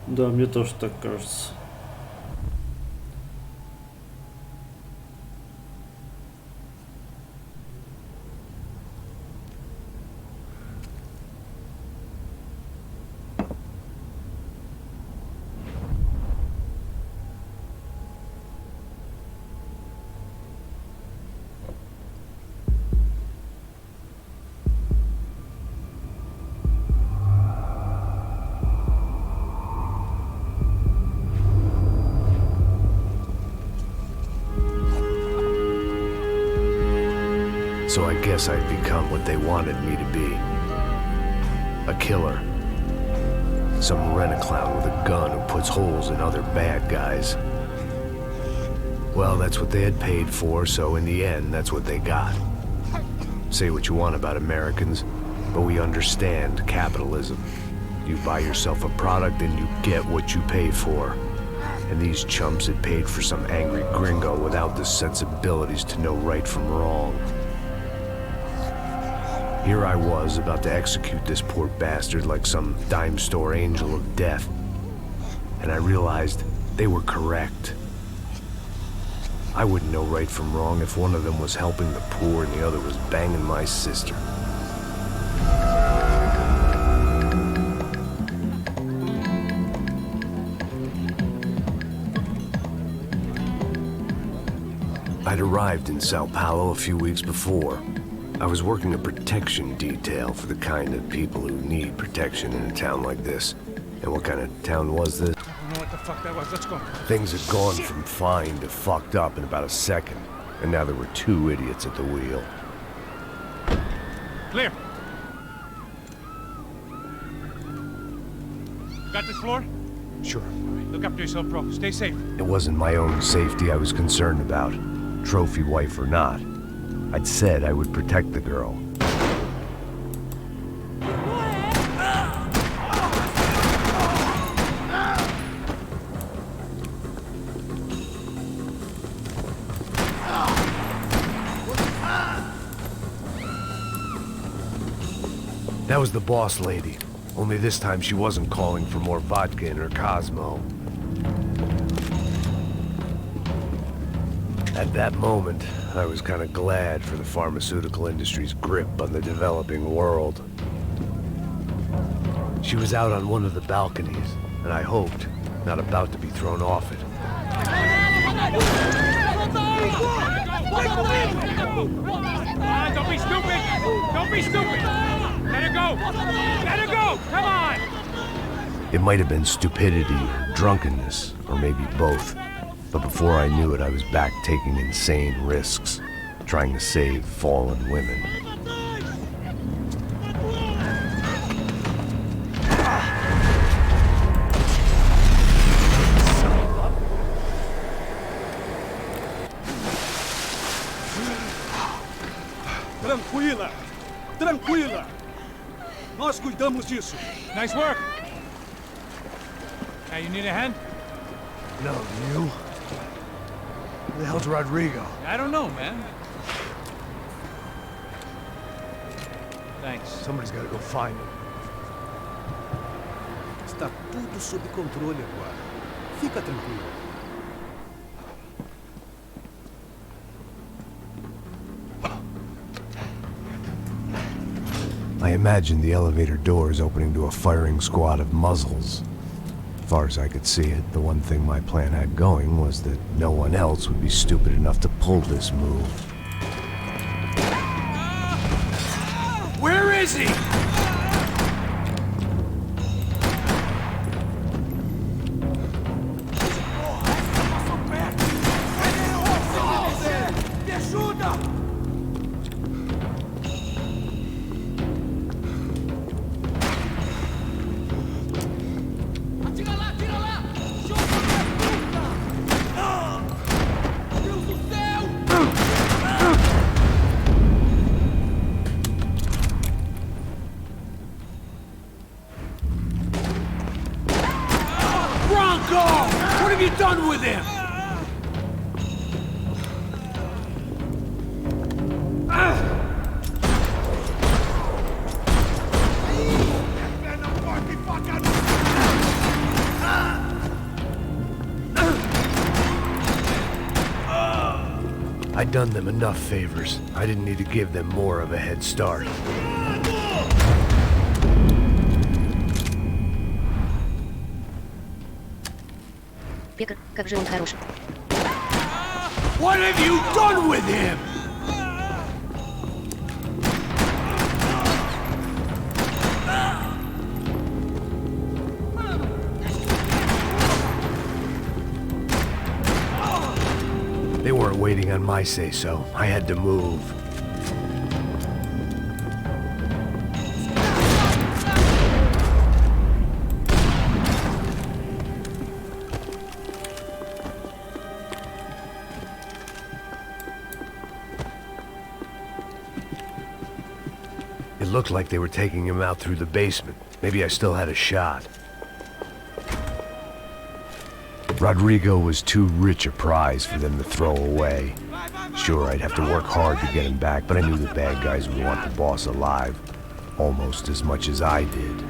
Да, мне тоже так кажется. So I guess I'd become what they wanted me to be. A killer. Some rent-a-clown with a gun who puts holes in other bad guys. Well, that's what they had paid for, so in the end, that's what they got. Say what you want about Americans, but we understand capitalism. You buy yourself a product and you get what you pay for. And these chumps had paid for some angry gringo without the sensibilities to know right from wrong. Here I was, about to execute this poor bastard like some dime store angel of death. And I realized they were correct. I wouldn't know right from wrong if one of them was helping the poor and the other was banging my sister. I'd arrived in Sao Paulo a few weeks before. I was working a protection detail for the kind of people who need protection in a town like this. And what kind of town was this? I don't know what the fuck that was. Let's go. Things had gone from fine to fucked up in about a second. And now there were two idiots at the wheel. Clear. Got this floor? Sure. Look after yourself, bro. Stay safe. It wasn't my own safety I was concerned about. Trophy wife or not. I'd said I would protect the girl. That was the boss lady. Only this time she wasn't calling for more vodka in her Cosmo. At that moment, I was kind of glad for the pharmaceutical industry's grip on the developing world. She was out on one of the balconies, and I hoped not about to be thrown off it. Don't be stupid! Don't be stupid! Let her go! Let her go! Come on! It might have been stupidity, drunkenness, or maybe both. But before I knew it, I was back taking insane risks, trying to save fallen women. Tranquila! Tranquila! Nós cuidamos disso. Nice work! Now, you need a hand? No, you? Who the hell's Rodrigo? I don't know, man. Thanks. Somebody's gotta go find him. Está tudo sob controle agora. Fica tranquilo. I imagined the elevator doors opening to a firing squad of muzzles. far as I could see it, the one thing my plan had going was that no one else would be stupid enough to pull this move. Where is he? What have you done with him? I'd done them enough favors. I didn't need to give them more of a head start. Пекарь, как же он хорош. What have you done with him? They weren't waiting on my say-so. I had to move. It looked like they were taking him out through the basement. Maybe I still had a shot. Rodrigo was too rich a prize for them to throw away. Sure, I'd have to work hard to get him back, but I knew the bad guys would want the boss alive almost as much as I did.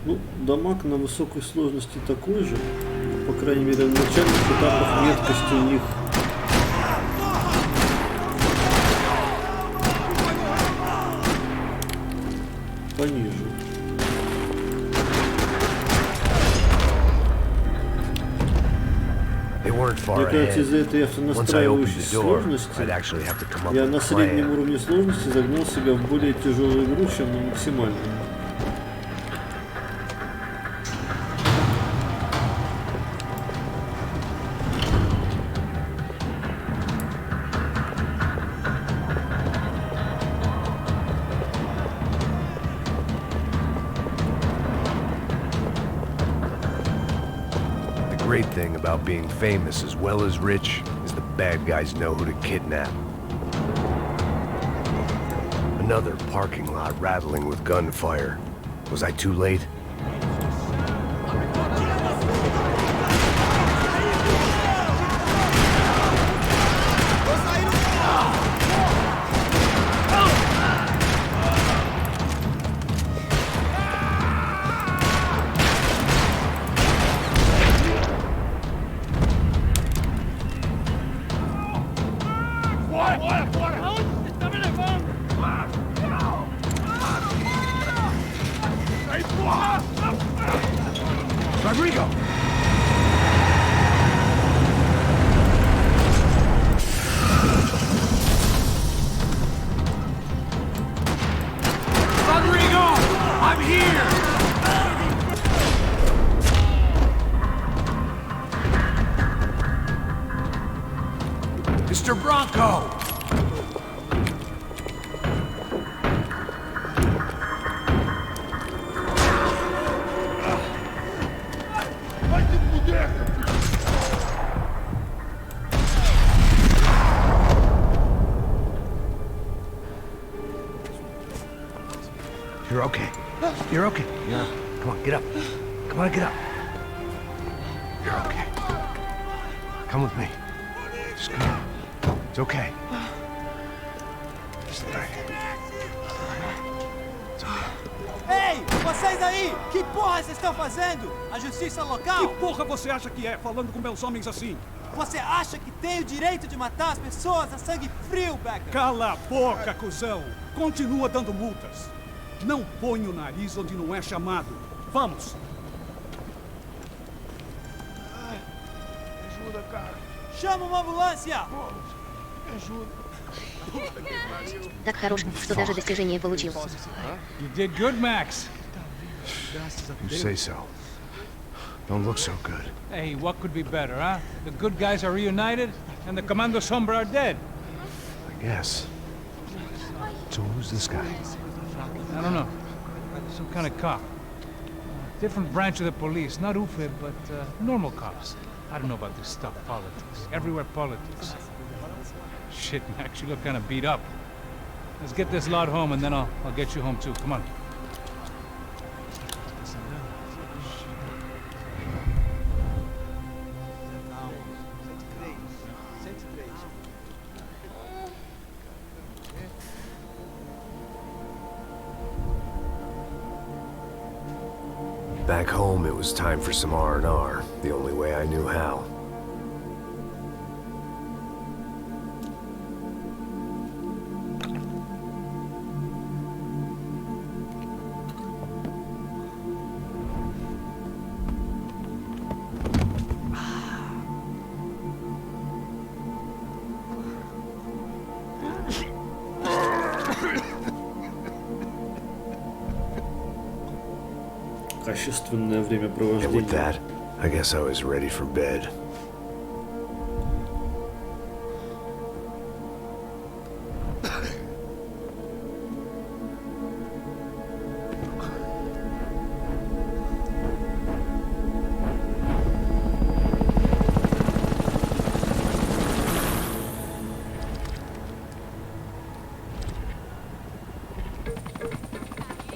Ну, дамаг на высокой сложности такой же. По крайней мере, на начальных этапах меткость у них пониже. Мне кажется, из-за этой автонастраивающей сложности я на среднем уровне сложности загнал себя в более тяжелую игру, чем на максимальном. The great thing about being famous as well as rich is the bad guys know who to kidnap. Another parking lot rattling with gunfire. Was I too late? Rodrigo! Rodrigo! I'm here! Mr. Bronco! You're okay. You're okay. Yeah. Come on, get up. Come on, get up. You're okay. Come with me. Just come on. It's okay. Just right. It's okay. Ei, vocês aí! Que porra vocês estão fazendo? A justiça local? Que porra você acha que é, falando com meus homens assim? Você acha que tem o direito de matar as pessoas a sangue frio, Becker? Cala a boca, cuzão! Continua dando multas. Não põe o nariz onde não é chamado. Vamos! Ajuda, cara. Chama uma ambulância! Me ajuda. Так хорош, что даже достижение получил. You did good, Max. You say so. Don't look so good. Hey, what could be better, huh? The good guys are reunited, and the Commando Sombra are dead. I guess. So who's this guy? I don't know. Some kind of cop. Different branch of the police. Not UFE, but normal cops. I don't know about this stuff, politics. Everywhere politics. Shit, Max, you look kind of beat up. Let's get this lot home, and then I'll get you home too. Come on. Back home, it was time for some R&R, the only way I knew how. Качественное And with времяпровождение. that, I guess I was ready for bed.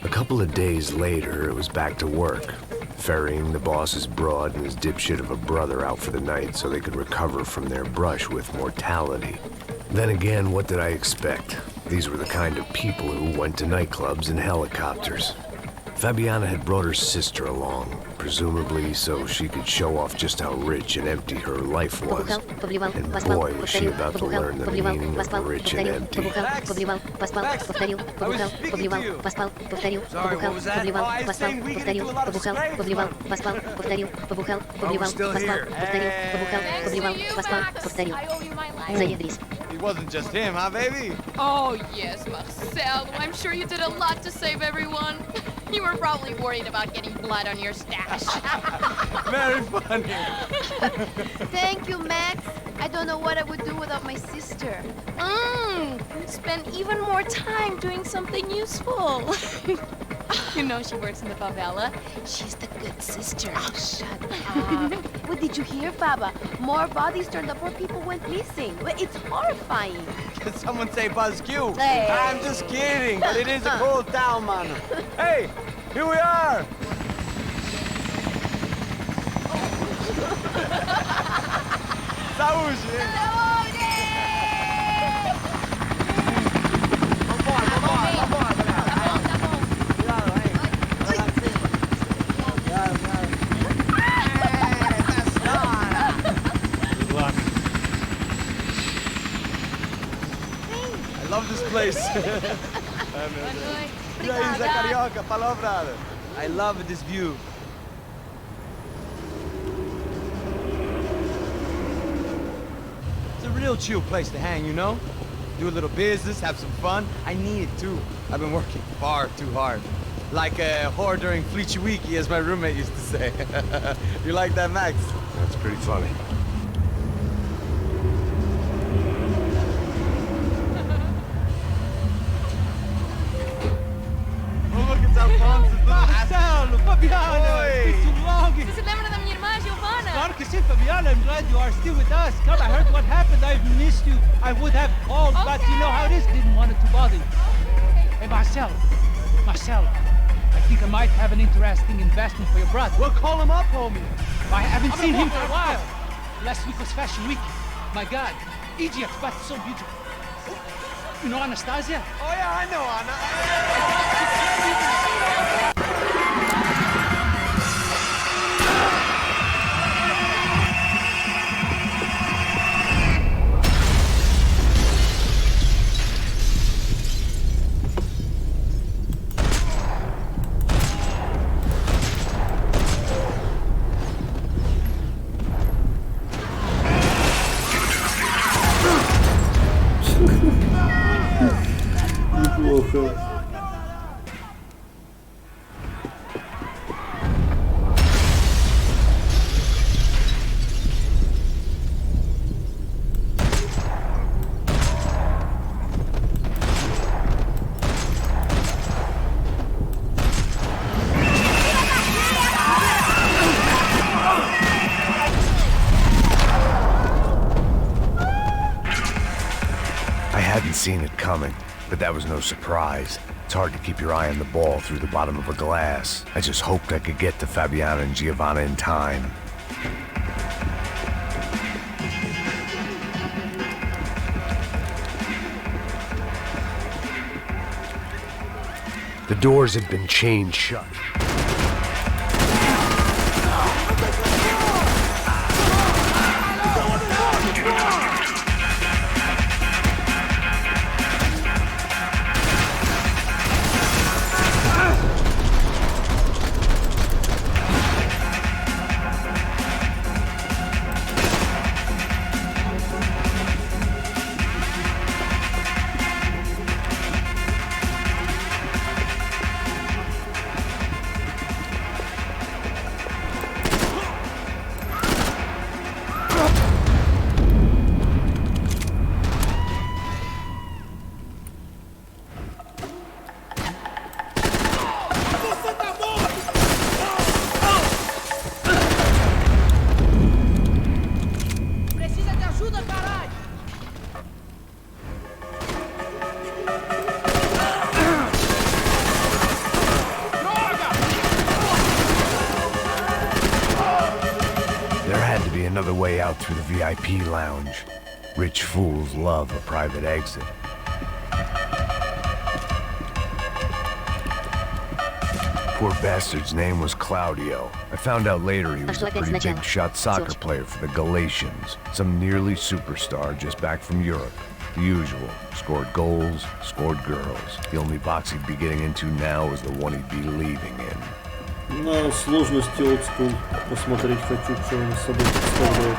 A couple of days later, it was back to work, ferrying the boss's broad and his dipshit of a brother out for the night so they could recover from their brush with mortality. Then again, what did I expect? These were the kind of people who went to nightclubs in helicopters. Fabiana had brought her sister along, presumably so she could show off just how rich and empty her life was. And boy, was she about to learn the meaning of rich and empty. Sorry, what was that? Oh, I was saying we get into a lot of scrapes, but we're still here. I owe you my life. It wasn't just him, huh, baby? Oh, yes, Marcel. I'm sure you did a lot to save everyone. You were probably worried about getting blood on your stash. Very funny. Thank you, Max. I don't know what I would do without my sister. Spend even more time doing something useful. You know she works in the favela. She's the good sister. Oh, shut up. What did you hear, Baba? More bodies turned up where people went missing. It's horrifying. Did someone say Buzz Q? Hey. I'm just kidding, but it is a cool town, man. Hey, here we are. Saúde! I love this place. E aí, Zé Carioca, palavra. I love this view. It's a real chill place to hang, you know? Do a little business, have some fun. I need it too. I've been working far too hard. Like a whore during Fleechy Weeky, as my roommate used to say. You like that, Max? That's pretty funny. Marcelo, Fabiana, it's been too long. Você se lembra da minha irmã, Giovanna? Claro que sim, Fabiana. I'm glad you are still with us. Come, I heard what happened. I've missed you. I would have called, but you know how it is. Didn't want it to bother you. Hey, Marcelo, I think I might have an interesting investment for your brother. We'll call him up, homie. I haven't seen him for a while. Last week was Fashion Week. My God, Egypt, but so beautiful. You know Anastasia? Oh yeah, I know Anna. seen it coming, but that was no surprise. It's hard to keep your eye on the ball through the bottom of a glass. I just hoped I could get to Fabiana and Giovanna in time. The doors had been chained shut. Another way out through the VIP lounge. Rich fools love a private exit. Poor bastard's name was Claudio. I found out later he was a pretty big shot soccer player for the Galatians. Some nearly superstar just back from Europe. The usual. Scored goals, scored girls. The only box he'd be getting into now is the one he'd be leaving in. На сложности олдскул посмотреть хочу, что он с собой представляет.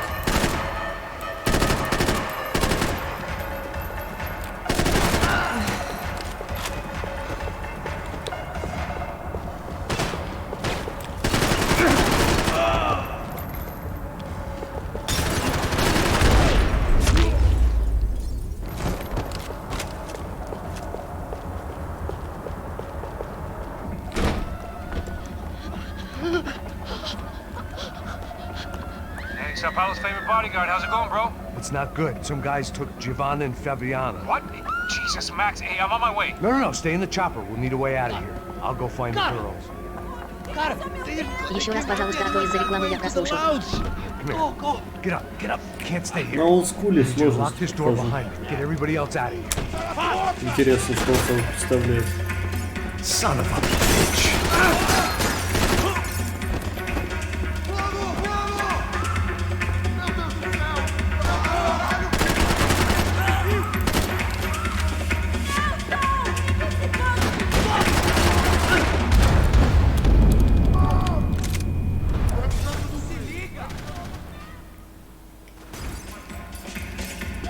Sao Paulo's favorite bodyguard. How's it going, bro? It's not good. Some guys took Giovanna and Fabiana. What? Jesus, Max. Hey, I'm on my way. No. Stay in the chopper. We'll need a way out of here. I'll go find the girls. Еще раз, пожалуйста, а то из-за рекламы я прослушал. Come here. Get up. Can't stay here. На олдскуле Lock this door сложность. behind me. Get everybody else out of here. Интересно, что он собой представляет. Son of a bitch.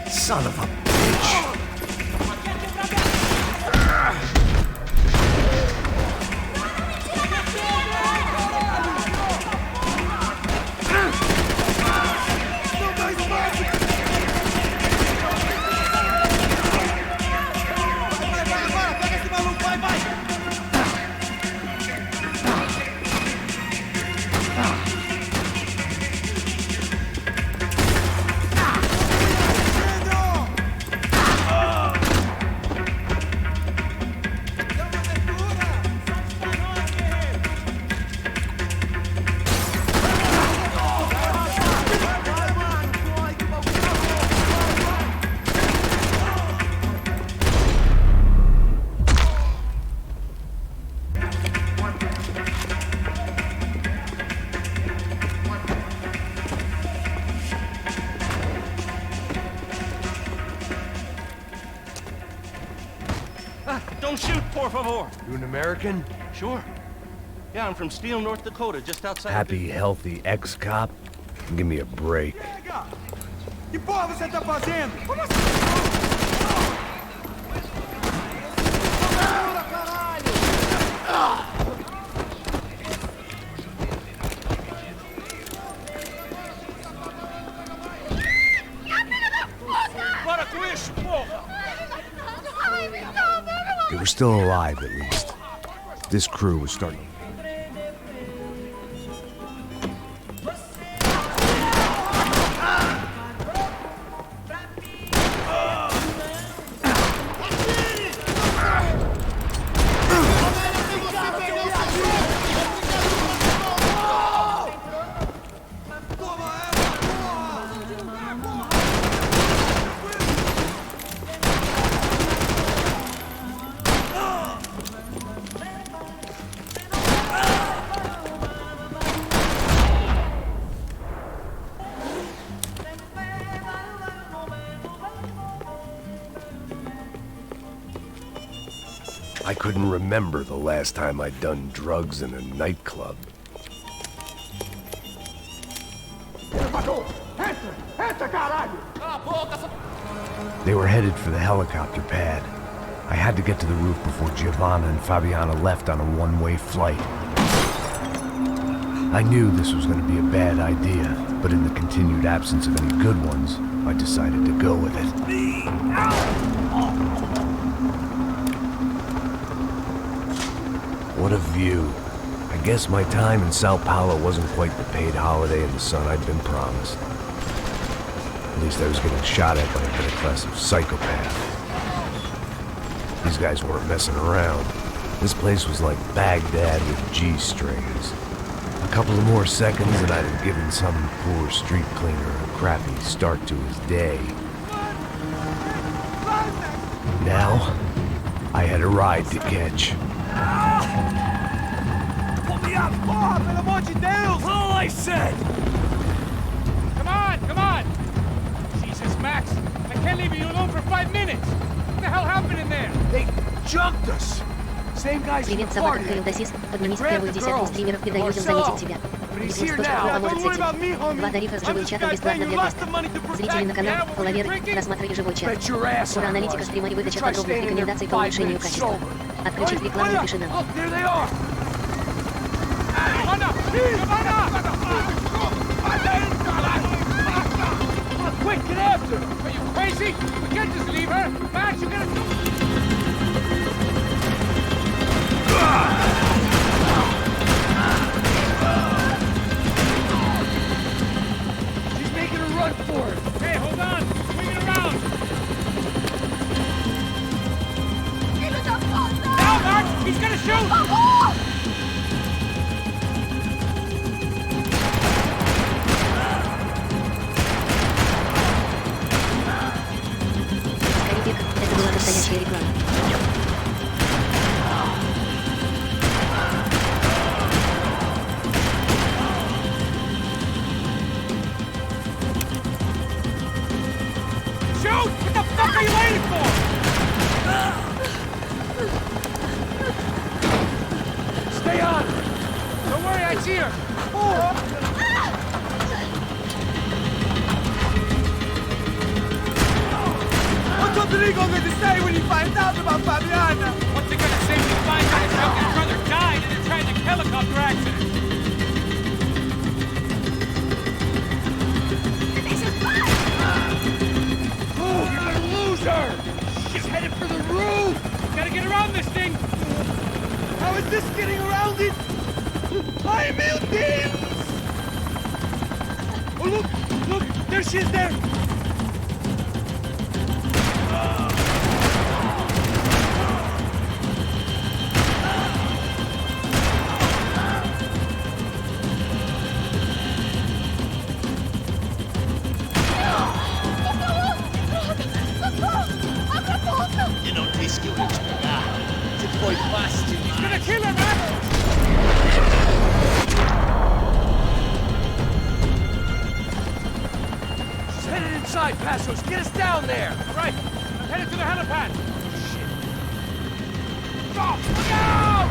Son of a bitch. Don't shoot, por favor. You an American? Sure. Yeah, I'm from Steele, North Dakota, just outside. Happy, healthy ex-cop? Give me a break. Que porra você tá fazendo? Como assim? Para com isso, porra! They were still alive, at least. This crew was starting. couldn't remember the last time I'd done drugs in a nightclub. They were headed for the helicopter pad. I had to get to the roof before Giovanna and Fabiana left on a one-way flight. I knew this was going to be a bad idea, but in the continued absence of any good ones, I decided to go with it. What a view. I guess my time in Sao Paulo wasn't quite the paid holiday in the sun I'd been promised. At least I was getting shot at by a middle-class psychopath. These guys weren't messing around. This place was like Baghdad with G-strings. A couple of more seconds and I'd have given some poor street cleaner a crappy start to his day. Now, I had a ride to catch. Put me up, Bob, pelo amor de Deus! All I said! Come on! Jesus, Max, I can't leave you alone for 5 minutes! What the hell happened in there? They jumped us! Same guys from the Привет, собака party. Хрилдосис. Поднимись в первую десятку стримеров, предаюсь заметить тебя. Ресурс точно поможет с этим. 2 тарифа с живым чатом бесплатно для теста. Зрители на канал, фолловеры, просматривай живой чат. Скоро аналитика стрима и выдача подробных рекомендаций по улучшению качества. Отключить рекламу и пиши нам. Quick, get after her! Are you crazy? We can't just leave her! Max, you gotta... She's making a run for it! Hey, hold on! Swing it around! Now, Max! He's gonna shoot! Это была настоящая реклама. Shoot! What the fuck are you waiting for? Stay on! Don't worry, I see her! What's Rodrigo going to say when he finds out about Fabiana? What's he gonna say when he finds out his youngest brother died in a tragic helicopter accident? Oh, you're gonna lose her! She's headed for the roof! Gotta get around this thing! How is this getting around it? Ay, meu Deus! Oh, look! There she is there! You não disse que eu ia te pegar. Você foi fácil demais. He's gonna kill her, Max! She's headed inside, Passos! Get us down there! Right! I'm headed to the helipad! Stop! Look out!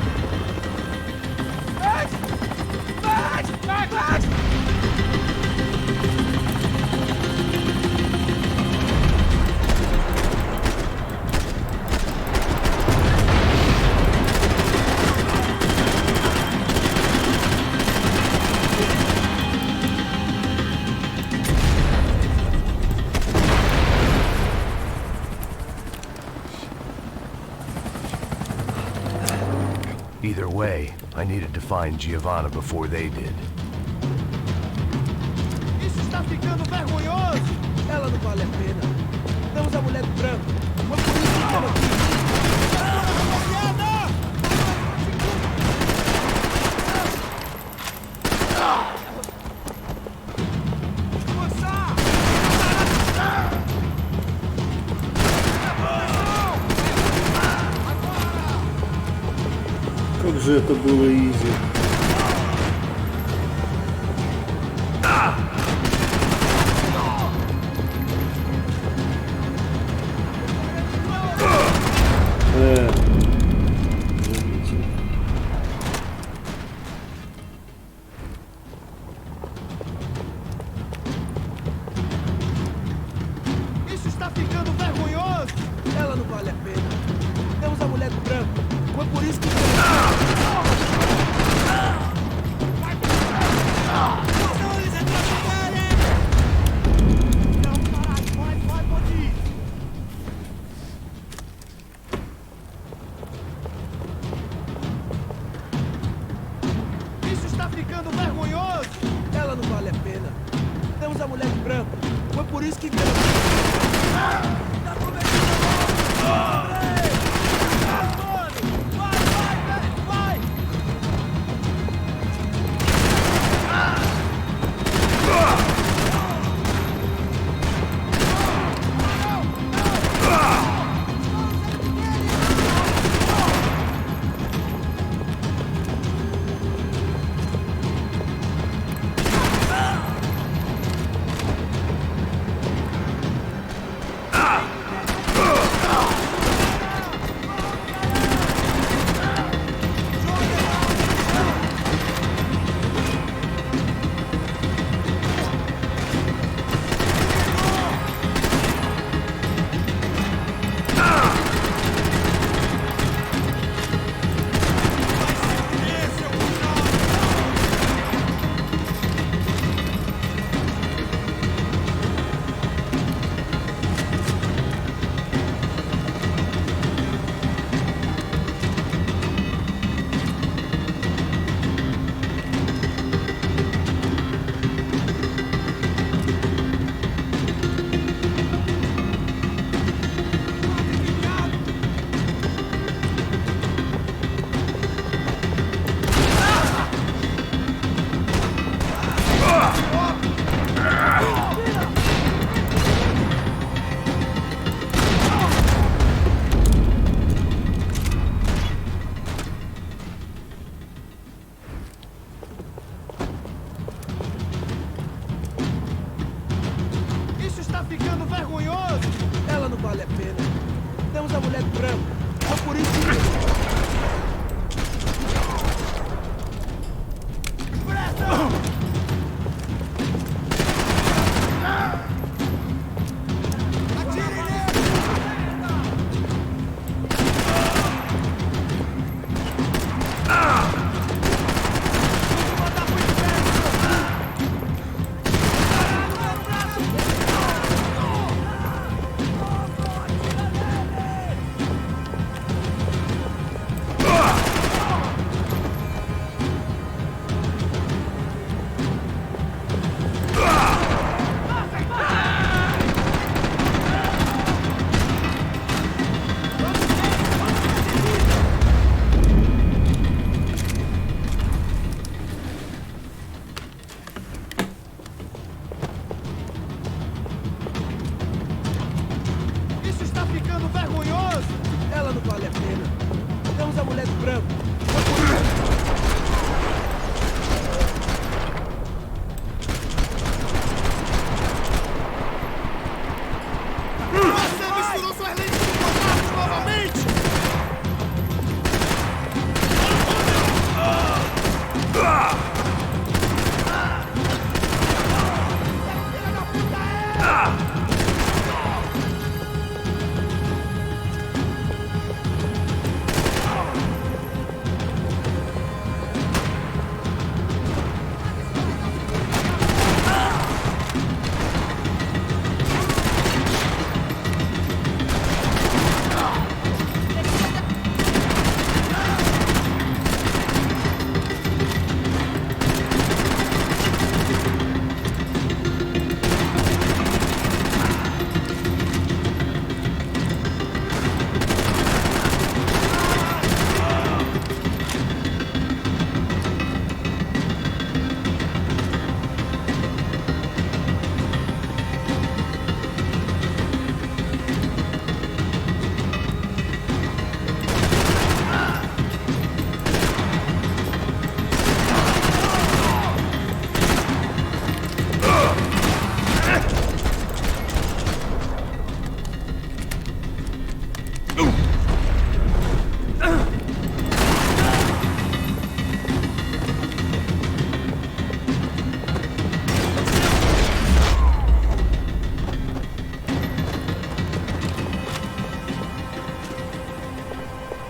Max! Max! Max! Max! Either way, I needed to find Giovanna before they did. Isso está ficando vergonhoso! Ela não vale a pena. Damos a mulher do branco. Uma polícia estava aqui. Как же это было изи. ficando vergonhoso! Ela não vale a pena. Temos a mulher de branco. Foi por isso que viemos. Tá começando a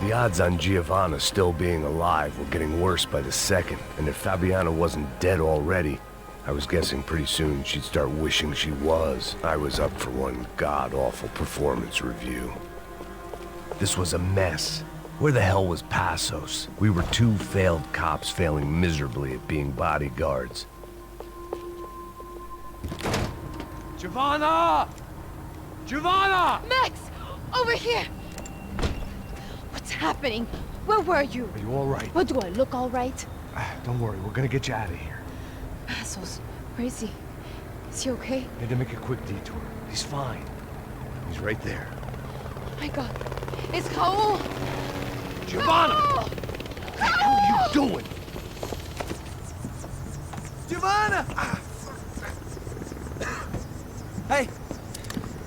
The odds on Giovanna still being alive were getting worse by the second, and if Fabiana wasn't dead already, I was guessing pretty soon she'd start wishing she was. I was up for one god-awful performance review. This was a mess, Where the hell was Passos? We were two failed cops failing miserably at being bodyguards. Giovanna! Giovanna! Max! Over here! What's happening? Where were you? Are you all right? What, do I look all right? Don't worry, we're gonna get you out of here. Passos, where is he? Is he okay? Need to make a quick detour. He's fine. He's right there. Oh my god. It's Raul! Giovanna! Raul! What the hell are you doing? Giovanna! Hey!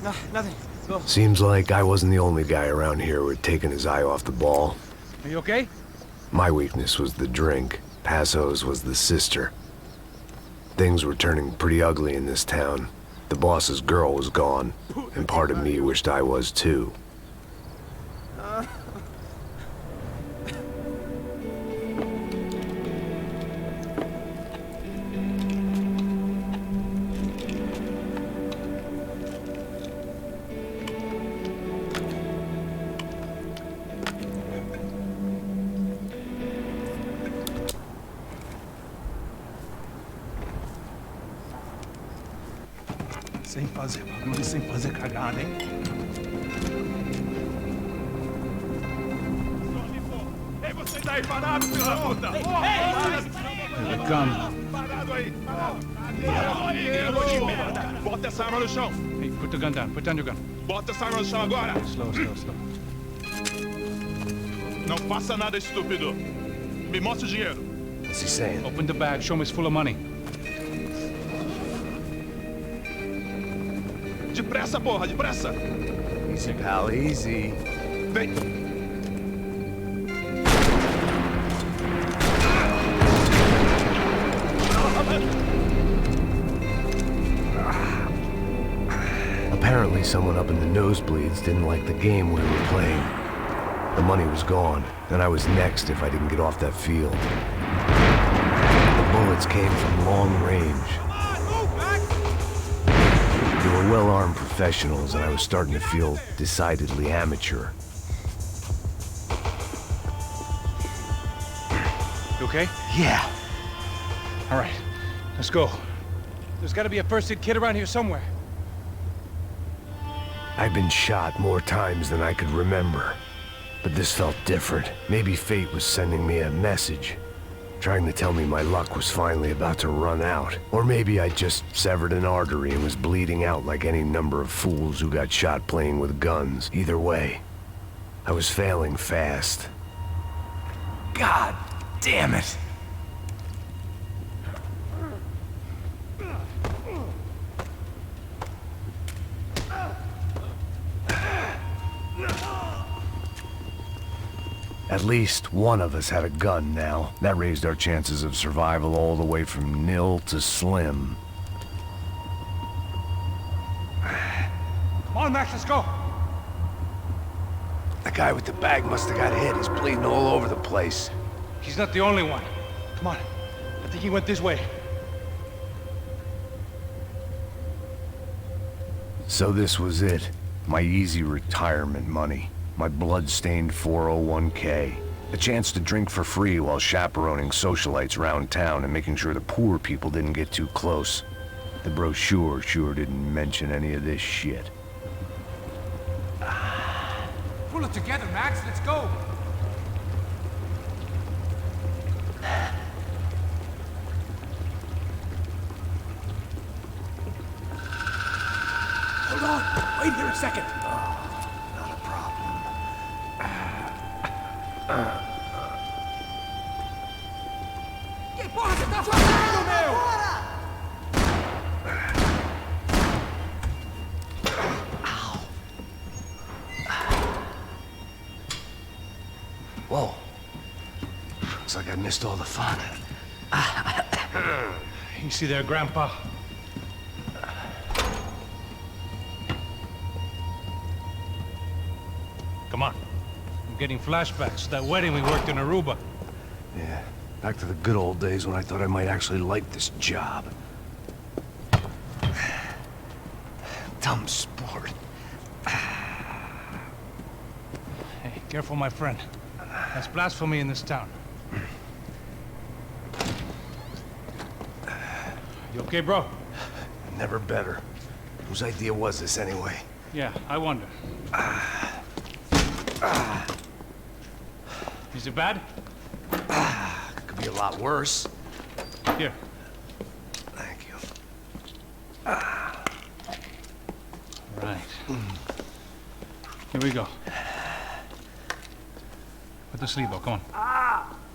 No, nothing. Go. Seems like I wasn't the only guy around here who had taken his eye off the ball. Are you okay? My weakness was the drink. Passos was the sister. Things were turning pretty ugly in this town. The boss's girl was gone, and part of me wished I was too. Sem fazer barulho, sem fazer cagada, hein? Ei, vocês aí parados, filho da puta! Ei, Here they come. parado aí, parado! De merda! Bota essa arma no chão! Hey, put the gun down. Put down your gun. Bota essa arma no chão agora! Slow, slow, slow. Não faça nada, estúpido! Me mostre o dinheiro! What's he saying? Open the bag. Show me it's full of money. Depressa, porra, depressa! Easy, pal, easy. Vem! Apparently someone up in the nosebleeds didn't like the game we were playing. The money was gone, and I was next if I didn't get off that field. The bullets came from long range. They were well-armed professionals, and I was starting to feel decidedly amateur. You okay? Yeah. All right, let's go. There's got to be a first aid kit around here somewhere. I'd been shot more times than I could remember, but this felt different. Maybe fate was sending me a message, trying to tell me my luck was finally about to run out. Or maybe I just severed an artery and was bleeding out like any number of fools who got shot playing with guns. Either way, I was failing fast. God damn it! At least one of us had a gun now. That raised our chances of survival all the way from nil to slim. Come on, Max, let's go. The guy with the bag must have got hit. He's bleeding all over the place. He's not the only one. Come on. I think he went this way. So this was it. My easy retirement money. My blood-stained 401k. A chance to drink for free while chaperoning socialites around town and making sure the poor people didn't get too close. The brochure sure didn't mention any of this shit. Pull it together, Max. Let's go. Hold on! Wait here a second! Que porra você tá fazendo, meu? Whoa. Looks like I missed all the fun. You see there, Grandpa? Come on. I'm getting flashbacks to that wedding we worked in Aruba. Yeah, back to the good old days when I thought I might actually like this job. Dumb sport. Hey, careful, my friend. That's blasphemy in this town. You okay, bro? Never better. Whose idea was this, anyway? Yeah, I wonder. Is it bad? Could be a lot worse. Here. Thank you. Right. Here we go. Put the sleeve up, come on.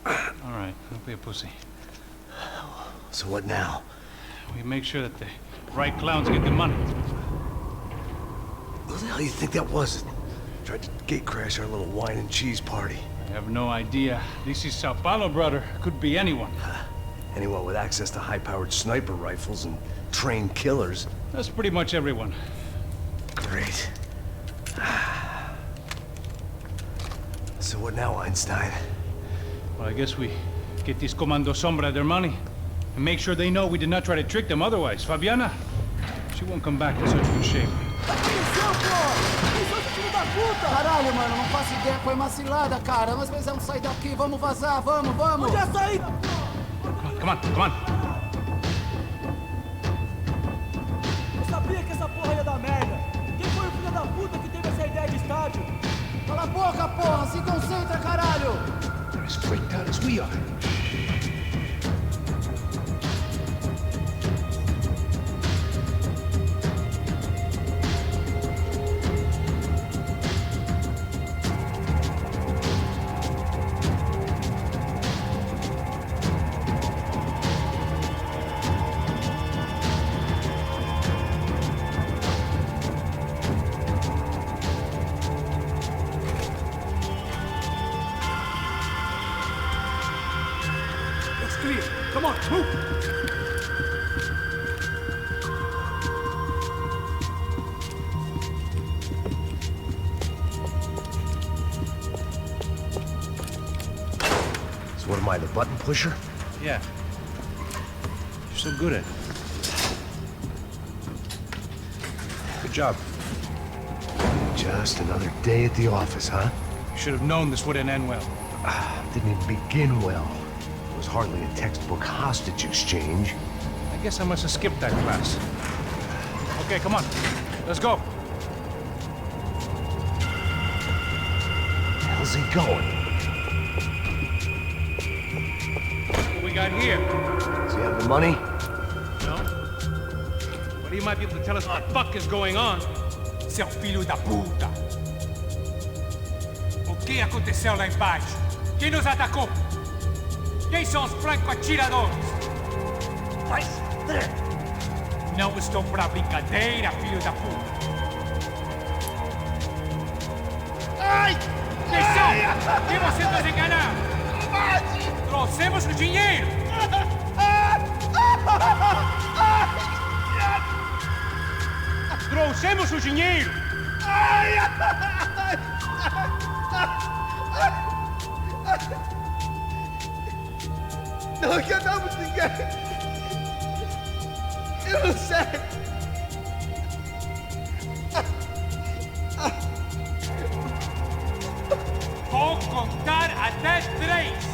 All right, don't be a pussy. So what now? We make sure that the right clowns get the money. Who the hell do you think that was? Tried to gate crash our little wine and cheese party. I have no idea. This is Sao Paulo, brother. Could be anyone. Anyone with access to high-powered sniper rifles and trained killers. That's pretty much everyone. Great. So what now, Einstein? Well, I guess we get these Comando Sombra their money and make sure they know we did not try to trick them otherwise. Fabiana, she won't come back in such good shape. Caralho, mano, não faço ideia, foi uma cilada, cara. Nós precisamos sair daqui, vamos vazar, vamos, vamos! Onde é a saída? Come on, come on. Eu sabia que essa porra ia dar merda. Quem foi o filho da puta que teve essa ideia de estádio? Cala a boca, porra! Se concentra, caralho! They're as freaked out as we are. Come on, move! So what am I, the button pusher? Yeah. You're so good at it. Good job. Just another day at the office, huh? You should have known this wouldn't end well. Didn't even begin well. It was hardly a textbook hostage exchange. I guess I must have skipped that class. Okay, come on. Let's go. How's he going? What we got here? Does he have the money? No. But he might be able to tell us what the fuck is going on. Seu filho da puta! O que aconteceu lá embaixo? Quem nos atacou? Quem são os franco-atiradores? Não estou pra brincadeira, filho da puta! Ai! Quem são? Quem você nos enganar? Trouxemos o dinheiro! Trouxemos o dinheiro! Não enganamos ninguém! Eu não sei! Vou contar até 3!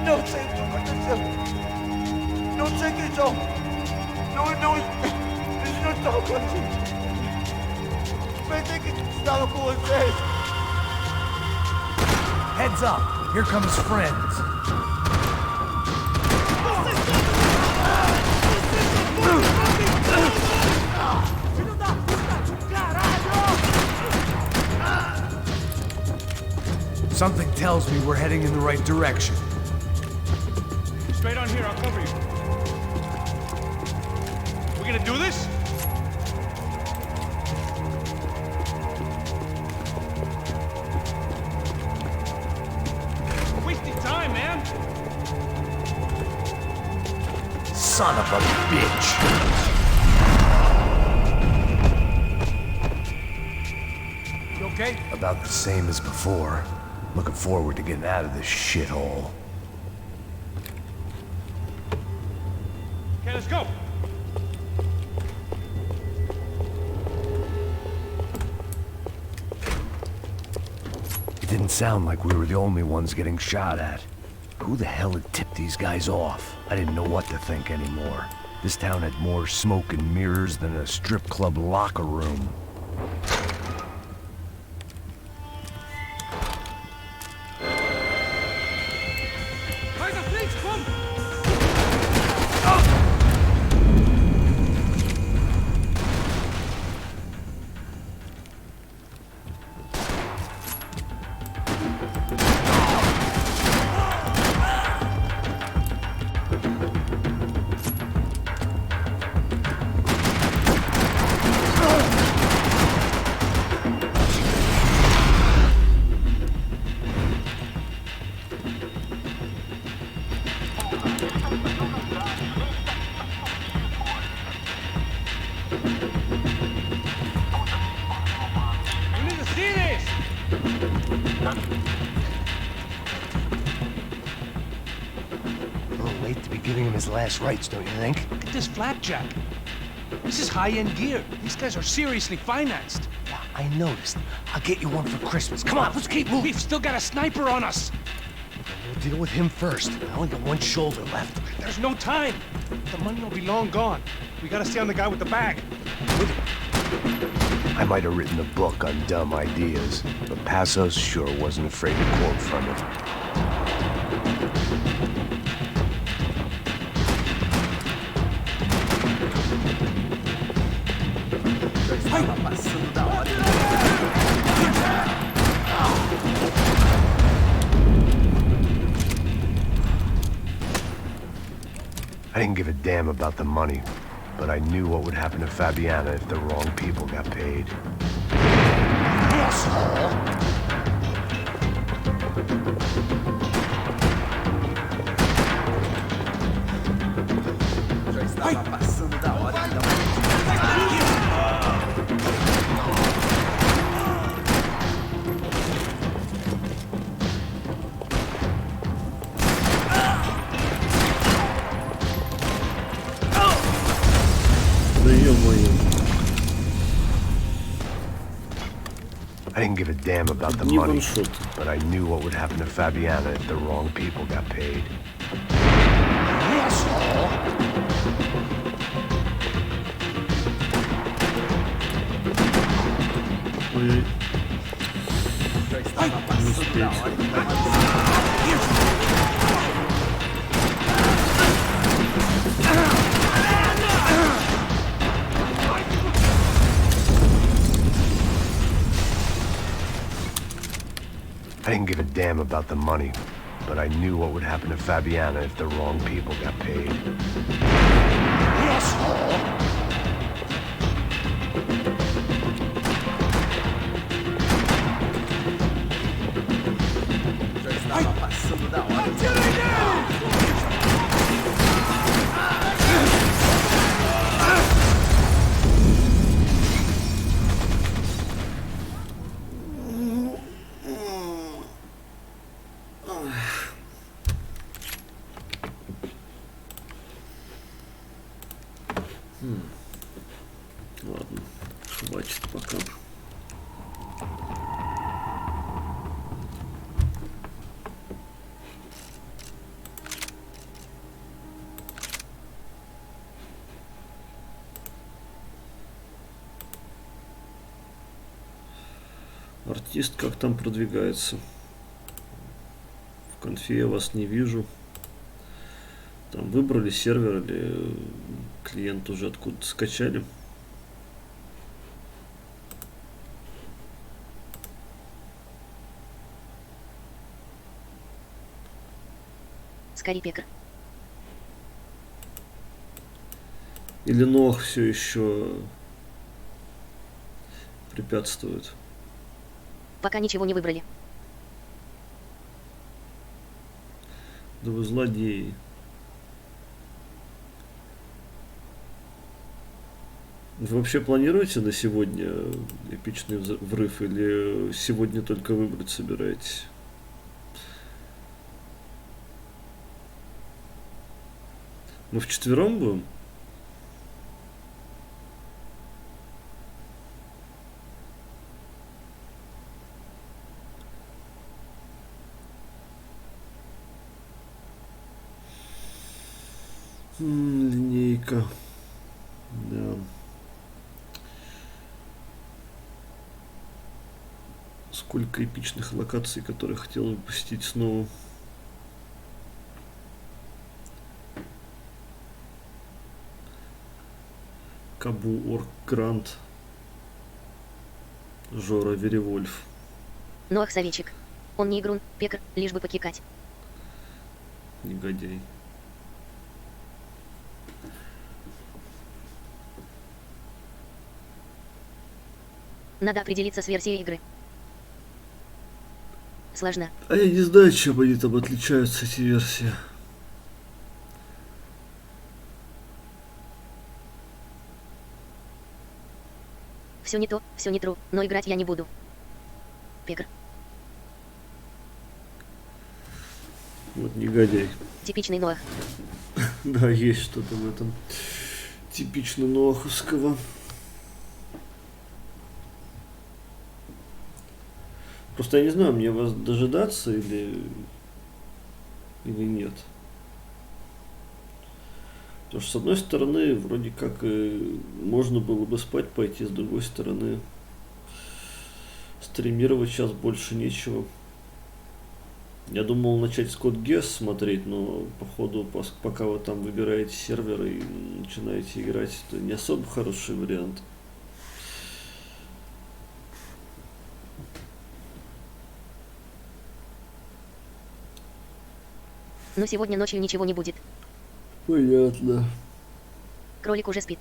Não sei o que aconteceu! Não sei quem são! Eles não estão com a gente! Pensei que estavam com vocês! Heads up! Here come his friends! Filho da puta! Caralho! Something tells me we're heading in the right direction. Straight on here, I'll cover you. We gonna do this? Wasting time, man. Son of a bitch! You okay? About the same as before. Looking forward to getting out of this shithole. Okay, let's go. didn't sound like we were the only ones getting shot at. Who the hell had tipped these guys off? I didn't know what to think anymore. This town had more smoke and mirrors than a strip club locker room. Last rites, don't you think? Look at this flapjack. This is high-end gear. These guys are seriously financed. Yeah, I noticed. I'll get you one for Christmas. Come on, let's keep moving. We've still got a sniper on us. We'll deal with him first. I only got one shoulder left. There's no time. The money will be long gone. We gotta stay on the guy with the bag. I might have written a book on dumb ideas, but Passos sure wasn't afraid to quote from it. I didn't give a damn about the money, but I knew what would happen to Fabiana if the wrong people got paid. I didn't give a damn about the money, but I knew what would happen to Fabiana if the wrong people got paid. I didn't give a damn about the money, but I knew what would happen to Fabiana if the wrong people got paid. Ладно, хватит пока. Артист как там продвигается? В конфе я вас не вижу. Там выбрали сервер или клиент уже откуда-то скачали? Скорипека. Или Нох все еще препятствует? Пока ничего не выбрали. Да вы злодеи. Вы вообще планируете на сегодня эпичный взрыв или сегодня только выбрать собираетесь? Мы вчетвером будем? Линейка. Да. Сколько эпичных локаций, которые хотел бы посетить снова. Кабу Орк Грант. Жора Веревольф. Ноах Советчик. Он не игрун, пекар, лишь бы покикать. Негодяй. Надо определиться с версией игры. Сложно. А я не знаю, чем они там отличаются, эти версии. Все не то, все не true, но играть я не буду. Пекар. Вот негодяй. Типичный Ноах. Да, есть что-то в этом. Типично ноаховского. Просто я не знаю, мне вас дожидаться или нет. Потому что с одной стороны, вроде как можно было бы спать пойти, с другой стороны, стримировать сейчас больше нечего. Я думал начать Скотт Гесс смотреть, но походу, пока вы там выбираете сервер и начинаете играть, это не особо хороший вариант. Но сегодня ночью ничего не будет. Понятно. Кролик уже спит.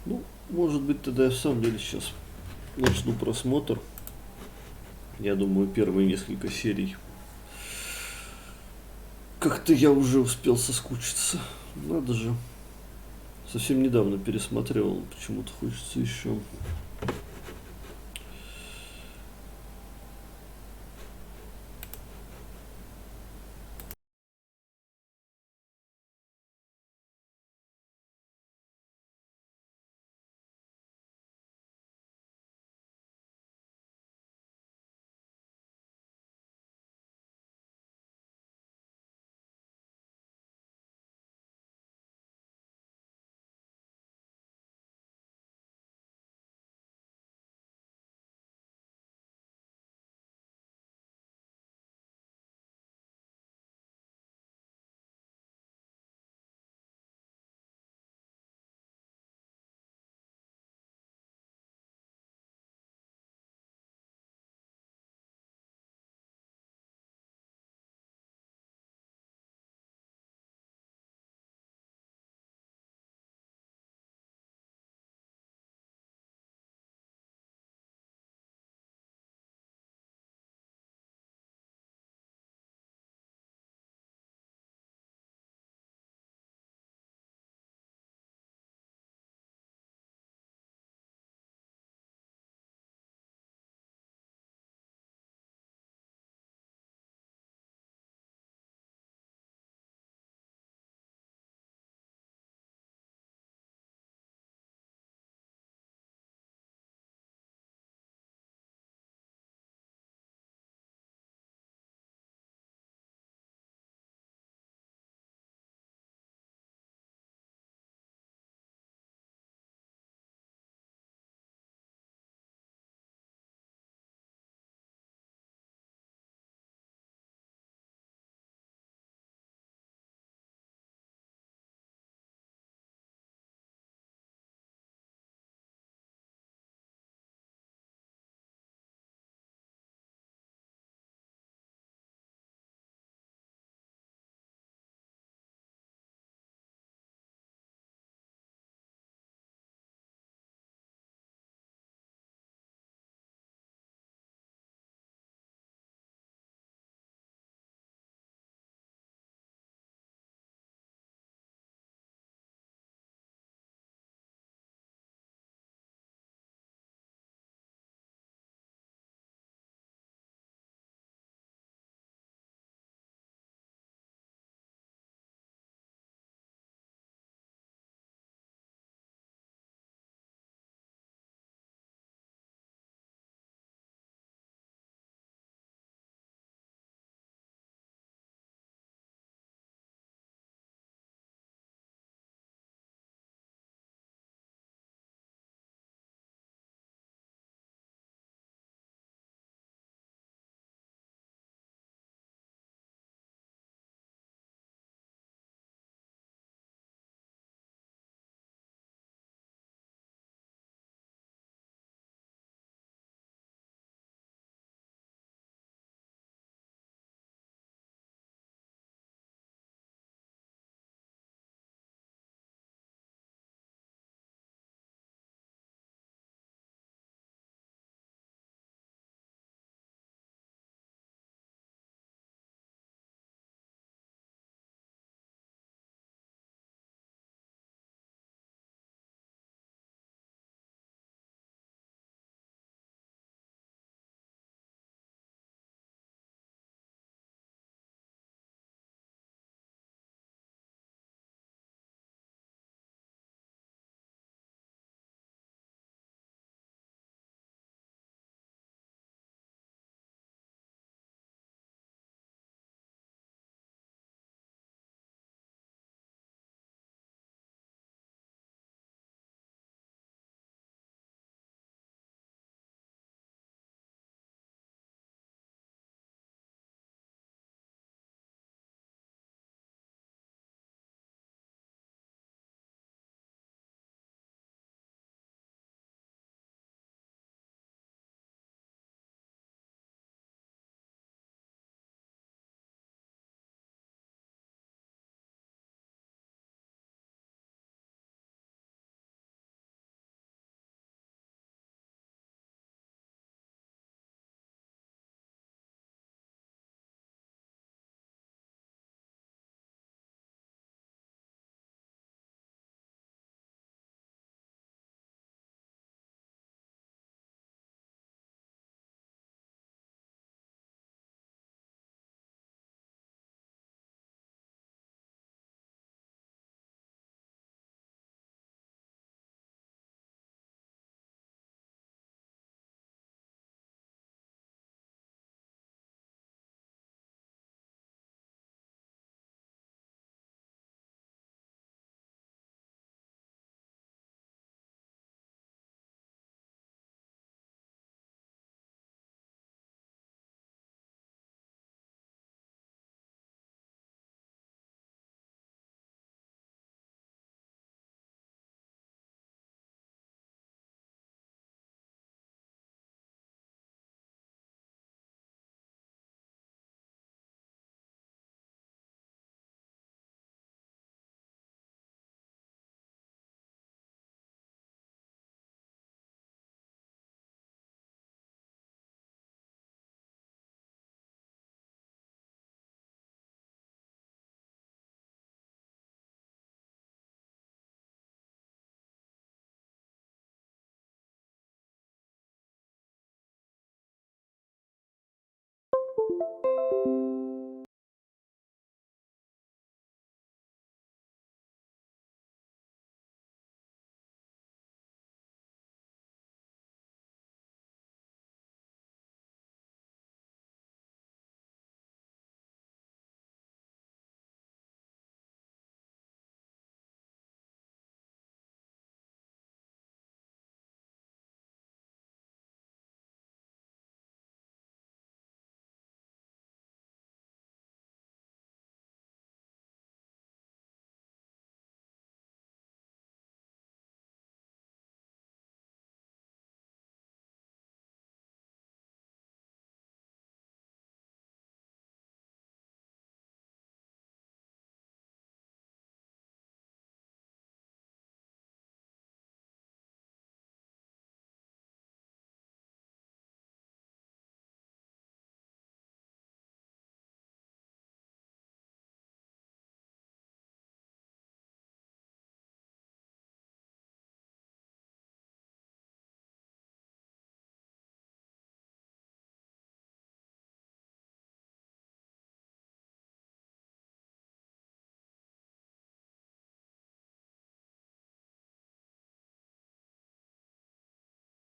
Ну, может быть, тогда я в самом деле сейчас начну просмотр. Я думаю, первые несколько серий. Как-то я уже успел соскучиться. Надо же. Совсем недавно пересматривал, почему-то хочется еще.